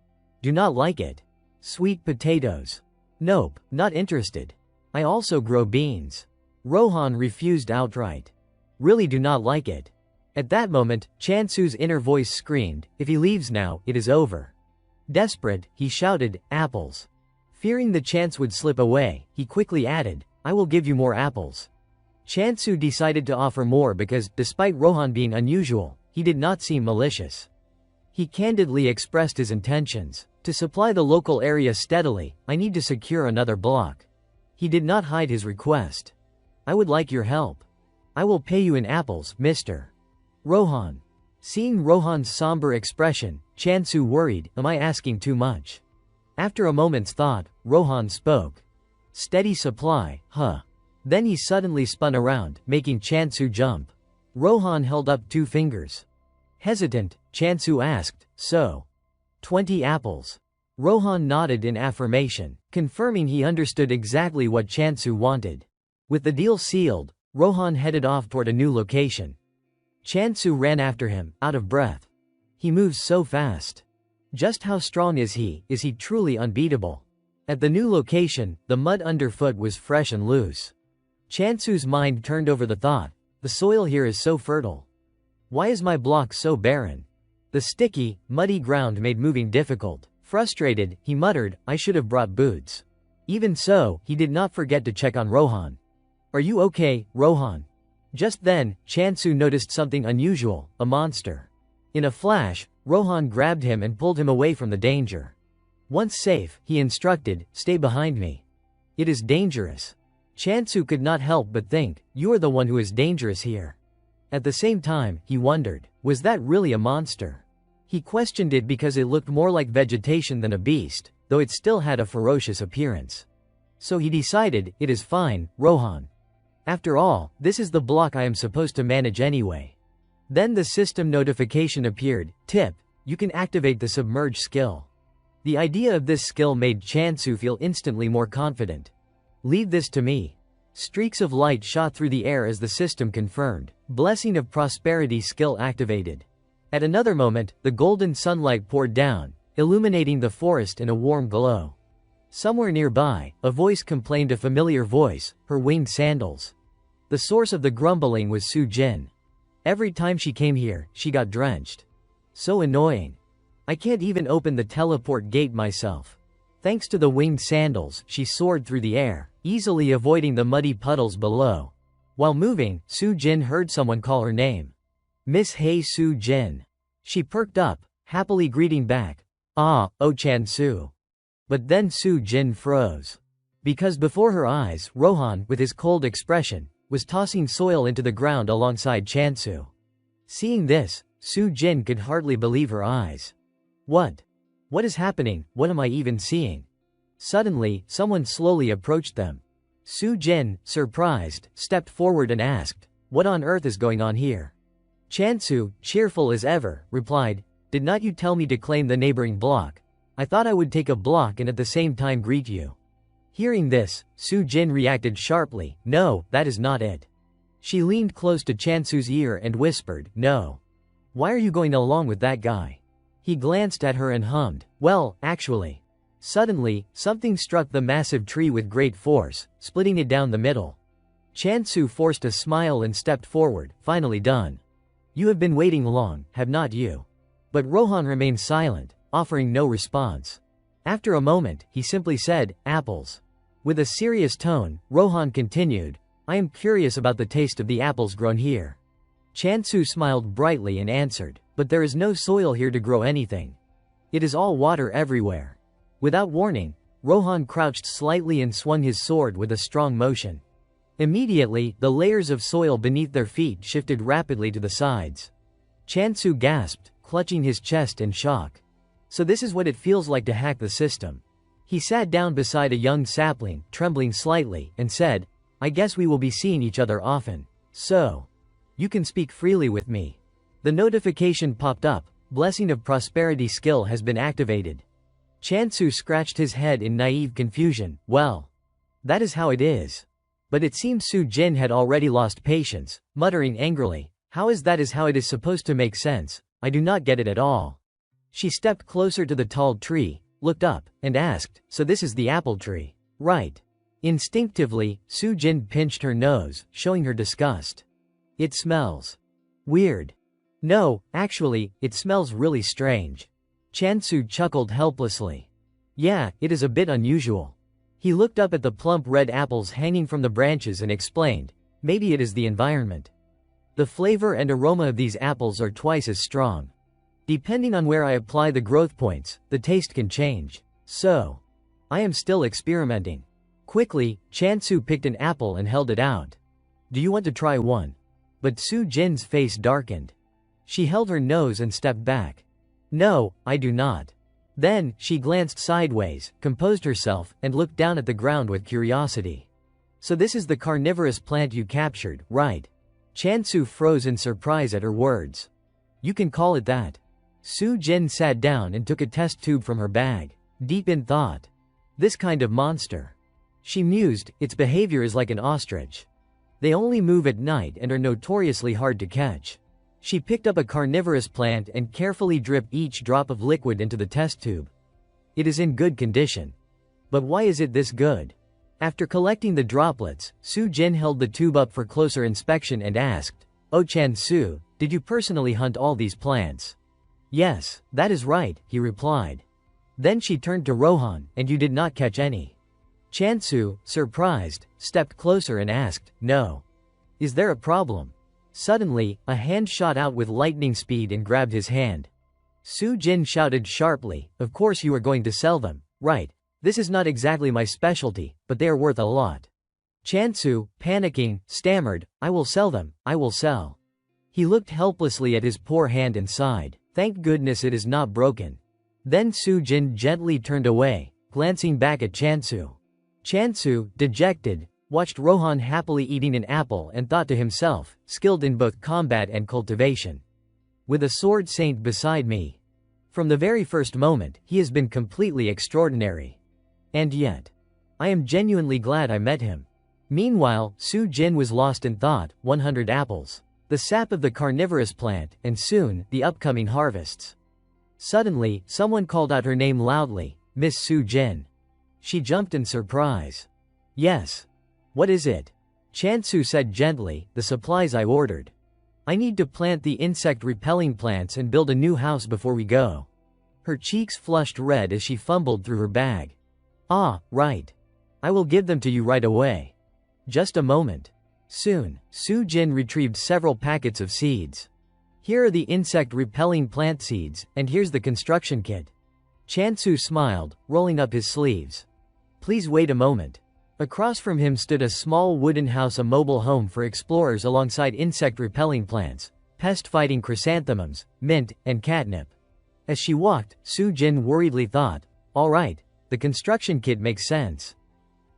Do not like it. Sweet potatoes. Nope, not interested. I also grow beans. Rohan refused outright. Really do not like it. At that moment, Chansu's inner voice screamed, if he leaves now, it is over. Desperate, he shouted, apples. Fearing the chance would slip away, he quickly added, I will give you more apples. Chansu decided to offer more because, despite Rohan being unusual, he did not seem malicious. He candidly expressed his intentions. To supply the local area steadily, I need to secure another block. He did not hide his request. I would like your help. I will pay you in apples, Mr. Rohan. Seeing Rohan's somber expression, Chansu worried, am I asking too much? After a moment's thought, Rohan spoke. Steady supply, huh? Then he suddenly spun around, making Chansu jump. Rohan held up 2 fingers. Hesitant, Chansu asked, so? 20 apples. Rohan nodded in affirmation, confirming he understood exactly what Chansu wanted. With the deal sealed, Rohan headed off toward a new location. Chansu ran after him, out of breath. He moves so fast. Just how strong is he? Is he truly unbeatable? At the new location, the mud underfoot was fresh and loose. Chansu's mind turned over the thought, the soil here is so fertile. Why is my block so barren? The sticky, muddy ground made moving difficult. Frustrated, he muttered, I should have brought boots. Even so, he did not forget to check on Rohan. Are you okay, Rohan? Just then, Chansu noticed something unusual, a monster. In a flash, Rohan grabbed him and pulled him away from the danger. Once safe, he instructed, stay behind me. It is dangerous. Chansu could not help but think, you are the one who is dangerous here. At the same time, he wondered, was that really a monster? He questioned it because it looked more like vegetation than a beast, though it still had a ferocious appearance. So he decided, it is fine, Rohan. After all, this is the block I am supposed to manage anyway. Then the system notification appeared, tip, you can activate the submerge skill. The idea of this skill made Chansu feel instantly more confident. Leave this to me. Streaks of light shot through the air as the system confirmed, blessing of prosperity skill activated. At another moment, the golden sunlight poured down, illuminating the forest in a warm glow. Somewhere nearby, a voice complained, a familiar voice, her winged sandals. The source of the grumbling was Su Jin. Every time she came here, she got drenched. So annoying. I can't even open the teleport gate myself. Thanks to the winged sandals, she soared through the air, easily avoiding the muddy puddles below. While moving, Su Jin heard someone call her name. Miss Hei Su Jin. She perked up, happily greeting back. Ah, oh Chansu. But then Su Jin froze. Because before her eyes, Rohan, with his cold expression, was tossing soil into the ground alongside Chansu. Seeing this, Su Jin could hardly believe her eyes. What? What is happening? What am I even seeing? Suddenly, someone slowly approached them. Su Jin, surprised, stepped forward and asked, what on earth is going on here? Chansu, cheerful as ever, replied, did not you tell me to claim the neighboring block? I thought I would take a block and at the same time greet you. Hearing this, Su Jin reacted sharply, no, that is not it. She leaned close to Chansu's ear and whispered, no. Why are you going along with that guy? He glanced at her and hummed, well, actually. Suddenly, something struck the massive tree with great force, splitting it down the middle. Chansu forced a smile and stepped forward, finally done. You have been waiting long, have not you? But Rohan remained silent, offering no response. After a moment, he simply said, apples. With a serious tone, Rohan continued, I am curious about the taste of the apples grown here. Chansu smiled brightly and answered, but there is no soil here to grow anything. It is all water everywhere. Without warning, Rohan crouched slightly and swung his sword with a strong motion. Immediately, the layers of soil beneath their feet shifted rapidly to the sides. Chansu gasped, clutching his chest in shock. So this is what it feels like to hack the system. He sat down beside a young sapling, trembling slightly, and said, I guess we will be seeing each other often. So, you can speak freely with me. The notification popped up, blessing of prosperity skill has been activated. Chansu scratched his head in naive confusion, well, that is how it is. But it seemed Su Jin had already lost patience, muttering angrily, how is how it is supposed to make sense? I do not get it at all. She stepped closer to the tall tree, looked up, and asked, so this is the apple tree, right? Instinctively, Su Jin pinched her nose, showing her disgust. It smells weird. No, actually, it smells really strange. Chansu chuckled helplessly. Yeah, it is a bit unusual. He looked up at the plump red apples hanging from the branches and explained, maybe it is the environment. The flavor and aroma of these apples are twice as strong. Depending on where I apply the growth points, the taste can change. So, I am still experimenting. Quickly, Chansu picked an apple and held it out. Do you want to try one? But Su Jin's face darkened. She held her nose and stepped back. No, I do not. Then, she glanced sideways, composed herself, and looked down at the ground with curiosity. So this is the carnivorous plant you captured, right? Chansu froze in surprise at her words. You can call it that. Su Jin sat down and took a test tube from her bag, deep in thought. This kind of monster. She mused, its behavior is like an ostrich. They only move at night and are notoriously hard to catch. She picked up a carnivorous plant and carefully dripped each drop of liquid into the test tube. It is in good condition. But why is it this good? After collecting the droplets, Su Jin held the tube up for closer inspection and asked, Oh Chansu, did you personally hunt all these plants? Yes, that is right, he replied. Then she turned to Rohan, and you did not catch any. Chansu, surprised, stepped closer and asked, No. Is there a problem? Suddenly, a hand shot out with lightning speed and grabbed his hand. Su Jin shouted sharply, Of course you are going to sell them, right? This is not exactly my specialty, but they are worth a lot. Chansu, panicking, stammered, I will sell them, I will sell. He looked helplessly at his poor hand and sighed, Thank goodness it is not broken. Then Su Jin gently turned away, glancing back at Chansu. Chansu, dejected, watched Rohan happily eating an apple and thought to himself, skilled in both combat and cultivation. With a sword saint beside me. From the very first moment, he has been completely extraordinary. And yet, I am genuinely glad I met him. Meanwhile, Su Jin was lost in thought, 100 apples. The sap of the carnivorous plant, and soon, the upcoming harvests. Suddenly, someone called out her name loudly, Miss Su Jin. She jumped in surprise. Yes. What is it? Chansu said gently, the supplies I ordered. I need to plant the insect-repelling plants and build a new house before we go. Her cheeks flushed red as she fumbled through her bag. Ah, right. I will give them to you right away. Just a moment. Soon, Su Jin retrieved several packets of seeds. Here are the insect-repelling plant seeds, and here's the construction kit. Chansu smiled, rolling up his sleeves. Please wait a moment. Across from him stood a small wooden house, a mobile home for explorers alongside insect-repelling plants, pest-fighting chrysanthemums, mint, and catnip. As she walked, Su Jin worriedly thought, all right, the construction kit makes sense.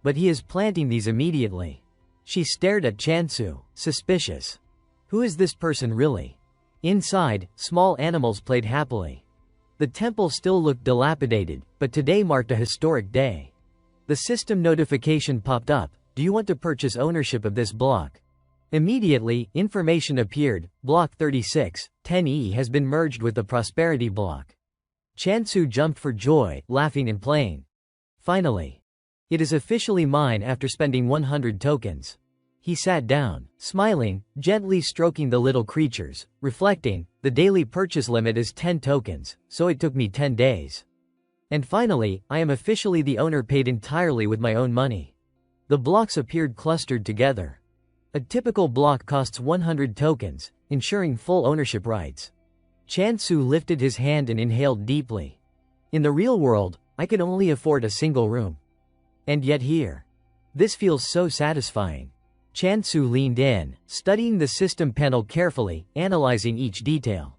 But he is planting these immediately. She stared at Chansu, suspicious. Who is this person really? Inside, small animals played happily. The temple still looked dilapidated, but today marked a historic day. The system notification popped up, do you want to purchase ownership of this block? Immediately, information appeared, Block 36, 10E has been merged with the Prosperity Block. Chansu jumped for joy, laughing and playing. Finally. It is officially mine after spending 100 tokens. He sat down, smiling, gently stroking the little creatures, reflecting, the daily purchase limit is 10 tokens, so it took me 10 days. And finally, I am officially the owner, paid entirely with my own money. The blocks appeared clustered together. A typical block costs 100 tokens, ensuring full ownership rights. Chansu lifted his hand and inhaled deeply. In the real world, I could only afford a single room. And yet here. This feels so satisfying. Chansu leaned in, studying the system panel carefully, analyzing each detail.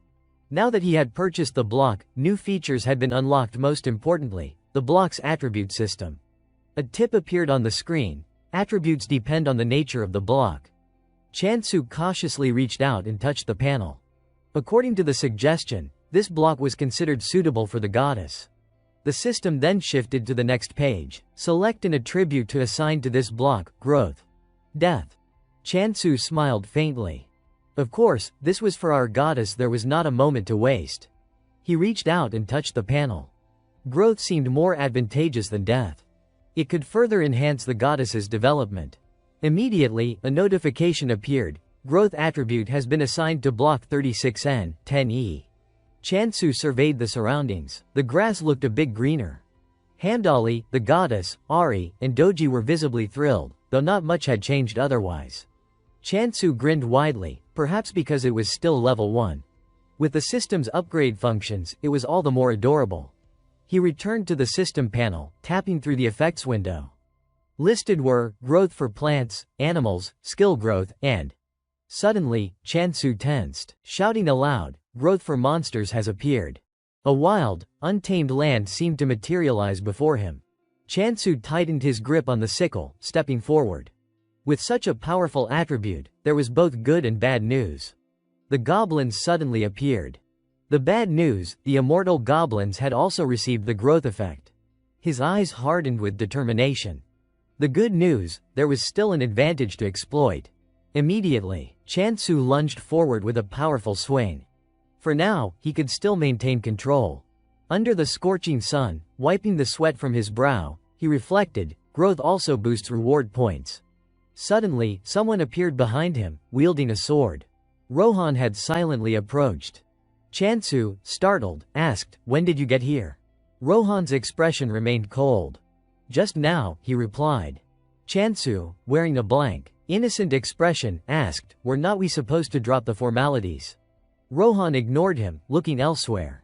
Now that he had purchased the block, new features had been unlocked, most importantly, the block's attribute system. A tip appeared on the screen. Attributes depend on the nature of the block. Chansu cautiously reached out and touched the panel. According to the suggestion, this block was considered suitable for the goddess. The system then shifted to the next page. Select an attribute to assign to this block, growth. Death. Chansu smiled faintly. Of course, this was for our goddess, there was not a moment to waste. He reached out and touched the panel. Growth seemed more advantageous than death. It could further enhance the goddess's development. Immediately, a notification appeared. Growth attribute has been assigned to block 36N, 10E. Chansu surveyed the surroundings. The grass looked a bit greener. Hamdali, the goddess, Ari, and Doji were visibly thrilled, though not much had changed otherwise. Chansu grinned widely, perhaps because it was still level 1. With the system's upgrade functions, it was all the more adorable. He returned to the system panel, tapping through the effects window. Listed were, growth for plants, animals, skill growth, and... Suddenly, Chansu tensed, shouting aloud, growth for monsters has appeared. A wild, untamed land seemed to materialize before him. Chansu tightened his grip on the sickle, stepping forward. With such a powerful attribute, there was both good and bad news. The goblins suddenly appeared. The bad news, the immortal goblins had also received the growth effect. His eyes hardened with determination. The good news, there was still an advantage to exploit. Immediately, Chansu lunged forward with a powerful swing. For now, he could still maintain control. Under the scorching sun, wiping the sweat from his brow, he reflected, growth also boosts reward points. Suddenly, someone appeared behind him, wielding a sword. Rohan had silently approached. Chansu, startled, asked, "When did you get here?" Rohan's expression remained cold. "Just now," he replied. Chansu, wearing a blank, innocent expression, asked, "Were not we supposed to drop the formalities?" Rohan ignored him, looking elsewhere.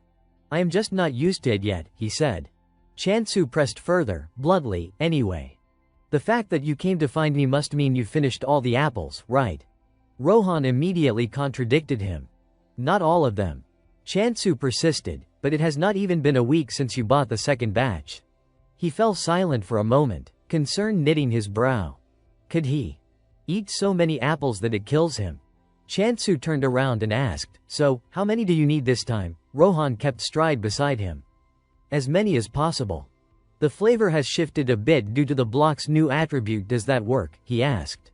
"I am just not used to it yet," he said. Chansu pressed further, bluntly, "Anyway. The fact that you came to find me must mean you finished all the apples, right?" Rohan immediately contradicted him. "Not all of them." Chansu persisted, "But it has not even been a week since you bought the second batch." He fell silent for a moment, concern knitting his brow. Could he eat so many apples that it kills him? Chansu turned around and asked, "So, how many do you need this time?" Rohan kept stride beside him. "As many as possible." "The flavor has shifted a bit due to the block's new attribute. Does that work?" he asked.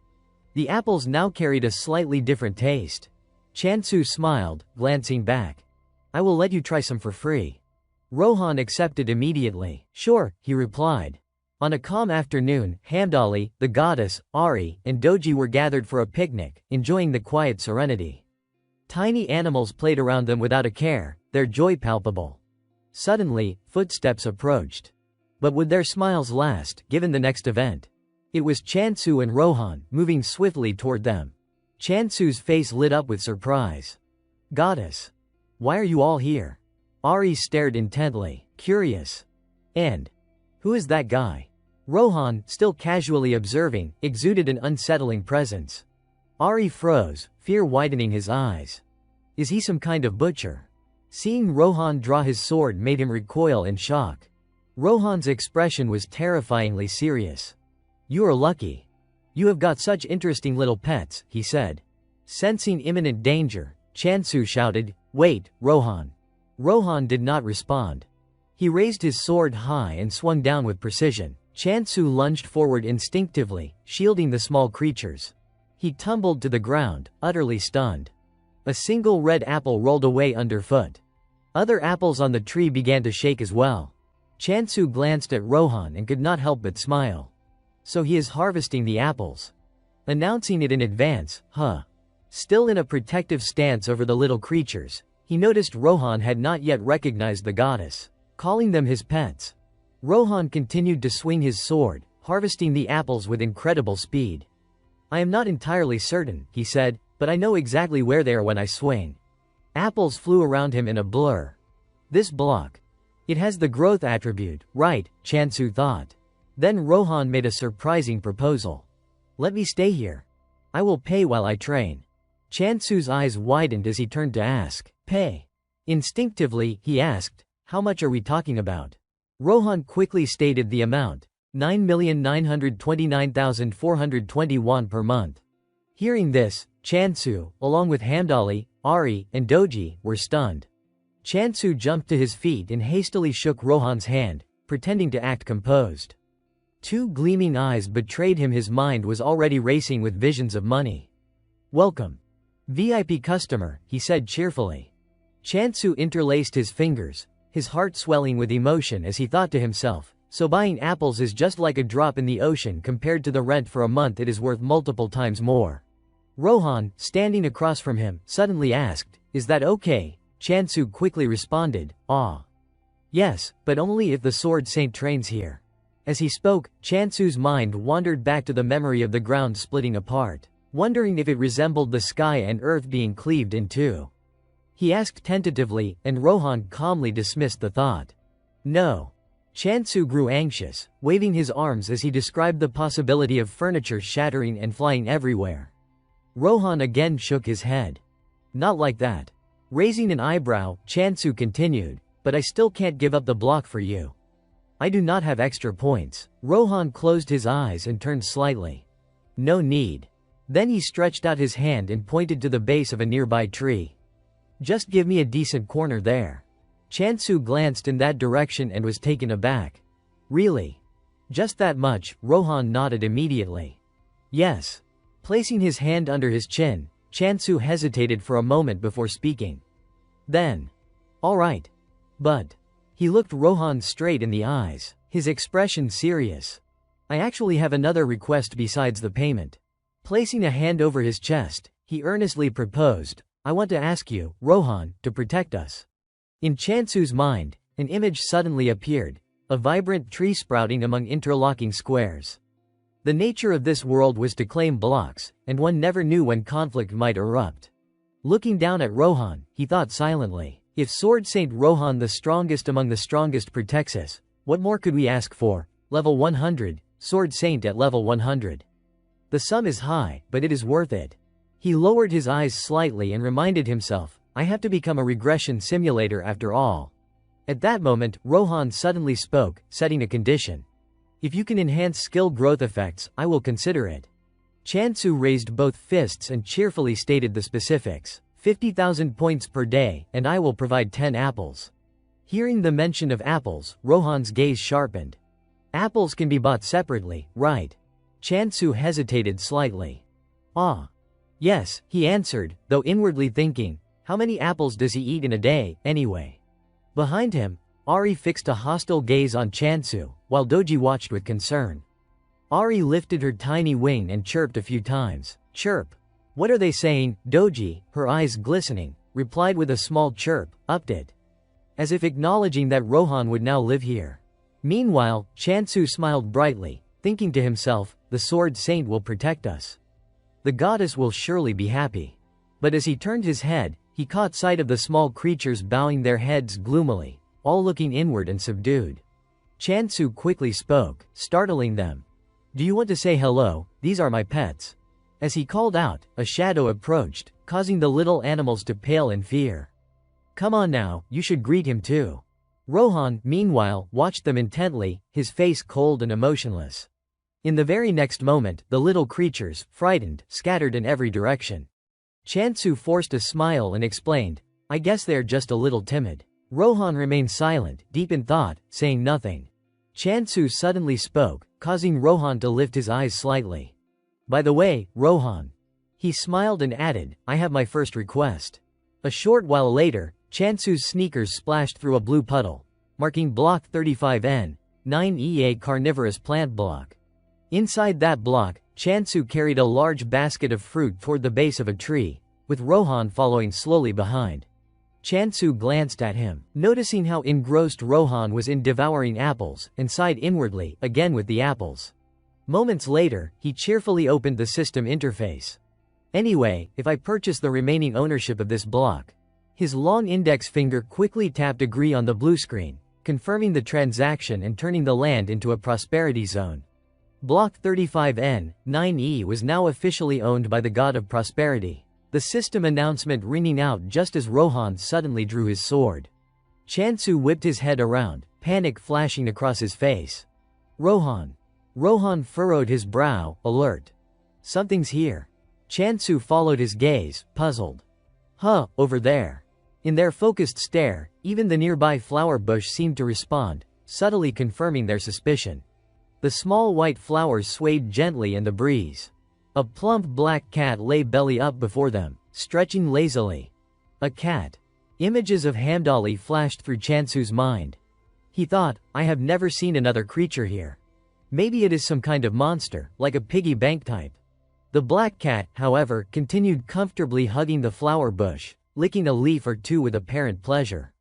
The apples now carried a slightly different taste. Chansu smiled, glancing back. "I will let you try some for free." Rohan accepted immediately. "Sure," he replied. On a calm afternoon, Hamdali, the goddess, Ari, and Doji were gathered for a picnic, enjoying the quiet serenity. Tiny animals played around them without a care, their joy palpable. Suddenly, footsteps approached. But would their smiles last, given the next event? It was Chansu and Rohan, moving swiftly toward them. Chansu's face lit up with surprise. "Goddess! Why are you all here?" Ari stared intently, curious. "And who is that guy?" Rohan, still casually observing, exuded an unsettling presence. Ari froze, fear widening his eyes. Is he some kind of butcher? Seeing Rohan draw his sword made him recoil in shock. Rohan's expression was terrifyingly serious. "You are lucky. You have got such interesting little pets," he said. Sensing imminent danger, Chansu shouted, "Wait, Rohan." Rohan did not respond. He raised his sword high and swung down with precision. Chansu lunged forward instinctively, shielding the small creatures. He tumbled to the ground, utterly stunned. A single red apple rolled away underfoot. Other apples on the tree began to shake as well. Chansu glanced at Rohan and could not help but smile. "So he is harvesting the apples." Announcing it in advance, huh? Still in a protective stance over the little creatures, he noticed Rohan had not yet recognized the goddess, calling them his pets. Rohan continued to swing his sword, harvesting the apples with incredible speed. "I am not entirely certain," he said, "but I know exactly where they are when I swing." Apples flew around him in a blur. This block. It has the growth attribute, right? Chansu thought. Then Rohan made a surprising proposal. "Let me stay here. I will pay while I train." Chansu's eyes widened as he turned to ask, "Pay?" Instinctively, he asked, "How much are we talking about?" Rohan quickly stated the amount, 9,929,420 won per month. Hearing this, Chansu, along with Hamdali, Ari, and Doji, were stunned. Chansu jumped to his feet and hastily shook Rohan's hand, pretending to act composed. Two gleaming eyes betrayed him his mind was already racing with visions of money. "Welcome. VIP customer," he said cheerfully. Chansu interlaced his fingers, his heart swelling with emotion as he thought to himself, so buying apples is just like a drop in the ocean compared to the rent for a month it is worth multiple times more. Rohan, standing across from him, suddenly asked, "Is that okay?" Chansu quickly responded, "Ah. Yes, but only if the Sword Saint trains here." As he spoke, Chansu's mind wandered back to the memory of the ground splitting apart, wondering if it resembled the sky and earth being cleaved in two. He asked tentatively, and Rohan calmly dismissed the thought. "No." Chansu grew anxious, waving his arms as he described the possibility of furniture shattering and flying everywhere. Rohan again shook his head. "Not like that." Raising an eyebrow, Chansu continued, "But I still can't give up the block for you. I do not have extra points." Rohan closed his eyes and turned slightly. "No need." Then he stretched out his hand and pointed to the base of a nearby tree. "Just give me a decent corner there." Chansu glanced in that direction and was taken aback. "Really? Just that much?" Rohan nodded immediately. "Yes." Placing his hand under his chin, Chansu hesitated for a moment before speaking. Then, "All right. But..." He looked Rohan straight in the eyes, his expression serious. "I actually have another request besides the payment." Placing a hand over his chest, he earnestly proposed, "I want to ask you, Rohan, to protect us." In Chansu's mind, an image suddenly appeared, a vibrant tree sprouting among interlocking squares. The nature of this world was to claim blocks, and one never knew when conflict might erupt. Looking down at Rohan, he thought silently, if Sword Saint Rohan, the strongest among the strongest, protects us, what more could we ask for? Level 100, Sword Saint at level 100. The sum is high, but it is worth it. He lowered his eyes slightly and reminded himself, I have to become a regression simulator after all. At that moment, Rohan suddenly spoke, setting a condition. If you can enhance skill growth effects, I will consider it. Chansu raised both fists and cheerfully stated the specifics. 50,000 points per day, and I will provide 10 apples. Hearing the mention of apples, Rohan's gaze sharpened. Apples can be bought separately, right? Chansu hesitated slightly. Ah. Yes, he answered, though inwardly thinking, how many apples does he eat in a day, anyway? Behind him, Ari fixed a hostile gaze on Chansu, while Doji watched with concern. Ari lifted her tiny wing and chirped a few times. Chirp. What are they saying? Doji, her eyes glistening, replied with a small chirp, upped it. As if acknowledging that Rohan would now live here. Meanwhile, Chansu smiled brightly, thinking to himself, the Sword Saint will protect us. The goddess will surely be happy. But as he turned his head, he caught sight of the small creatures bowing their heads gloomily, all looking inward and subdued. Chansu quickly spoke, startling them. Do you want to say hello? These are my pets. As he called out, a shadow approached, causing the little animals to pale in fear. Come on now, you should greet him too. Rohan, meanwhile, watched them intently, his face cold and emotionless. In the very next moment, the little creatures, frightened, scattered in every direction. Chansu forced a smile and explained, I guess they're just a little timid. Rohan remained silent, deep in thought, saying nothing. Chansu suddenly spoke, causing Rohan to lift his eyes slightly. By the way, Rohan. He smiled and added, I have my first request. A short while later, Chansu's sneakers splashed through a blue puddle, marking block 35N, 9E, carnivorous plant block. Inside that block, Chansu carried a large basket of fruit toward the base of a tree, with Rohan following slowly behind. Chansu glanced at him, noticing how engrossed Rohan was in devouring apples, and sighed inwardly, again with the apples. Moments later, he cheerfully opened the system interface. Anyway, if I purchase the remaining ownership of this block. His long index finger quickly tapped agree on the blue screen, confirming the transaction and turning the land into a prosperity zone. Block 35N, 9E was now officially owned by the god of prosperity. The system announcement ringing out just as Rohan suddenly drew his sword. Chansu whipped his head around, panic flashing across his face. Rohan. Rohan furrowed his brow, alert. Something's here. Chansu followed his gaze, puzzled. Huh, over there. In their focused stare, even the nearby flower bush seemed to respond, subtly confirming their suspicion. The small white flowers swayed gently in the breeze. A plump black cat lay belly up before them, stretching lazily. A cat. Images of Hamdali flashed through Chansu's mind. He thought, I have never seen another creature here. Maybe it is some kind of monster, like a piggy bank type. The black cat, however, continued comfortably hugging the flower bush, licking a leaf or two with apparent pleasure.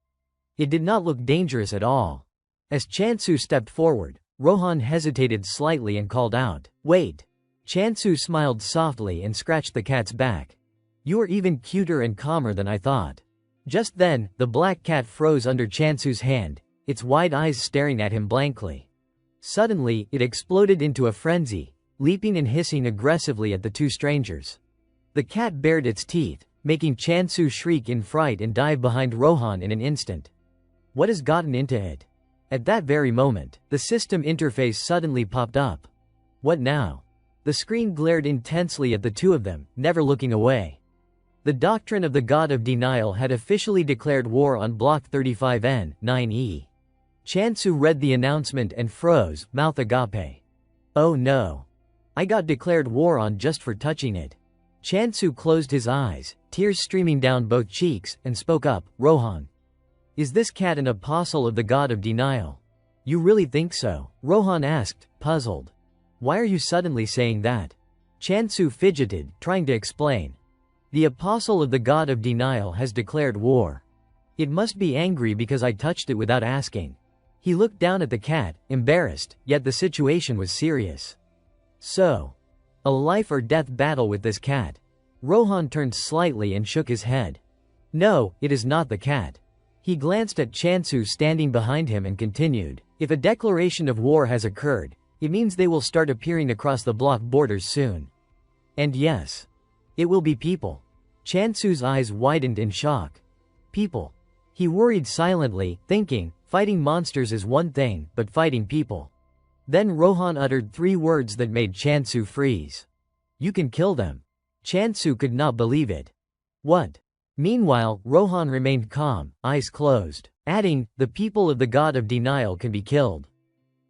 It did not look dangerous at all. As Chansu stepped forward, Rohan hesitated slightly and called out, "Wait." Chansu smiled softly and scratched the cat's back. "You are even cuter and calmer than I thought." Just then, the black cat froze under Chansu's hand, its wide eyes staring at him blankly. Suddenly, it exploded into a frenzy, leaping and hissing aggressively at the two strangers. The cat bared its teeth, making Chansu shriek in fright and dive behind Rohan in an instant. What has gotten into it? At that very moment, the system interface suddenly popped up. What now? The screen glared intensely at the two of them, never looking away. The doctrine of the God of Denial had officially declared war on Block 35N, 9E. Chansu read the announcement and froze, mouth agape. Oh no. I got declared war on just for touching it. Chansu closed his eyes, tears streaming down both cheeks, and spoke up, "Rohan. Is this cat an apostle of the God of Denial?" "You really think so?" Rohan asked, puzzled. "Why are you suddenly saying that?" Chansu fidgeted, trying to explain. "The apostle of the God of Denial has declared war. It must be angry because I touched it without asking." He looked down at the cat, embarrassed, yet the situation was serious. So, a life or death battle with this cat? Rohan turned slightly and shook his head. "No, it is not the cat." He glanced at Chansu standing behind him and continued, "If a declaration of war has occurred, it means they will start appearing across the block borders soon. And yes, it will be people." Chansu's eyes widened in shock. People. He worried silently, thinking, fighting monsters is one thing, but fighting people. Then Rohan uttered 3 words that made Chansu freeze. "You can kill them." Chansu could not believe it. "What?" Meanwhile, Rohan remained calm, eyes closed, adding, "The people of the God of Denial can be killed.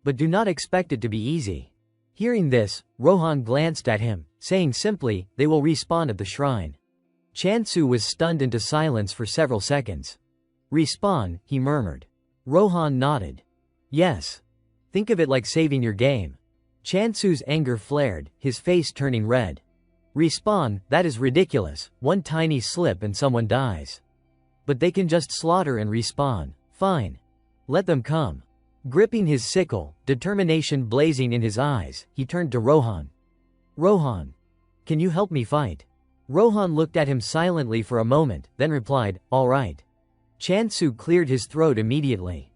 But do not expect it to be easy." Hearing this, Rohan glanced at him, saying simply, "They will respawn at the shrine." Chansu was stunned into silence for several seconds. "Respawn," he murmured. Rohan nodded. "Yes. Think of it like saving your game." Chansu's anger flared, his face turning red. "Respawn, that is ridiculous, one tiny slip and someone dies. But they can just slaughter and respawn. Fine. Let them come." Gripping his sickle, determination blazing in his eyes, he turned to Rohan. "Rohan. Can you help me fight?" Rohan looked at him silently for a moment, then replied, "All right." Chansu cleared his throat immediately.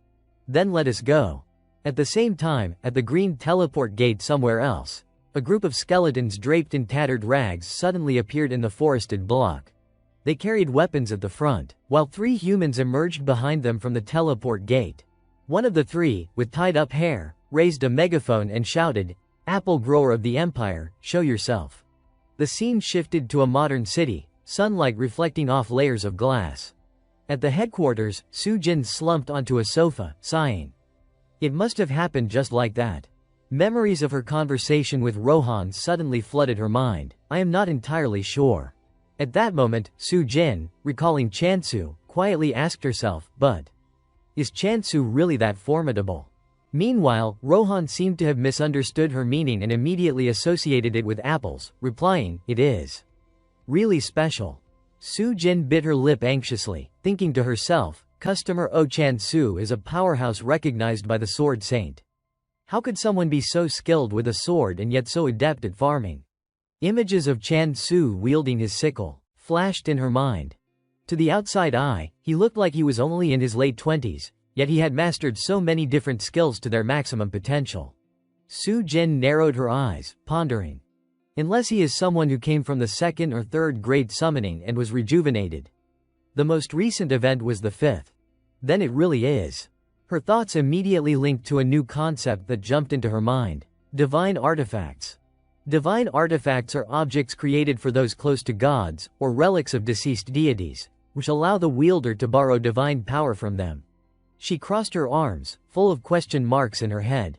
"Then let us go." At the same time, at the green teleport gate somewhere else, a group of skeletons draped in tattered rags suddenly appeared in the forested block. They carried weapons at the front, while 3 humans emerged behind them from the teleport gate. One of the 3, with tied-up hair, raised a megaphone and shouted, "Apple grower of the Empire, show yourself." The scene shifted to a modern city, sunlight reflecting off layers of glass. At the headquarters, Sujin slumped onto a sofa, sighing. It must have happened just like that. Memories of her conversation with Rohan suddenly flooded her mind. "I am not entirely sure." At that moment, Sujin, recalling Chansu, quietly asked herself, "But is Chansu really that formidable?" Meanwhile, Rohan seemed to have misunderstood her meaning and immediately associated it with apples, replying, "It is really special." Sujin bit her lip anxiously, thinking to herself, "Customer Oh Chansu is a powerhouse recognized by the Sword Saint. How could someone be so skilled with a sword and yet so adept at farming?" Images of Chansu wielding his sickle flashed in her mind. To the outside eye, he looked like he was only in his late 20s, yet he had mastered so many different skills to their maximum potential. Sujin narrowed her eyes, pondering. Unless he is someone who came from the 2nd or 3rd grade summoning and was rejuvenated. The most recent event was the 5th. Then it really is. Her thoughts immediately linked to a new concept that jumped into her mind. Divine artifacts. Divine artifacts are objects created for those close to gods, or relics of deceased deities, which allow the wielder to borrow divine power from them. She crossed her arms, full of question marks in her head.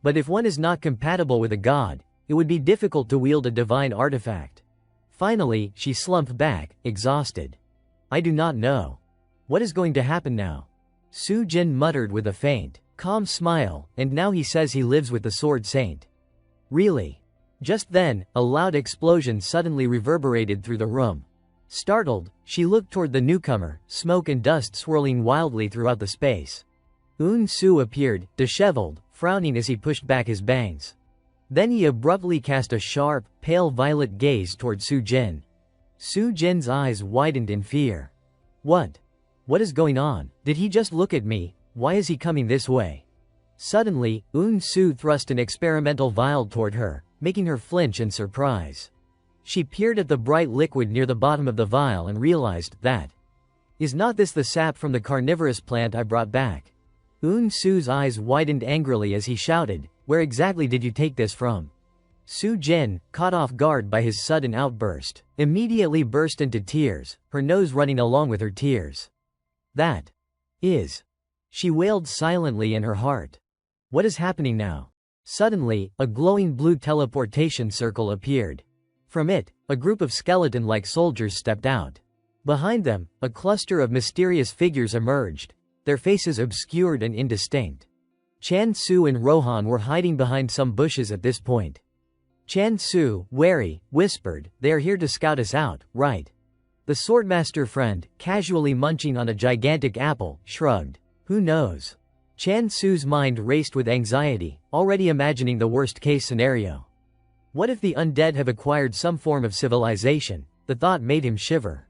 But if one is not compatible with a god, it would be difficult to wield a divine artifact. Finally, she slumped back, exhausted. "I do not know. What is going to happen now?" Sujin muttered with a faint, calm smile, "And now he says he lives with the Sword Saint. Really? Just then, a loud explosion suddenly reverberated through the room. Startled, she looked toward the newcomer, smoke and dust swirling wildly throughout the space. Eun-soo appeared, disheveled, frowning as he pushed back his bangs. Then he abruptly cast a sharp, pale violet gaze toward Soo-jin. Soo-jin's eyes widened in fear. What? What is going on? Did he just look at me? Why is he coming this way? Suddenly, Eun-soo thrust an experimental vial toward her, making her flinch in surprise. She peered at the bright liquid near the bottom of the vial and realized that. Is not this the sap from the carnivorous plant I brought back? Eun-soo's eyes widened angrily as he shouted, where exactly did you take this from? Soo-jin, caught off guard by his sudden outburst, immediately burst into tears, her nose running along with her tears. That is. She wailed silently in her heart. What is happening now? Suddenly, a glowing blue teleportation circle appeared. From it, a group of skeleton-like soldiers stepped out. Behind them, a cluster of mysterious figures emerged, their faces obscured and indistinct. Chan-soo and Rohan were hiding behind some bushes at this point. Chan-soo, wary, whispered, "They are here to scout us out, right?" The swordmaster friend, casually munching on a gigantic apple, shrugged. Who knows? Chan-soo's mind raced with anxiety, already imagining the worst-case scenario. What if the undead have acquired some form of civilization? The thought made him shiver.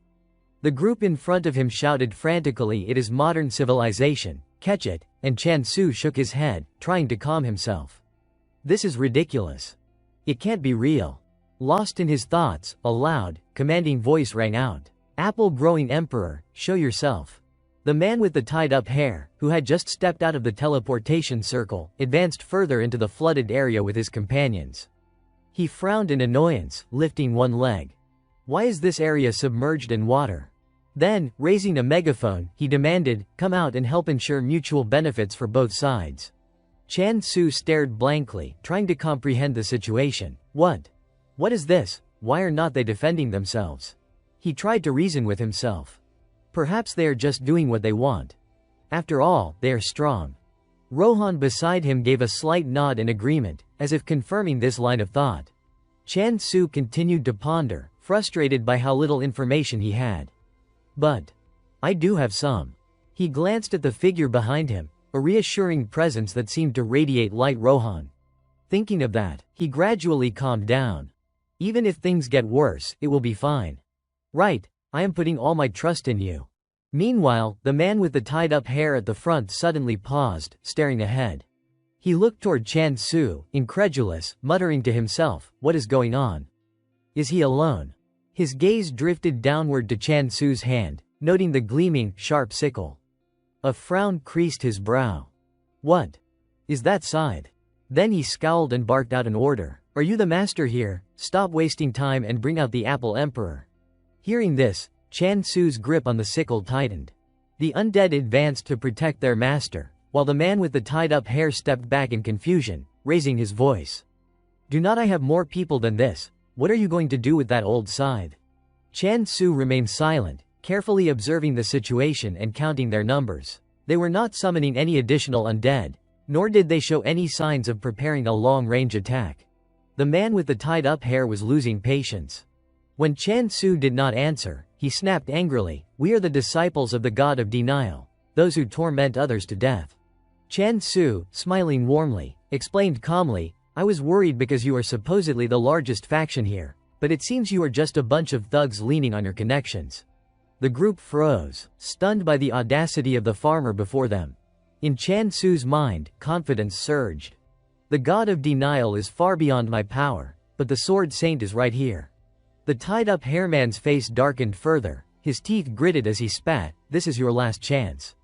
The group in front of him shouted frantically, "It is modern civilization, catch it," and Chan-soo shook his head, trying to calm himself. This is ridiculous. It can't be real. Lost in his thoughts, a loud, commanding voice rang out. Apple-growing emperor, show yourself. The man with the tied-up hair, who had just stepped out of the teleportation circle, advanced further into the flooded area with his companions. He frowned in annoyance, lifting one leg. Why is this area submerged in water? Then, raising a megaphone, he demanded, "Come out and help ensure mutual benefits for both sides." Chan-soo stared blankly, trying to comprehend the situation. What? What is this? Why are not they defending themselves? He tried to reason with himself. Perhaps they are just doing what they want. After all, they are strong. Rohan beside him gave a slight nod in agreement, as if confirming this line of thought. Chan-soo continued to ponder, frustrated by how little information he had. But I do have some. He glanced at the figure behind him, a reassuring presence that seemed to radiate light. Rohan. Thinking of that, he gradually calmed down. Even if things get worse, it will be fine. Right, I am putting all my trust in you. Meanwhile, the man with the tied-up hair at the front suddenly paused, staring ahead. He looked toward Chan-soo, incredulous, muttering to himself, what is going on? Is he alone? His gaze drifted downward to Chan-soo's hand, noting the gleaming, sharp sickle. A frown creased his brow. What is that scythe? Then he scowled and barked out an order. Are you the master here? Stop wasting time and bring out the Apple Emperor. Hearing this, Chan-soo's grip on the sickle tightened. The undead advanced to protect their master, while the man with the tied-up hair stepped back in confusion, raising his voice. Do not I have more people than this? What are you going to do with that old scythe? Chan-soo remained silent, carefully observing the situation and counting their numbers. They were not summoning any additional undead, nor did they show any signs of preparing a long-range attack. The man with the tied-up hair was losing patience. When Chan-soo did not answer, he snapped angrily, "We are the disciples of the god of denial, those who torment others to death." Chan-soo, smiling warmly, explained calmly, "I was worried because you are supposedly the largest faction here, but it seems you are just a bunch of thugs leaning on your connections." The group froze, stunned by the audacity of the farmer before them. In Chan-soo's mind, confidence surged. The god of denial is far beyond my power, but the sword saint is right here. The tied-up hairman's face darkened further, his teeth gritted as he spat, "This is your last chance.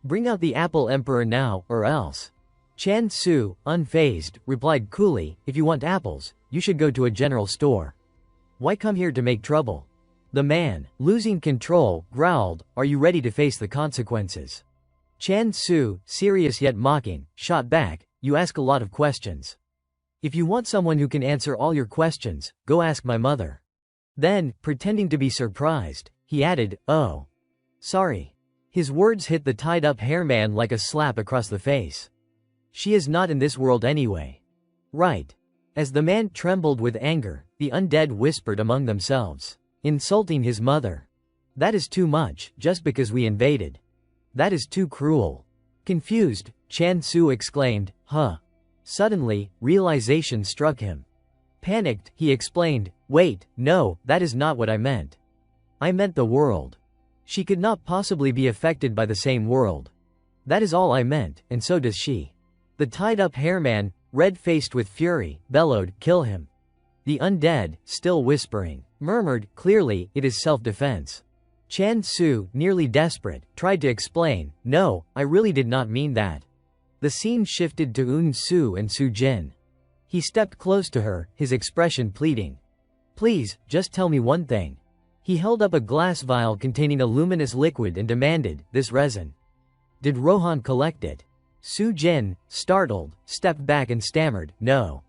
Bring out the Apple Emperor now, or else." Chan-soo, unfazed, replied coolly, "If you want apples, you should go to a general store. Why come here to make trouble?" The man, losing control, growled, "Are you ready to face the consequences?" Chan-soo, serious yet mocking, shot back, "You ask a lot of questions. If you want someone who can answer all your questions, go ask my mother." Then, pretending to be surprised, he added, "Oh. Sorry." His words hit the tied-up hairman like a slap across the face. "She is not in this world anyway." "Right. As the man trembled with anger, the undead whispered among themselves, insulting his mother. That is too much, just because we invaded. That is too cruel. Confused, Chan Su exclaimed, huh? Suddenly, realization struck him. Panicked, he explained, wait, no, that is not what I meant. I meant the world. She could not possibly be affected by the same world. That is all I meant, and so does she. The tied-up hairman, red-faced with fury, bellowed, kill him. The undead, still whispering, murmured, clearly, it is self-defense. Chan Su, nearly desperate, tried to explain, no, I really did not mean that. The scene shifted to Eun Su and Su Jin. He stepped close to her, his expression pleading. Please, just tell me one thing. He held up a glass vial containing a luminous liquid and demanded, this resin. Did Rohan collect it? Su Jin, startled, stepped back and stammered, no.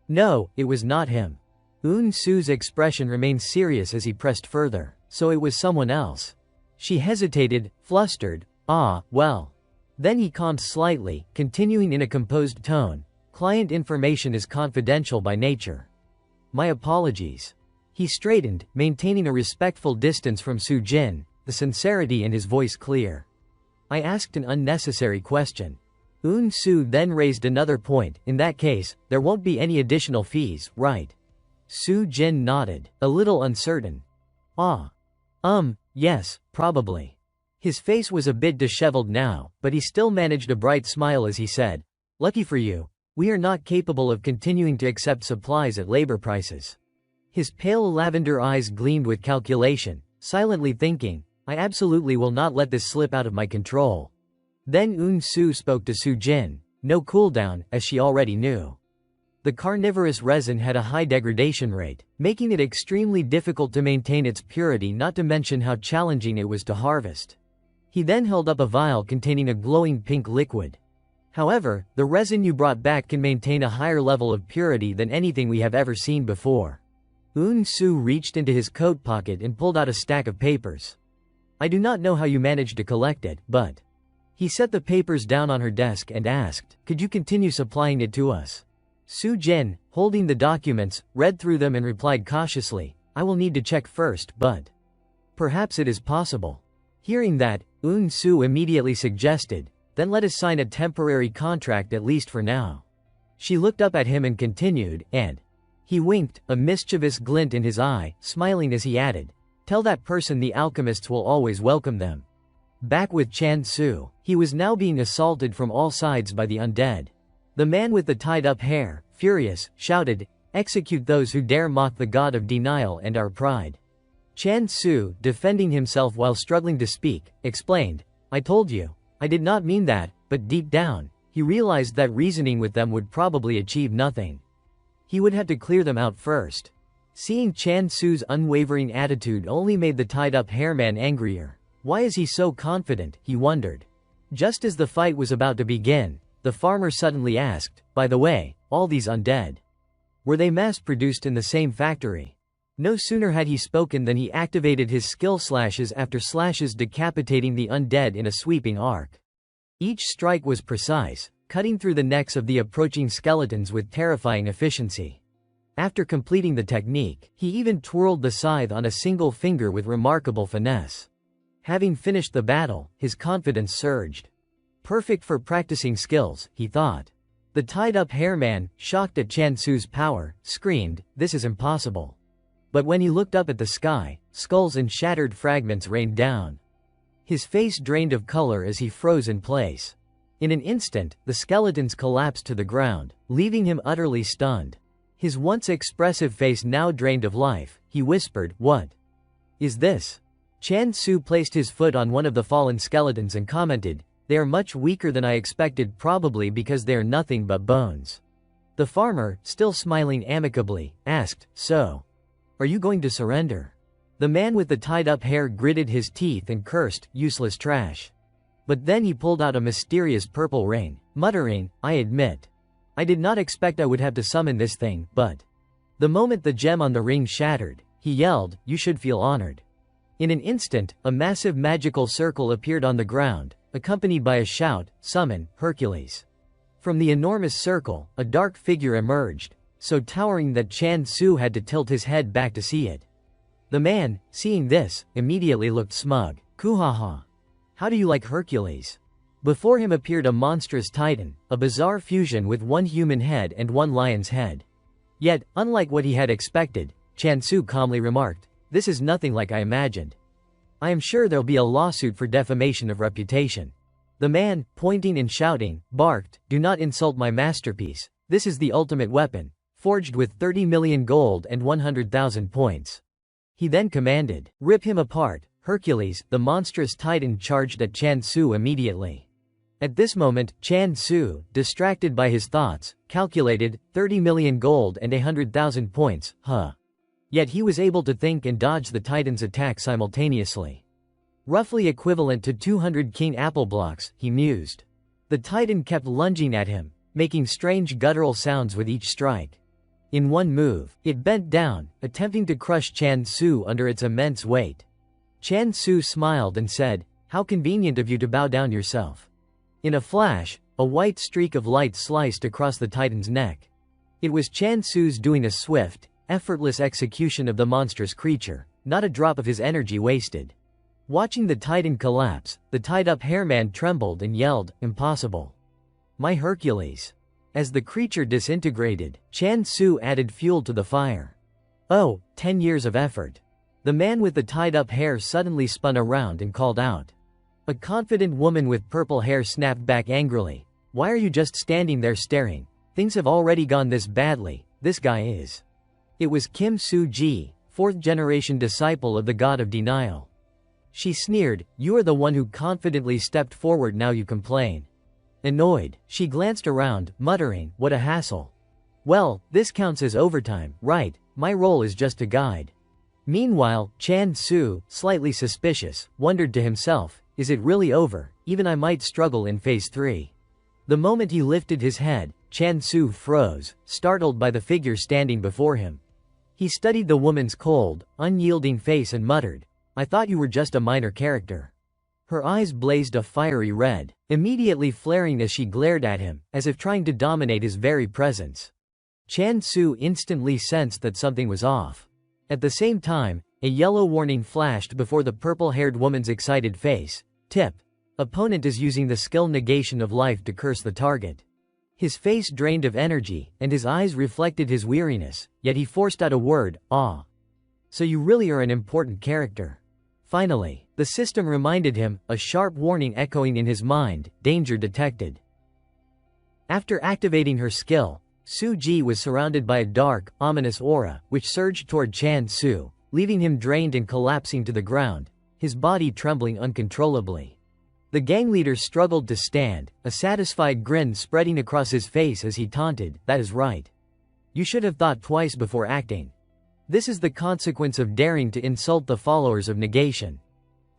No, it was not him. Eun Su's expression remained serious as he pressed further. So it was someone else. She hesitated, flustered, well. Then he calmed slightly, continuing in a composed tone, client information is confidential by nature. My apologies. He straightened, maintaining a respectful distance from Su Jin, the sincerity in his voice clear. I asked an unnecessary question. Eun Su then raised another point, in that case, there won't be any additional fees, right? Su Jin nodded, a little uncertain. Yes, probably. His face was a bit disheveled now, but he still managed a bright smile as he said, lucky for you, we are not capable of continuing to accept supplies at labor prices. His pale lavender eyes gleamed with calculation, silently thinking, I absolutely will not let this slip out of my control. Then Eun Su spoke to Su Jin, no cooldown, as she already knew. The carnivorous resin had a high degradation rate, making it extremely difficult to maintain its purity, not to mention how challenging it was to harvest. He then held up a vial containing a glowing pink liquid. However, the resin you brought back can maintain a higher level of purity than anything we have ever seen before. Eun Su reached into his coat pocket and pulled out a stack of papers. I do not know how you managed to collect it, but... He set the papers down on her desk and asked, could you continue supplying it to us? Su Jin, holding the documents, read through them and replied cautiously, I will need to check first, but... Perhaps it is possible. Hearing that, Eun Su immediately suggested, then let us sign a temporary contract at least for now. She looked up at him and continued, and... He winked, a mischievous glint in his eye, smiling as he added, tell that person the alchemists will always welcome them. Back with Chan Su, he was now being assaulted from all sides by the undead. The man with the tied-up hair, furious, shouted, execute those who dare mock the god of denial and our pride. Chan Su, defending himself while struggling to speak, explained, I told you, I did not mean that, but deep down, he realized that reasoning with them would probably achieve nothing. He would have to clear them out first. Seeing Chan Su's unwavering attitude only made the tied-up hairman angrier. Why is he so confident, he wondered. Just as the fight was about to begin, the farmer suddenly asked, by the way, all these undead. Were they mass-produced in the same factory? No sooner had he spoken than he activated his skill slashes after slashes decapitating the undead in a sweeping arc. Each strike was precise, cutting through the necks of the approaching skeletons with terrifying efficiency. After completing the technique, he even twirled the scythe on a single finger with remarkable finesse. Having finished the battle, his confidence surged. Perfect for practicing skills, he thought. The tied-up hairman, shocked at Chan Su's power, screamed, this is impossible. But when he looked up at the sky, skulls and shattered fragments rained down. His face drained of color as he froze in place. In an instant, the skeletons collapsed to the ground, leaving him utterly stunned. His once expressive face now drained of life, he whispered, what is this? Chan Su placed his foot on one of the fallen skeletons and commented, they are much weaker than I expected, probably because they are nothing but bones. The farmer, still smiling amicably, asked, so, are you going to surrender? The man with the tied-up hair gritted his teeth and cursed, useless trash. But then he pulled out a mysterious purple ring, muttering, I admit. I did not expect I would have to summon this thing, but... The moment the gem on the ring shattered, he yelled, you should feel honored. In an instant, a massive magical circle appeared on the ground, accompanied by a shout, summon, Hercules. From the enormous circle, a dark figure emerged, so towering that Chan Su had to tilt his head back to see it. The man, seeing this, immediately looked smug. Kuhaha. How do you like Hercules? Before him appeared a monstrous titan, a bizarre fusion with one human head and one lion's head. Yet, unlike what he had expected, Chan Su calmly remarked, "This is nothing like I imagined. I am sure there'll be a lawsuit for defamation of reputation." The man, pointing and shouting, barked, "Do not insult my masterpiece. This is the ultimate weapon, forged with 30 million gold and 100,000 points." He then commanded, "Rip him apart." Hercules, the monstrous titan, charged at Chan Su immediately. At this moment, Chan Su, distracted by his thoughts, calculated 30 million gold and 100,000 points, Yet he was able to think and dodge the titan's attack simultaneously. Roughly equivalent to 200 king apple blocks, he mused. The titan kept lunging at him, making strange guttural sounds with each strike. In one move, it bent down, attempting to crush Chan Su under its immense weight. Chan Su smiled and said, "How convenient of you to bow down yourself." In a flash, a white streak of light sliced across the titan's neck. It was Chan Su's doing, a swift, effortless execution of the monstrous creature, not a drop of his energy wasted. Watching the titan collapse, the tied-up hairman trembled and yelled, "Impossible. My Hercules." As the creature disintegrated, Chan Su added fuel to the fire. "Oh, 10 years of effort." The man with the tied-up hair suddenly spun around and called out. A confident woman with purple hair snapped back angrily, "Why are you just standing there staring? Things have already gone this badly, this guy is." It was Kim Su-ji, 4th-generation disciple of the god of denial. She sneered, "You are the one who confidently stepped forward, now you complain." Annoyed, she glanced around, muttering, "What a hassle. Well, this counts as overtime, right? My role is just to guide." Meanwhile, Chan Su, slightly suspicious, wondered to himself, "Is it really over? Even I might struggle in phase 3. The moment he lifted his head, Chan Su froze, startled by the figure standing before him. He studied the woman's cold, unyielding face and muttered, "I thought you were just a minor character." Her eyes blazed a fiery red, immediately flaring as she glared at him, as if trying to dominate his very presence. Chan Su instantly sensed that something was off. At the same time, a yellow warning flashed before the purple-haired woman's excited face. Tip. Opponent is using the skill Negation of Life to curse the target. His face drained of energy, and his eyes reflected his weariness, yet he forced out a word, "Ah. So you really are an important character." Finally, the system reminded him, a sharp warning echoing in his mind, "Danger detected." After activating her skill, Su-ji was surrounded by a dark, ominous aura, which surged toward Chan Su, leaving him drained and collapsing to the ground, his body trembling uncontrollably. The gang leader struggled to stand, a satisfied grin spreading across his face as he taunted, "That is right. You should have thought twice before acting. This is the consequence of daring to insult the followers of negation."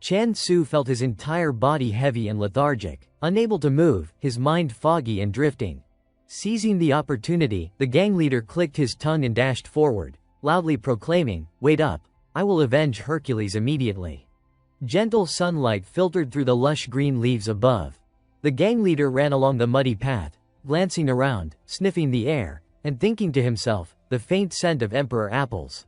Chan Su felt his entire body heavy and lethargic, unable to move, his mind foggy and drifting. Seizing the opportunity, the gang leader clicked his tongue and dashed forward, loudly proclaiming, "Wait up. I will avenge Hercules immediately." Gentle sunlight filtered through the lush green leaves above. The gang leader ran along the muddy path, glancing around, sniffing the air, and thinking to himself, the faint scent of emperor apples.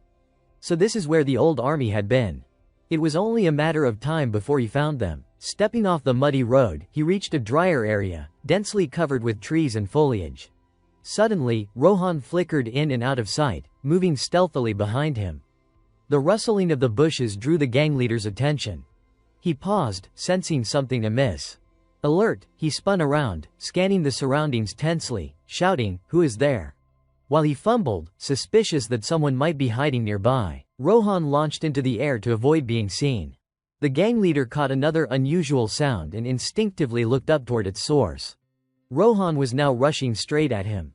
So this is where the old army had been. It was only a matter of time before he found them. Stepping off the muddy road, he reached a drier area, densely covered with trees and foliage. Suddenly, Rohan flickered in and out of sight, moving stealthily behind him. The rustling of the bushes drew the gang leader's attention. He paused, sensing something amiss. Alert, he spun around, scanning the surroundings tensely, shouting, "Who is there?" While he fumbled, suspicious that someone might be hiding nearby, Rohan launched into the air to avoid being seen. The gang leader caught another unusual sound and instinctively looked up toward its source. Rohan was now rushing straight at him.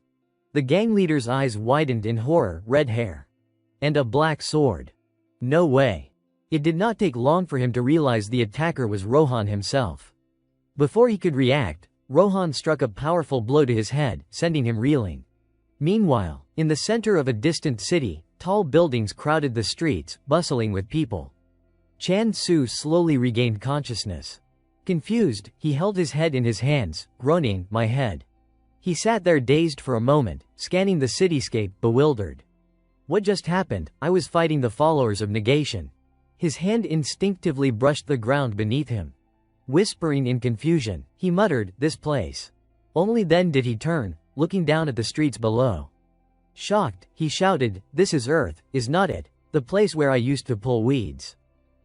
The gang leader's eyes widened in horror, red hair. And a black sword. No way. It did not take long for him to realize the attacker was Rohan himself. Before he could react, Rohan struck a powerful blow to his head, sending him reeling. Meanwhile, in the center of a distant city, tall buildings crowded the streets, bustling with people. Chan Su slowly regained consciousness. Confused, he held his head in his hands, groaning, "My head." He sat there dazed for a moment, scanning the cityscape, bewildered. What just happened? I was fighting the followers of negation. His hand instinctively brushed the ground beneath him. Whispering in confusion, he muttered, "This place." Only then did he turn, looking down at the streets below. Shocked, he shouted, "This is Earth, is not it? The place where I used to pull weeds."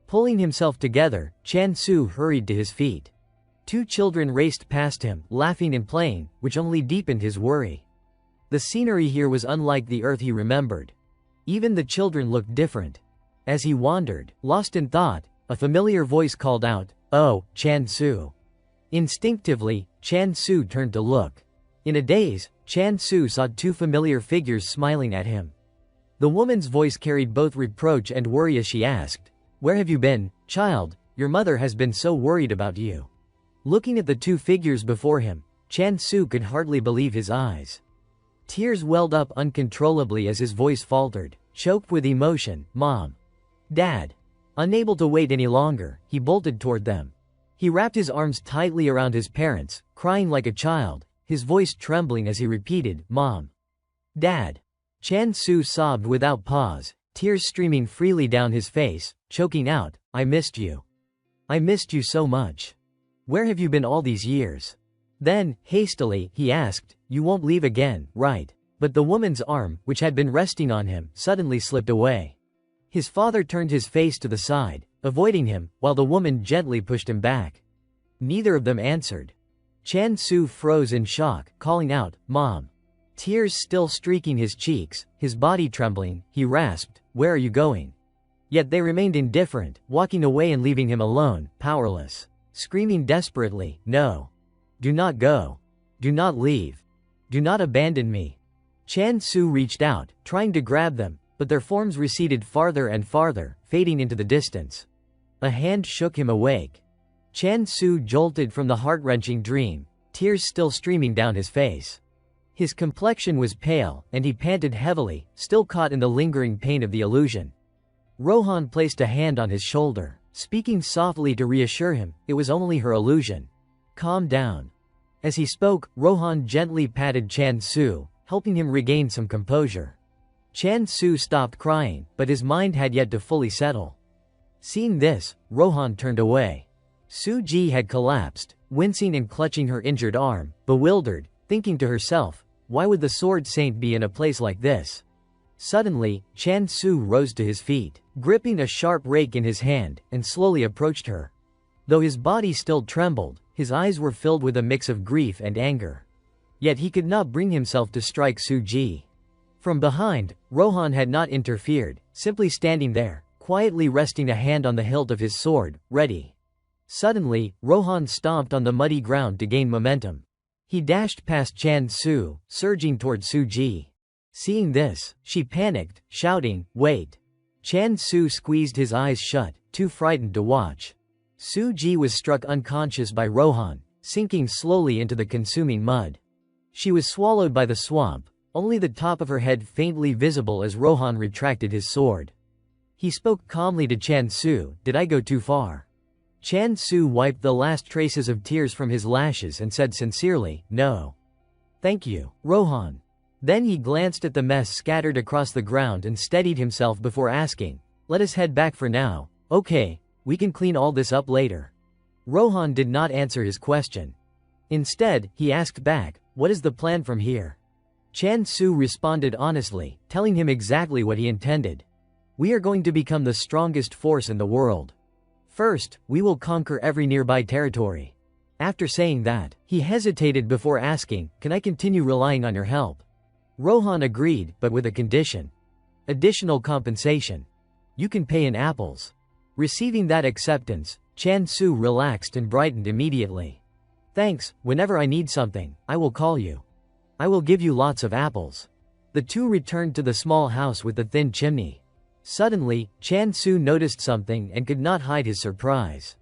Pulling himself together, Chan Su hurried to his feet. Two children raced past him, laughing and playing, which only deepened his worry. The scenery here was unlike the Earth he remembered. Even the children looked different. As he wandered, lost in thought, a familiar voice called out, "Oh, Chan Su." Instinctively, Chan Su turned to look. In a daze, Chan Su saw two familiar figures smiling at him. The woman's voice carried both reproach and worry as she asked, "Where have you been, child? Your mother has been so worried about you." Looking at the two figures before him, Chan Su could hardly believe his eyes. Tears welled up uncontrollably as his voice faltered, choked with emotion, "Mom. Dad." Unable to wait any longer, he bolted toward them. He wrapped his arms tightly around his parents, crying like a child, his voice trembling as he repeated, "Mom. Dad." Chan Su sobbed without pause, tears streaming freely down his face, choking out, "I missed you. I missed you so much. Where have you been all these years?" Then, hastily, he asked, "You won't leave again, right?" But the woman's arm, which had been resting on him, suddenly slipped away. His father turned his face to the side, avoiding him, while the woman gently pushed him back. Neither of them answered. Chan Su froze in shock, calling out, "Mom." Tears still streaking his cheeks, his body trembling, he rasped, "Where are you going?" Yet they remained indifferent, walking away and leaving him alone, powerless. Screaming desperately, "No. Do not go. Do not leave. Do not abandon me." Chan Su reached out, trying to grab them, but their forms receded farther and farther, fading into the distance. A hand shook him awake. Chan Su jolted from the heart-wrenching dream, tears still streaming down his face. His complexion was pale, and he panted heavily, still caught in the lingering pain of the illusion. Rohan placed a hand on his shoulder, speaking softly to reassure him, it was only her illusion. "Calm down." As he spoke, Rohan gently patted Chan Su, helping him regain some composure. Chan Su stopped crying, but his mind had yet to fully settle. Seeing this, Rohan turned away. Su Ji had collapsed, wincing and clutching her injured arm, bewildered, thinking to herself, why would the sword saint be in a place like this? Suddenly, Chan Su rose to his feet, gripping a sharp rake in his hand, and slowly approached her. Though his body still trembled, his eyes were filled with a mix of grief and anger. Yet he could not bring himself to strike Su Ji. From behind, Rohan had not interfered, simply standing there, quietly resting a hand on the hilt of his sword, ready. Suddenly, Rohan stomped on the muddy ground to gain momentum. He dashed past Chan Su, surging toward Su Ji. Seeing this, she panicked, shouting, "Wait!" Chan Su squeezed his eyes shut, too frightened to watch. Su Ji was struck unconscious by Rohan, sinking slowly into the consuming mud. She was swallowed by the swamp, only the top of her head faintly visible as Rohan retracted his sword. He spoke calmly to Chan Su, "Did I go too far?" Chan Su wiped the last traces of tears from his lashes and said sincerely, "No. Thank you, Rohan." Then he glanced at the mess scattered across the ground and steadied himself before asking, "Let us head back for now, okay? We can clean all this up later." Rohan did not answer his question. Instead, he asked back, "What is the plan from here?" Chan Su responded honestly, telling him exactly what he intended. "We are going to become the strongest force in the world. First, we will conquer every nearby territory." After saying that, he hesitated before asking, "Can I continue relying on your help?" Rohan agreed, but with a condition. Additional compensation. "You can pay in apples." Receiving that acceptance, Chan Su relaxed and brightened immediately. "Thanks, whenever I need something, I will call you. I will give you lots of apples." The two returned to the small house with the thin chimney. Suddenly, Chan Su noticed something and could not hide his surprise.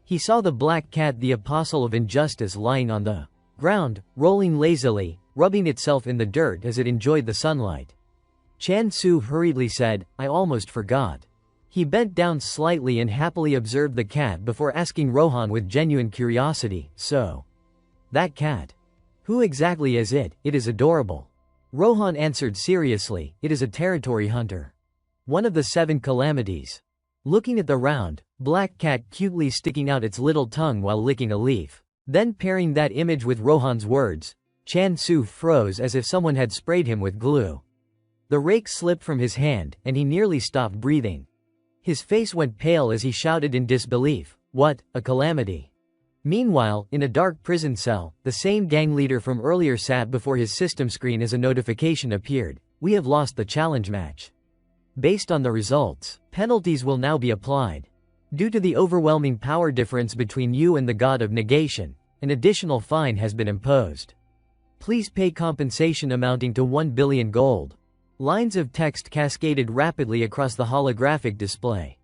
He saw the black cat, the apostle of injustice, lying on the ground, rolling lazily, rubbing itself in the dirt as it enjoyed the sunlight. Chan Su hurriedly said, "I almost forgot." He bent down slightly and happily observed the cat before asking Rohan with genuine curiosity, "So, that cat, Who exactly is it? It is adorable. Rohan answered seriously, it is a territory hunter. One of the 7 calamities. Looking at the round, black cat cutely sticking out its little tongue while licking a leaf. Then pairing that image with Rohan's words, Chan Su froze as if someone had sprayed him with glue. The rake slipped from his hand, and he nearly stopped breathing. His face went pale as he shouted in disbelief, "What, a calamity?" Meanwhile, in a dark prison cell, the same gang leader from earlier sat before his system screen as a notification appeared. We have lost the challenge match. Based on the results, penalties will now be applied. Due to the overwhelming power difference between you and the god of negation, an additional fine has been imposed. Please pay compensation amounting to 1 billion gold. Lines of text cascaded rapidly across the holographic display.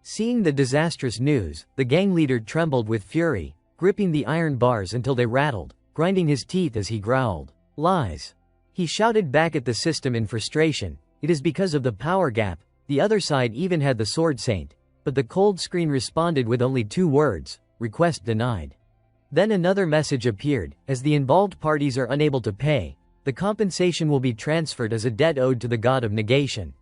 Seeing the disastrous news, the gang leader trembled with fury, gripping the iron bars until they rattled, grinding his teeth as he growled. Lies. He shouted back at the system in frustration. It is because of the power gap. The other side even had the Sword Saint, but the cold screen responded with only 2 words, request denied. Then another message appeared, as the involved parties are unable to pay, the compensation will be transferred as a debt owed to the god of negation.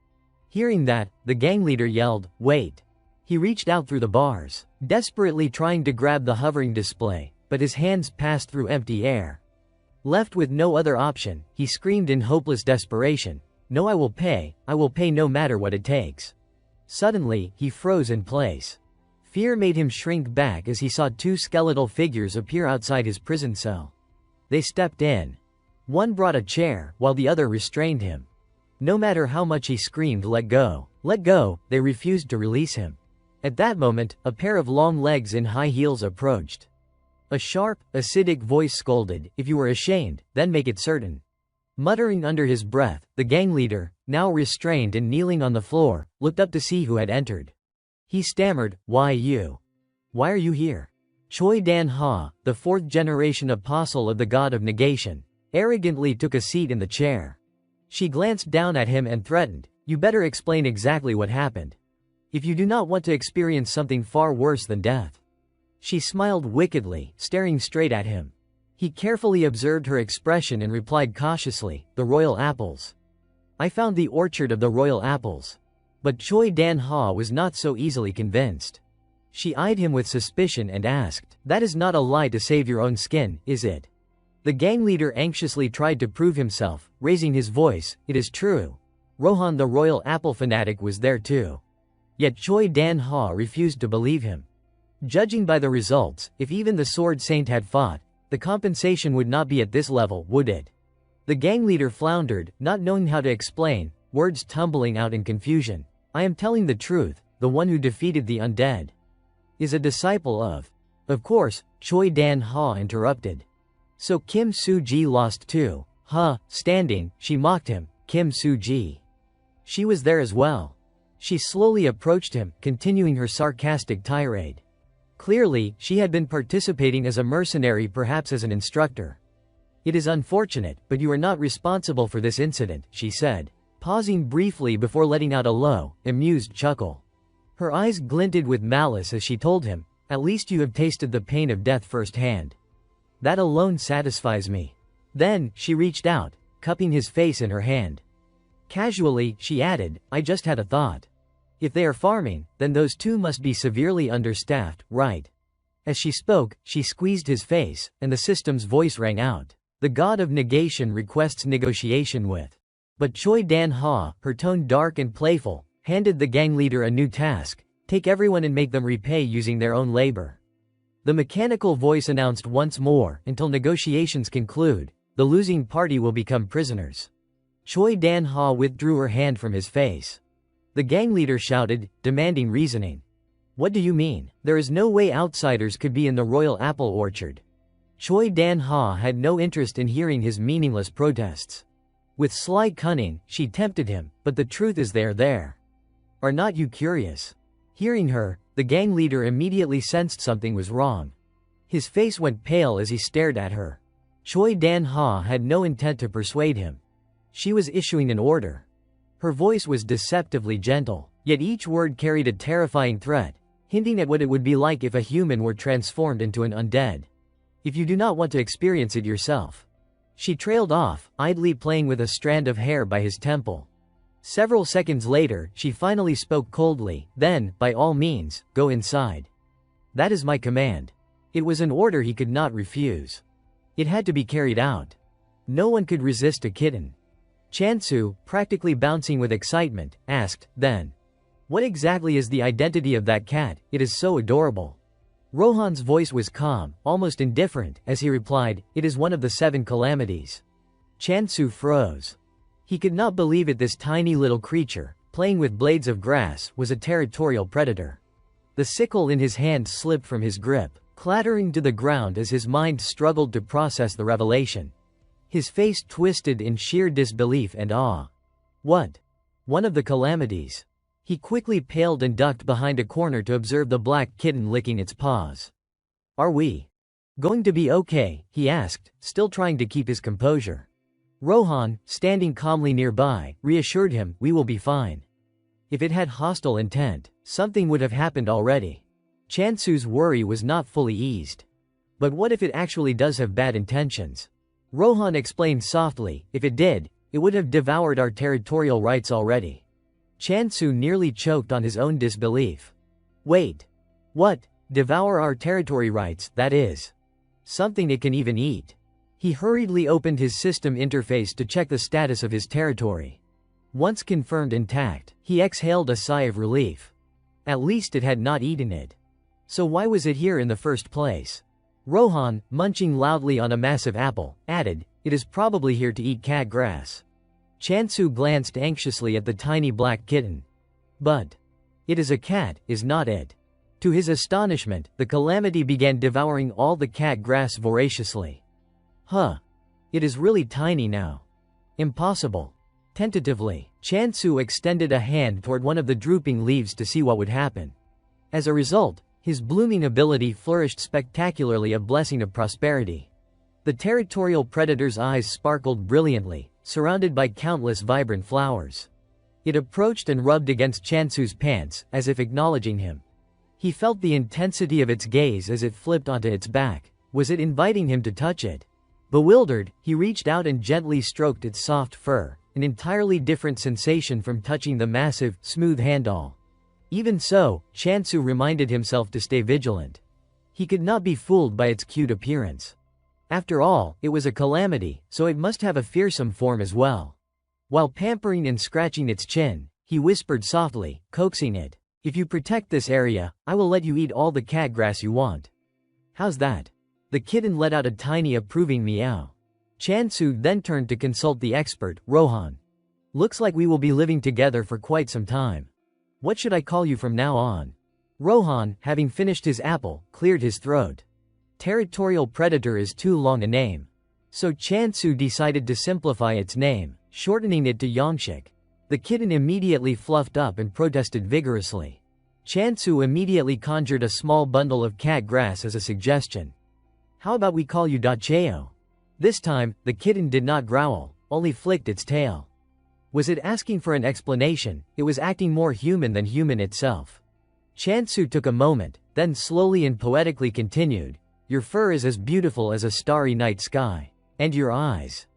Hearing that, the gang leader yelled, wait. He reached out through the bars, desperately trying to grab the hovering display, but his hands passed through empty air. Left with no other option, he screamed in hopeless desperation, no, I will pay no matter what it takes. Suddenly, he froze in place. Fear made him shrink back as he saw 2 skeletal figures appear outside his prison cell. They stepped in. One brought a chair, while the other restrained him. No matter how much he screamed, let go, they refused to release him. At that moment, a pair of long legs in high heels approached. A sharp, acidic voice scolded, if you were ashamed, then make it certain. Muttering under his breath, the gang leader, now restrained and kneeling on the floor, looked up to see who had entered. He stammered, why you? Why are you here? Choi Dan-ha, the 4th generation apostle of the god of negation, arrogantly took a seat in the chair. She glanced down at him and threatened, you better explain exactly what happened. If you do not want to experience something far worse than death. She smiled wickedly, staring straight at him. He carefully observed her expression and replied cautiously, the royal apples. I found the orchard of the royal apples. But Choi Dan-ha was not so easily convinced. She eyed him with suspicion and asked, that is not a lie to save your own skin, is it? The gang leader anxiously tried to prove himself, raising his voice, it is true. Rohan the royal apple fanatic was there too. Yet Choi Dan-ha refused to believe him. Judging by the results, if even the Sword Saint had fought, the compensation would not be at this level, would it? The gang leader floundered, not knowing how to explain, words tumbling out in confusion. I am telling the truth, the one who defeated the undead is a disciple of. Of course, Choi Dan-ha interrupted. So Kim Soo-ji lost too. Standing, she mocked him, Kim Soo-ji. She was there as well. She slowly approached him, continuing her sarcastic tirade. Clearly, she had been participating as a mercenary, perhaps as an instructor. It is unfortunate, but you are not responsible for this incident, she said, pausing briefly before letting out a low, amused chuckle. Her eyes glinted with malice as she told him, at least you have tasted the pain of death firsthand. That alone satisfies me. Then, she reached out, cupping his face in her hand. Casually, she added, I just had a thought. If they are farming, then those 2 must be severely understaffed, right? As she spoke, she squeezed his face, and the system's voice rang out. The god of negation requests negotiation with. But Choi Dan-ha, her tone dark and playful, handed the gang leader a new task, take everyone and make them repay using their own labor. The mechanical voice announced once more, until negotiations conclude, the losing party will become prisoners. Choi Dan-ha withdrew her hand from his face. The gang leader shouted, demanding reasoning. What do you mean? There is no way outsiders could be in the royal apple orchard. Choi Dan-ha had no interest in hearing his meaningless protests. With sly cunning, she tempted him, but the truth is they are there. Are not you curious? Hearing her, the gang leader immediately sensed something was wrong. His face went pale as he stared at her. Choi Dan-ha had no intent to persuade him. She was issuing an order. Her voice was deceptively gentle, yet each word carried a terrifying threat, hinting at what it would be like if a human were transformed into an undead. If you do not want to experience it yourself, She trailed off, idly playing with a strand of hair by his temple. Several seconds later, she finally spoke coldly, "Then, by all means, go inside. That is my command." It was an order he could not refuse. It had to be carried out. No one could resist a kitten. Chansu, practically bouncing with excitement, asked, "Then, what exactly is the identity of that cat? It is so adorable." Rohan's voice was calm, almost indifferent, as he replied, "It is one of the 7 calamities." Chansu froze. He could not believe it. This tiny little creature, playing with blades of grass, was a territorial predator. The sickle in his hand slipped from his grip, clattering to the ground as his mind struggled to process the revelation. His face twisted in sheer disbelief and awe. What? One of the calamities? He quickly paled and ducked behind a corner to observe the black kitten licking its paws. "Are we going to be okay?" he asked, still trying to keep his composure. Rohan, standing calmly nearby, reassured him, "We will be fine." If it had hostile intent, something would have happened already. Chansu's worry was not fully eased. But what if it actually does have bad intentions? Rohan explained softly, "If it did, it would have devoured our territorial rights already." Chansu nearly choked on his own disbelief. "Wait. What? Devour our territory rights, that is? Something it can even eat?" He hurriedly opened his system interface to check the status of his territory. Once confirmed intact, he exhaled a sigh of relief. At least it had not eaten it. So why was it here in the first place? Rohan, munching loudly on a massive apple, added, "It is probably here to eat cat grass." Chansu glanced anxiously at the tiny black kitten. "But it is a cat, is not it?" To his astonishment, the calamity began devouring all the cat grass voraciously. "Huh. It is really tiny now. Impossible." Tentatively, Chansu extended a hand toward one of the drooping leaves to see what would happen. As a result, his blooming ability flourished spectacularly, a blessing of prosperity. The territorial predator's eyes sparkled brilliantly, surrounded by countless vibrant flowers. It approached and rubbed against Chansu's pants, as if acknowledging him. He felt the intensity of its gaze as it flipped onto its back. Was it inviting him to touch it? Bewildered, he reached out and gently stroked its soft fur, an entirely different sensation from touching the massive, smooth handle. Even so, Chansu reminded himself to stay vigilant. He could not be fooled by its cute appearance. After all, it was a calamity, so it must have a fearsome form as well. While pampering and scratching its chin, he whispered softly, coaxing it, "If you protect this area, I will let you eat all the cat grass you want. How's that?" The kitten let out a tiny approving meow. Chansu then turned to consult the expert, Rohan. "Looks like we will be living together for quite some time. What should I call you from now on?" Rohan, having finished his apple, cleared his throat. Territorial predator is too long a name. So Chansu decided to simplify its name, shortening it to Yongshik. The kitten immediately fluffed up and protested vigorously. Chansu immediately conjured a small bundle of cat grass as a suggestion. "How about we call you Dacheo?" This time, the kitten did not growl, only flicked its tail. Was it asking for an explanation? It was acting more human than human itself. Chansu took a moment, then slowly and poetically continued, "Your fur is as beautiful as a starry night sky. And your eyes.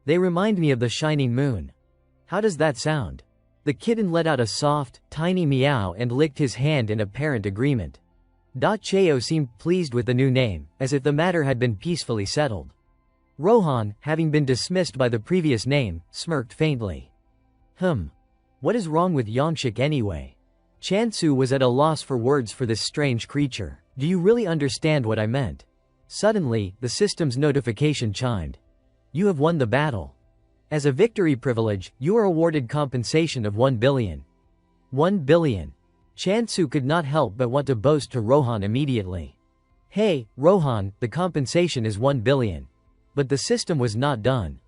They remind me of the shining moon. How does that sound?" The kitten let out a soft, tiny meow and licked his hand in apparent agreement. Cheo seemed pleased with the new name, as if the matter had been peacefully settled. Rohan, having been dismissed by the previous name, smirked faintly. What is wrong with Yongshik anyway? Chansu was at a loss for words for this strange creature. "Do you really understand what I meant?" Suddenly, the system's notification chimed. "You have won the battle. As a victory privilege, you are awarded compensation of 1 billion. 1 billion. Chansu could not help but want to boast to Rohan immediately. "Hey, Rohan, the compensation is 1 billion. But the system was not done.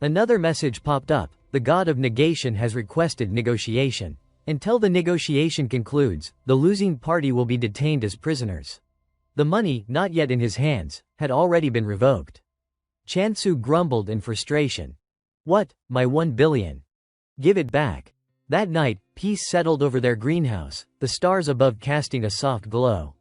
Another message popped up. "The god of negation has requested negotiation. Until the negotiation concludes, the losing party will be detained as prisoners." The money, not yet in his hands, had already been revoked. Chansu grumbled in frustration. "What, my 1 billion? Give it back." That night, peace settled over their greenhouse, the stars above casting a soft glow.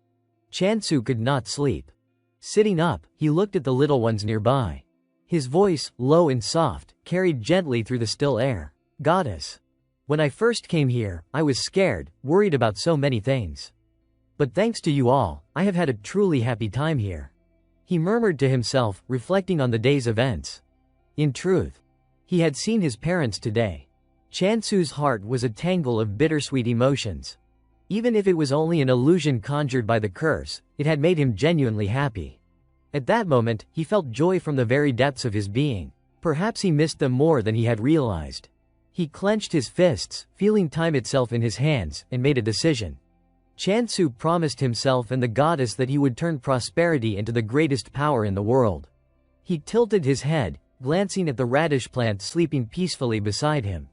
Chansu could not sleep. Sitting up, he looked at the little ones nearby. His voice, low and soft, carried gently through the still air. Goddess. When I first came here, I was scared, worried about so many things. But thanks to you all, I have had a truly happy time here. He murmured to himself, reflecting on the day's events. In truth, he had seen his parents today. Chansu's heart was a tangle of bittersweet emotions. Even if it was only an illusion conjured by the curse, it had made him genuinely happy. At that moment, he felt joy from the very depths of his being. Perhaps he missed them more than he had realized. He clenched his fists, feeling time itself in his hands, and made a decision. Chansu promised himself and the goddess that he would turn prosperity into the greatest power in the world. He tilted his head, glancing at the radish plant sleeping peacefully beside him.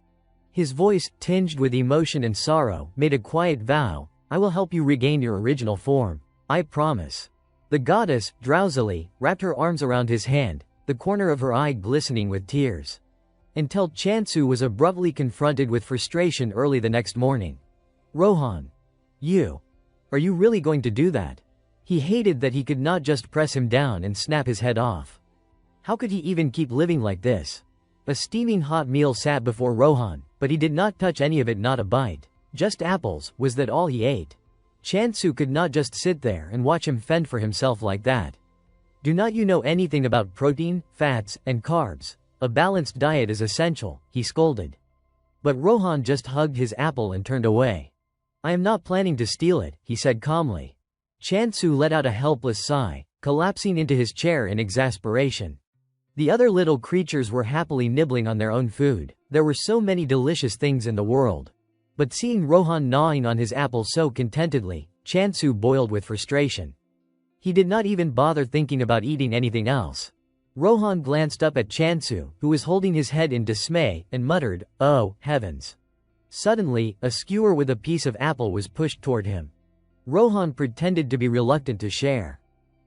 His voice, tinged with emotion and sorrow, made a quiet vow. I will help you regain your original form. I promise. The goddess, drowsily, wrapped her arms around his hand, the corner of her eye glistening with tears. Until Chansu was abruptly confronted with frustration early the next morning. Rohan. Are you really going to do that? He hated that he could not just press him down and snap his head off. How could he even keep living like this? A steaming hot meal sat before Rohan, but he did not touch any of it, not a bite. Just apples, was that all he ate? Chansu could not just sit there and watch him fend for himself like that. Do not you know anything about protein, fats, and carbs? A balanced diet is essential, he scolded. But Rohan just hugged his apple and turned away. I am not planning to steal it, he said calmly. Chansu let out a helpless sigh, collapsing into his chair in exasperation. The other little creatures were happily nibbling on their own food. There were so many delicious things in the world. But seeing Rohan gnawing on his apple so contentedly, Chansu boiled with frustration. He did not even bother thinking about eating anything else. Rohan glanced up at Chansu, who was holding his head in dismay, and muttered, "Oh, heavens." Suddenly, a skewer with a piece of apple was pushed toward him. Rohan pretended to be reluctant to share.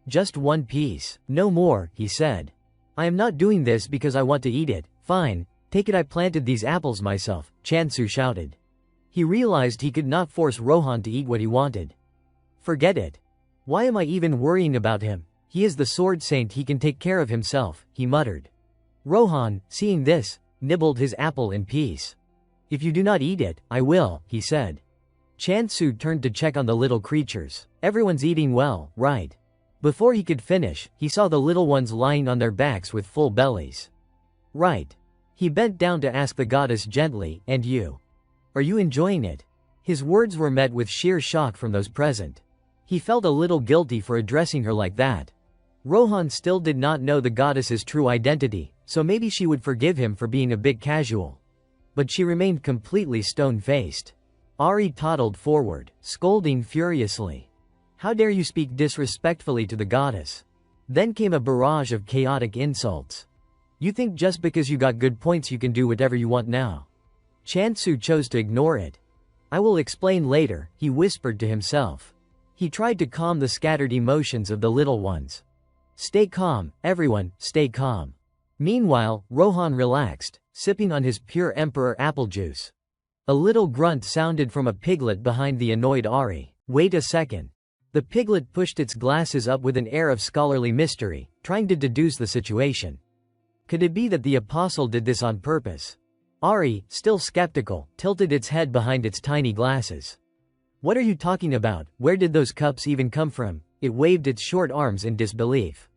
Just one piece, no more, he said. I am not doing this because I want to eat it. Fine, take it. I planted these apples myself, Chansu shouted. He realized he could not force Rohan to eat what he wanted. Forget it. Why am I even worrying about him? He is the sword saint, he can take care of himself, he muttered. Rohan, seeing this, nibbled his apple in peace. If you do not eat it, I will, he said. Chansu turned to check on the little creatures. Everyone's eating well, right? Before he could finish, he saw the little ones lying on their backs with full bellies. Right. He bent down to ask the goddess gently, and you? Are you enjoying it? His words were met with sheer shock from those present. He felt a little guilty for addressing her like that. Rohan still did not know the goddess's true identity, so maybe she would forgive him for being a bit casual. But she remained completely stone-faced. Ari toddled forward, scolding furiously. How dare you speak disrespectfully to the goddess? Then came a barrage of chaotic insults. You think just because you got good points you can do whatever you want now? Chansu chose to ignore it. I will explain later, he whispered to himself. He tried to calm the scattered emotions of the little ones. Stay calm, everyone, stay calm. Meanwhile, Rohan relaxed, sipping on his pure emperor apple juice. A little grunt sounded from a piglet behind the annoyed Ari. Wait a second. The piglet pushed its glasses up with an air of scholarly mystery, trying to deduce the situation. Could it be that the apostle did this on purpose? Ari, still skeptical, tilted its head behind its tiny glasses. What are you talking about? Where did those cups even come from? It waved its short arms in disbelief.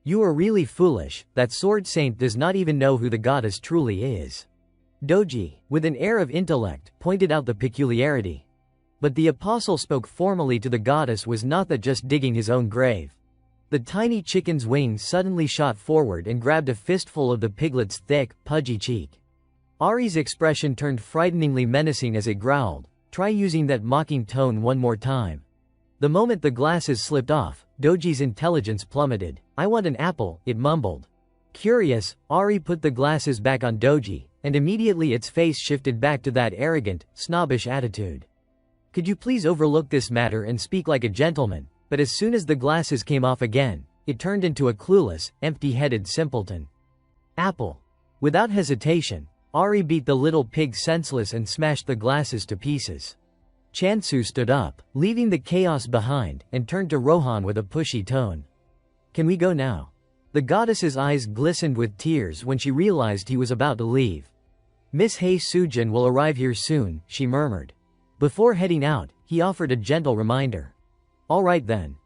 You are really foolish, that sword saint does not even know who the goddess truly is. Doji, with an air of intellect, pointed out the peculiarity. But the apostle spoke formally to the goddess was not that just digging his own grave. The tiny chicken's wings suddenly shot forward and grabbed a fistful of the piglet's thick, pudgy cheek. Ari's expression turned frighteningly menacing as it growled, try using that mocking tone one more time. The moment the glasses slipped off, Doji's intelligence plummeted. I want an apple, it mumbled. Curious, Ari put the glasses back on Doji, and immediately its face shifted back to that arrogant, snobbish attitude. Could you please overlook this matter and speak like a gentleman? But as soon as the glasses came off again, it turned into a clueless, empty-headed simpleton. Apple. Without hesitation, Ari beat the little pig senseless and smashed the glasses to pieces. Chansu stood up, leaving the chaos behind, and turned to Rohan with a pushy tone. Can we go now? The goddess's eyes glistened with tears when she realized he was about to leave. Miss Hei Sujin will arrive here soon, she murmured. Before heading out, he offered a gentle reminder. All right then.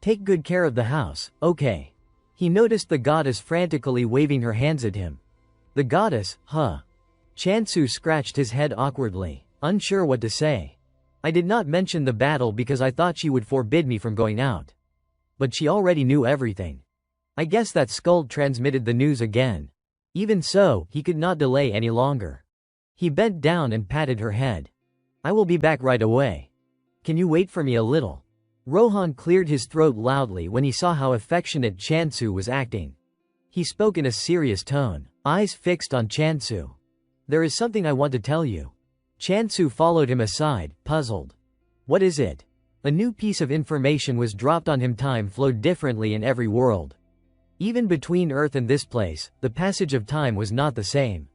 Take good care of the house, okay? He noticed the goddess frantically waving her hands at him. The goddess, huh? Chansu scratched his head awkwardly, unsure what to say. I did not mention the battle because I thought she would forbid me from going out. But she already knew everything. I guess that Skuld transmitted the news again. Even so, he could not delay any longer. He bent down and patted her head. I will be back right away. Can you wait for me a little? Rohan cleared his throat loudly when he saw how affectionate Chansu was acting. He spoke in a serious tone, eyes fixed on Chansu. There is something I want to tell you. Chansu followed him aside, puzzled. What is it? A new piece of information was dropped on him. Time flowed differently in every world. Even between Earth and this place, the passage of time was not the same.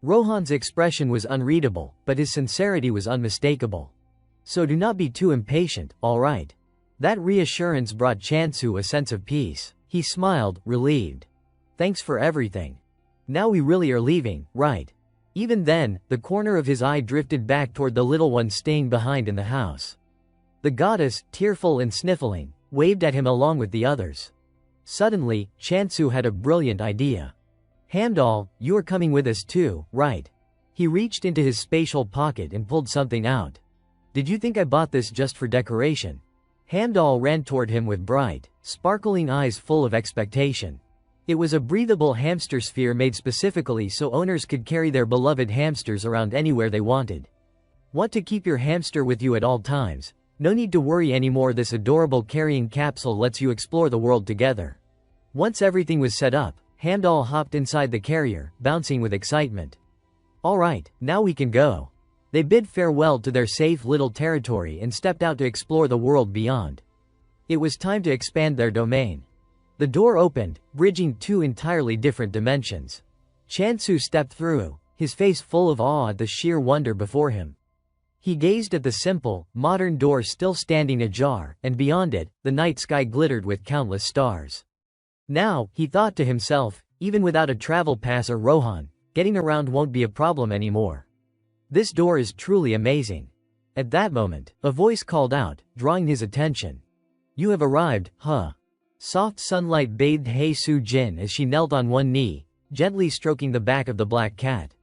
Rohan's expression was unreadable, but his sincerity was unmistakable. So do not be too impatient, all right? That reassurance brought Chansu a sense of peace. He smiled, relieved. Thanks for everything. Now we really are leaving, right? Even then, the corner of his eye drifted back toward the little one staying behind in the house. The goddess, tearful and sniffling, waved at him along with the others. Suddenly, Chansu had a brilliant idea. Hamdal, you are coming with us too, right? He reached into his spatial pocket and pulled something out. Did you think I bought this just for decoration? Hamdal ran toward him with bright, sparkling eyes full of expectation. It was a breathable hamster sphere made specifically so owners could carry their beloved hamsters around anywhere they wanted. Want to keep your hamster with you at all times? No need to worry anymore. This adorable carrying capsule lets you explore the world together. Once everything was set up, Hamdal hopped inside the carrier, bouncing with excitement. All right, now we can go. They bid farewell to their safe little territory and stepped out to explore the world beyond. It was time to expand their domain. The door opened, bridging two entirely different dimensions. Chansu stepped through, his face full of awe at the sheer wonder before him. He gazed at the simple, modern door still standing ajar, and beyond it, the night sky glittered with countless stars. Now, he thought to himself, even without a travel pass or Rohan, getting around won't be a problem anymore. This door is truly amazing. At that moment, a voice called out, drawing his attention. You have arrived, huh? Soft sunlight bathed Hei Su-jin as she knelt on one knee, gently stroking the back of the black cat.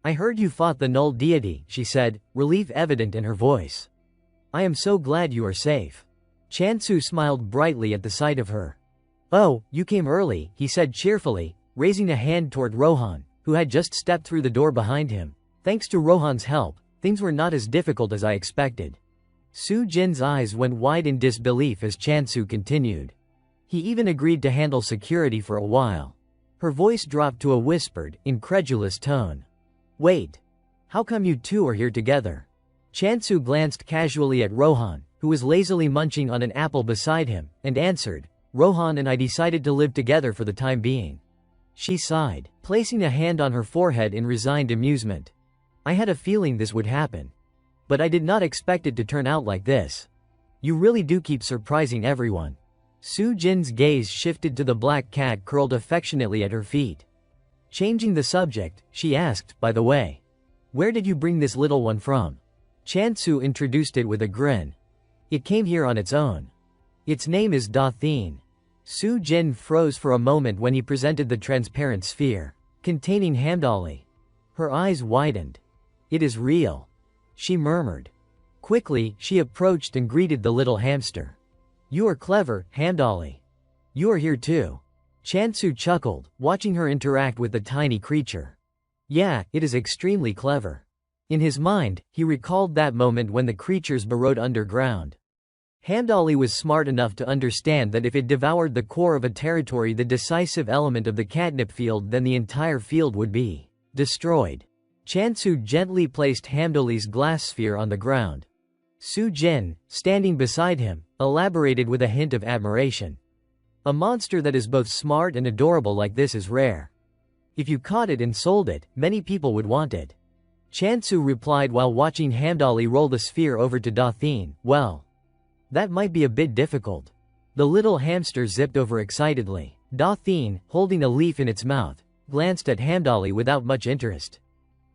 I heard you fought the null deity, she said, relief evident in her voice. I am so glad you are safe. Chansu smiled brightly at the sight of her. Oh, you came early, he said cheerfully, raising a hand toward Rohan, who had just stepped through the door behind him. Thanks to Rohan's help, things were not as difficult as I expected. Su-jin's eyes went wide in disbelief as Chansu continued. He even agreed to handle security for a while. Her voice dropped to a whispered, incredulous tone. Wait. How come you two are here together? Chansu glanced casually at Rohan, who was lazily munching on an apple beside him, and answered, Rohan and I decided to live together for the time being. She sighed, placing a hand on her forehead in resigned amusement. I had a feeling this would happen. But I did not expect it to turn out like this. You really do keep surprising everyone. Su-jin's gaze shifted to the black cat curled affectionately at her feet. Changing the subject, she asked, by the way. Where did you bring this little one from? Chansu introduced it with a grin. It came here on its own. Its name is Dathin. Su-jin froze for a moment when he presented the transparent sphere, containing Hamdali. Her eyes widened. It is real, she murmured. Quickly, she approached and greeted the little hamster. You are clever, Hamdali. You are here too. Chansu chuckled, watching her interact with the tiny creature. Yeah, it is extremely clever. In his mind, he recalled that moment when the creatures burrowed underground. Hamdali was smart enough to understand that if it devoured the core of a territory, the decisive element of the catnip field, then the entire field would be destroyed. Chansu gently placed Hamdali's glass sphere on the ground. Su-jin, standing beside him, elaborated with a hint of admiration. A monster that is both smart and adorable like this is rare. If you caught it and sold it, many people would want it. Chansu replied while watching Hamdali roll the sphere over to Dathin. Well, that might be a bit difficult. The little hamster zipped over excitedly. Da Thien, holding a leaf in its mouth, glanced at Hamdali without much interest.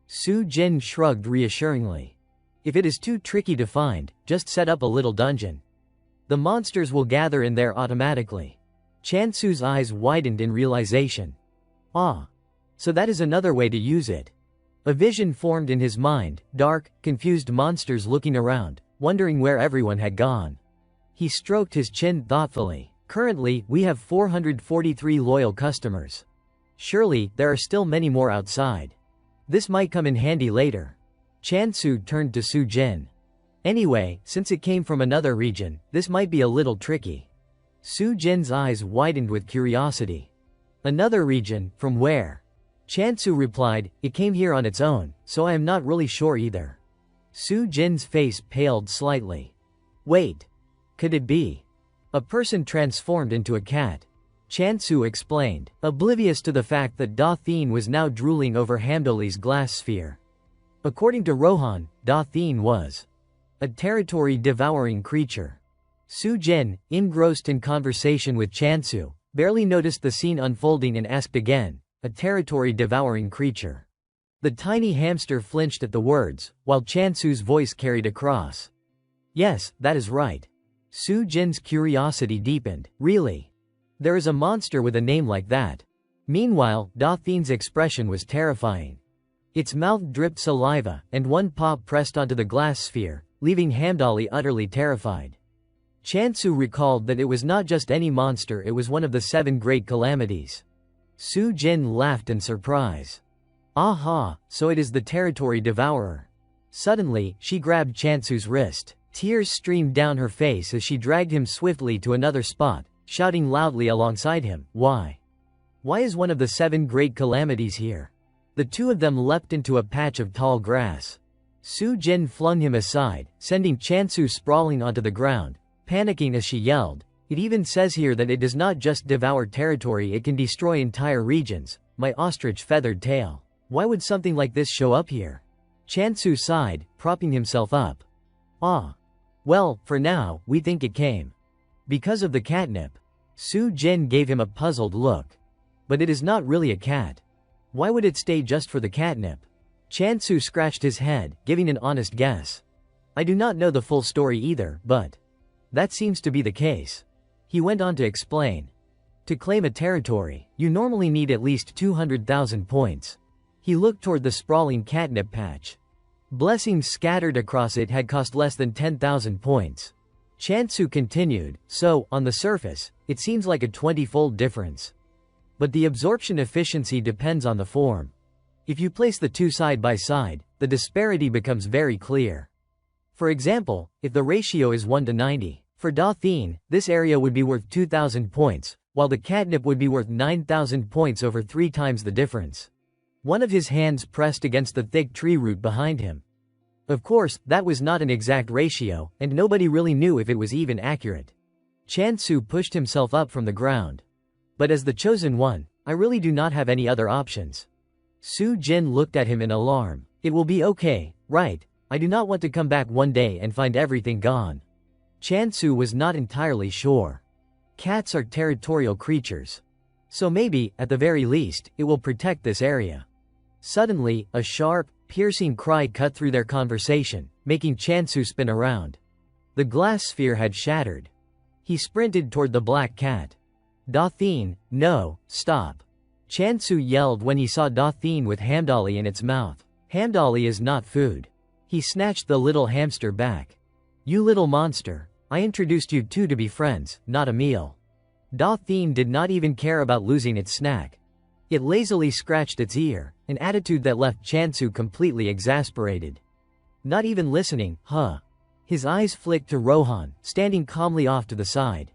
Su Jin shrugged reassuringly. If it is too tricky to find, just set up a little dungeon. The monsters will gather in there automatically. Chansu's eyes widened in realization. Ah. So that is another way to use it. A vision formed in his mind, dark, confused monsters looking around, wondering where everyone had gone. He stroked his chin thoughtfully. Currently, we have 443 loyal customers. Surely, there are still many more outside. This might come in handy later. Chansu turned to Su Jin. Anyway, since it came from another region, this might be a little tricky. Su Jin's eyes widened with curiosity. Another region, from where? Chansu replied, it came here on its own, so I am not really sure either. Su Jin's face paled slightly. Wait. Could it be a person transformed into a cat? Chansu explained, oblivious to the fact that Da Thien was now drooling over Hamdoli's glass sphere. According to Rohan, Da Thien was a territory-devouring creature. Su Jin, engrossed in conversation with Chansu, barely noticed the scene unfolding and asked again, a territory-devouring creature. The tiny hamster flinched at the words, while Chansu's voice carried across. Yes, that is right. Su Jin's curiosity deepened. Really? There is a monster with a name like that. Meanwhile, Da Thien's expression was terrifying. Its mouth dripped saliva, and one paw pressed onto the glass sphere, leaving Hamdali utterly terrified. Chansu recalled that it was not just any monster, it was one of the 7 great calamities. Su Jin laughed in surprise. Aha, so it is the territory devourer. Suddenly, she grabbed Chansu's wrist. Tears streamed down her face as she dragged him swiftly to another spot, shouting loudly alongside him, Why? Why is one of the 7 great calamities here? The two of them leapt into a patch of tall grass. Su Jin flung him aside, sending Chansu sprawling onto the ground, panicking as she yelled, It even says here that it does not just devour territory, it can destroy entire regions, my ostrich-feathered tail. Why would something like this show up here? Chansu sighed, propping himself up. Ah. Well, for now, we think it came because of the catnip. Su Jin gave him a puzzled look. But it is not really a cat. Why would it stay just for the catnip? Chansu scratched his head, giving an honest guess. I do not know the full story either, but that seems to be the case. He went on to explain. To claim a territory, you normally need at least 200,000 points. He looked toward the sprawling catnip patch. Blessings scattered across it had cost less than 10,000 points. Chansu continued, so, on the surface, it seems like a 20-fold difference. But the absorption efficiency depends on the form. If you place the two side by side, the disparity becomes very clear. For example, if the ratio is 1 to 90, for Da Thien, this area would be worth 2,000 points, while the catnip would be worth 9,000 points over 3 times the difference. One of his hands pressed against the thick tree root behind him. Of course, that was not an exact ratio, and nobody really knew if it was even accurate. Chansu pushed himself up from the ground. But as the chosen one, I really do not have any other options. Su Jin looked at him in alarm. It will be okay, right? I do not want to come back one day and find everything gone. Chansu was not entirely sure. Cats are territorial creatures. So maybe, at the very least, it will protect this area. Suddenly, a sharp, piercing cry cut through their conversation, making Chansu spin around. The glass sphere had shattered. He sprinted toward the black cat. Da Thien, no, stop. Chansu yelled when he saw Da Thien with Hamdali in its mouth. Hamdali is not food. He snatched the little hamster back. You little monster, I introduced you two to be friends, not a meal. Da Thien did not even care about losing its snack. It lazily scratched its ear, an attitude that left Chansu completely exasperated. Not even listening, huh? His eyes flicked to Rohan, standing calmly off to the side.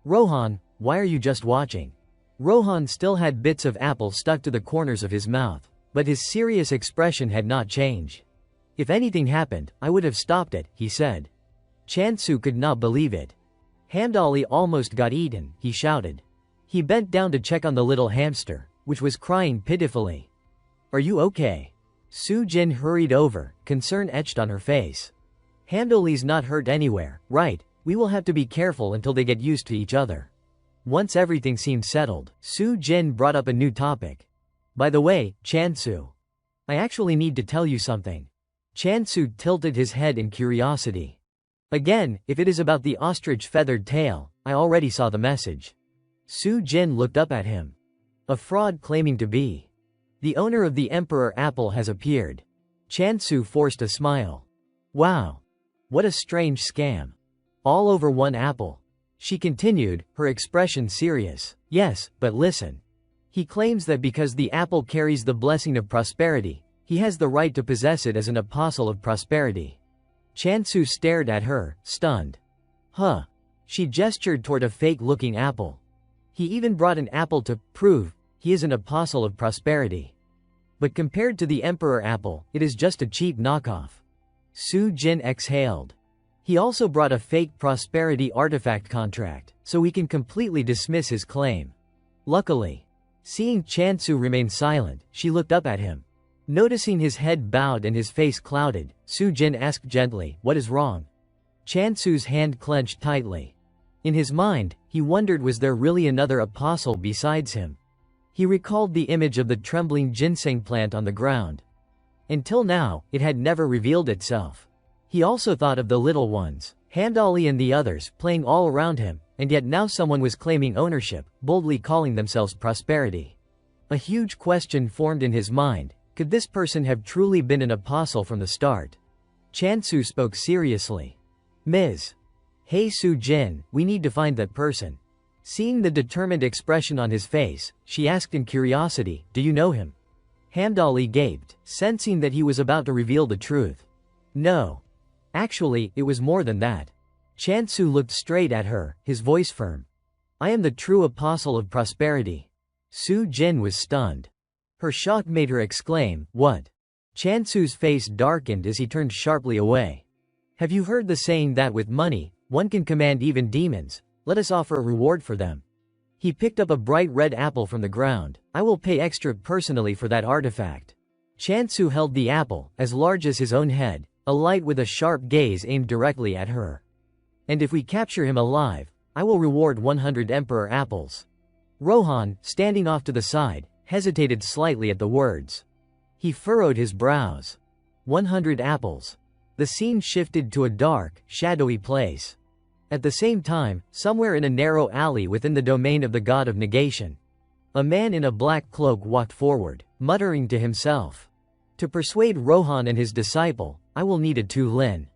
Rohan, why are you just watching? Rohan still had bits of apple stuck to the corners of his mouth, but his serious expression had not changed. If anything happened, I would have stopped it, he said. Chansu could not believe it. Hamdali almost got eaten, he shouted. He bent down to check on the little hamster, which was crying pitifully. Are you okay? Su Jin hurried over, concern etched on her face. Hamdali's not hurt anywhere, right? We will have to be careful until they get used to each other. Once everything seemed settled, Su Jin brought up a new topic. By the way, Chansu, I actually need to tell you something. Chansu tilted his head in curiosity. Again, if it is about the ostrich feathered tail, I already saw the message. Su Jin looked up at him. A fraud claiming to be the owner of the Emperor Apple has appeared. Chansu forced a smile. Wow. What a strange scam. All over one apple. She continued, her expression serious. Yes, but listen. He claims that because the apple carries the blessing of prosperity, he has the right to possess it as an apostle of prosperity. Chansu stared at her, stunned. Huh. She gestured toward a fake-looking apple. He even brought an apple to prove he is an apostle of prosperity. But compared to the Emperor Apple, it is just a cheap knockoff. Su Jin exhaled. He also brought a fake prosperity artifact contract, so we can completely dismiss his claim. Luckily, seeing Chansu remain silent, she looked up at him. Noticing his head bowed and his face clouded, Su Jin asked gently, what is wrong? Chansu's hand clenched tightly. In his mind, he wondered, was there really another apostle besides him? He recalled the image of the trembling ginseng plant on the ground. Until now, it had never revealed itself. He also thought of the little ones, Hamdali and the others, playing all around him, and yet now someone was claiming ownership, boldly calling themselves prosperity. A huge question formed in his mind. Could this person have truly been an apostle from the start? Chansu spoke seriously. Ms. Hey Su Jin, we need to find that person. Seeing the determined expression on his face, she asked in curiosity, do you know him? Hamdali gaped, sensing that he was about to reveal the truth. No. Actually, it was more than that. Chansu looked straight at her, his voice firm. I am the true apostle of prosperity. Su Jin was stunned. Her shock made her exclaim, what? Chansu's face darkened as he turned sharply away. Have you heard the saying that with money, one can command even demons? Let us offer a reward for them. He picked up a bright red apple from the ground. I will pay extra personally for that artifact. Chansu held the apple, as large as his own head, alight with a sharp gaze aimed directly at her. And if we capture him alive, I will reward 100 Emperor apples. Rohan, standing off to the side, hesitated slightly at the words. He furrowed his brows. 100 apples. The scene shifted to a dark, shadowy place. At the same time, somewhere in a narrow alley within the domain of the god of negation, a man in a black cloak walked forward, muttering to himself. To persuade Rohan and his disciple, I will need a 2 lin.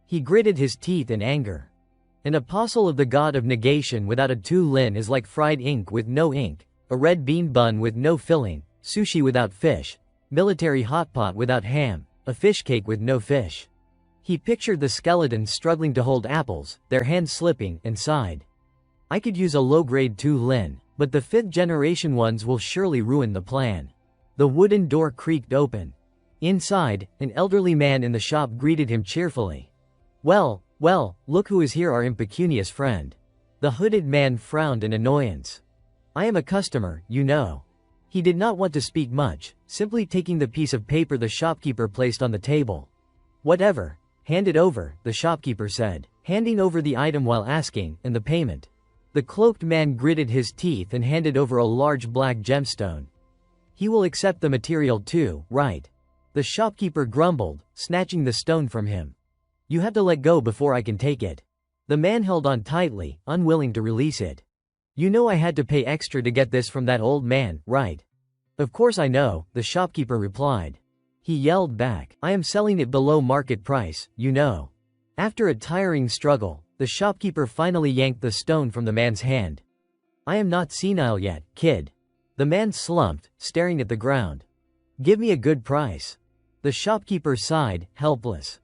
He gritted his teeth in anger. An apostle of the god of negation without a 2 lin is like fried ink with no ink, a red bean bun with no filling, sushi without fish, military hotpot without ham, a fish cake with no fish. He pictured the skeletons struggling to hold apples, their hands slipping, and sighed. I could use a low-grade 2 lin, but the 5th-generation ones will surely ruin the plan. The wooden door creaked open. Inside, an elderly man in the shop greeted him cheerfully. Well, look who is here, our impecunious friend. The hooded man frowned in annoyance. I am a customer, you know. He did not want to speak much, simply taking the piece of paper the shopkeeper placed on the table. Whatever. Hand it over, the shopkeeper said, handing over the item while asking, and the payment. The cloaked man gritted his teeth and handed over a large black gemstone. He will accept the material too, right? The shopkeeper grumbled, snatching the stone from him. You have to let go before I can take it. The man held on tightly, unwilling to release it. You know I had to pay extra to get this from that old man, right? Of course I know, the shopkeeper replied. He yelled back, I am selling it below market price, you know. After a tiring struggle, the shopkeeper finally yanked the stone from the man's hand. I am not senile yet, kid. The man slumped, staring at the ground. Give me a good price. The shopkeeper sighed, helpless.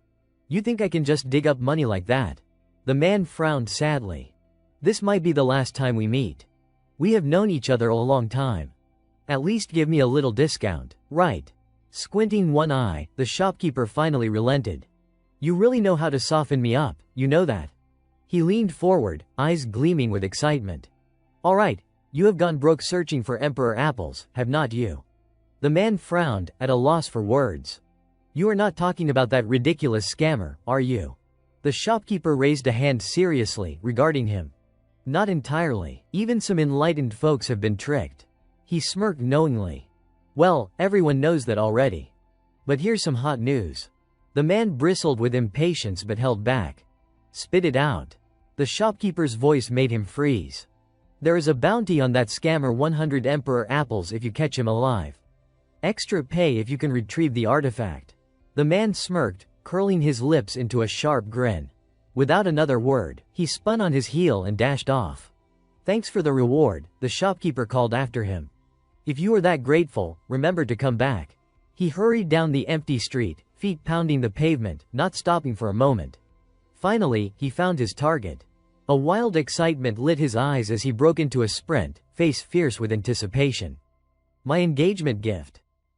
You think I can just dig up money like that? The man frowned sadly. This might be the last time we meet. We have known each other a long time. At least give me a little discount, right? Squinting one eye, the shopkeeper finally relented. You really know how to soften me up, you know that. He leaned forward, eyes gleaming with excitement. All right, you have gone broke searching for Emperor apples, have not you? The man frowned, at a loss for words. You are not talking about that ridiculous scammer, are you? The shopkeeper raised a hand seriously, regarding him. Not entirely. Even some enlightened folks have been tricked. He smirked knowingly. Well, everyone knows that already. But here's some hot news. The man bristled with impatience but held back. Spit it out. The shopkeeper's voice made him freeze. There is a bounty on that scammer, 100 Emperor apples if you catch him alive. Extra pay if you can retrieve the artifact. The man smirked, curling his lips into a sharp grin. Without another word, he spun on his heel and dashed off. Thanks for the reward, the shopkeeper called after him. If you are that grateful, remember to come back. He hurried down the empty street, feet pounding the pavement, not stopping for a moment. Finally, he found his target. A wild excitement lit his eyes as he broke into a sprint, face fierce with anticipation. My engagement gift.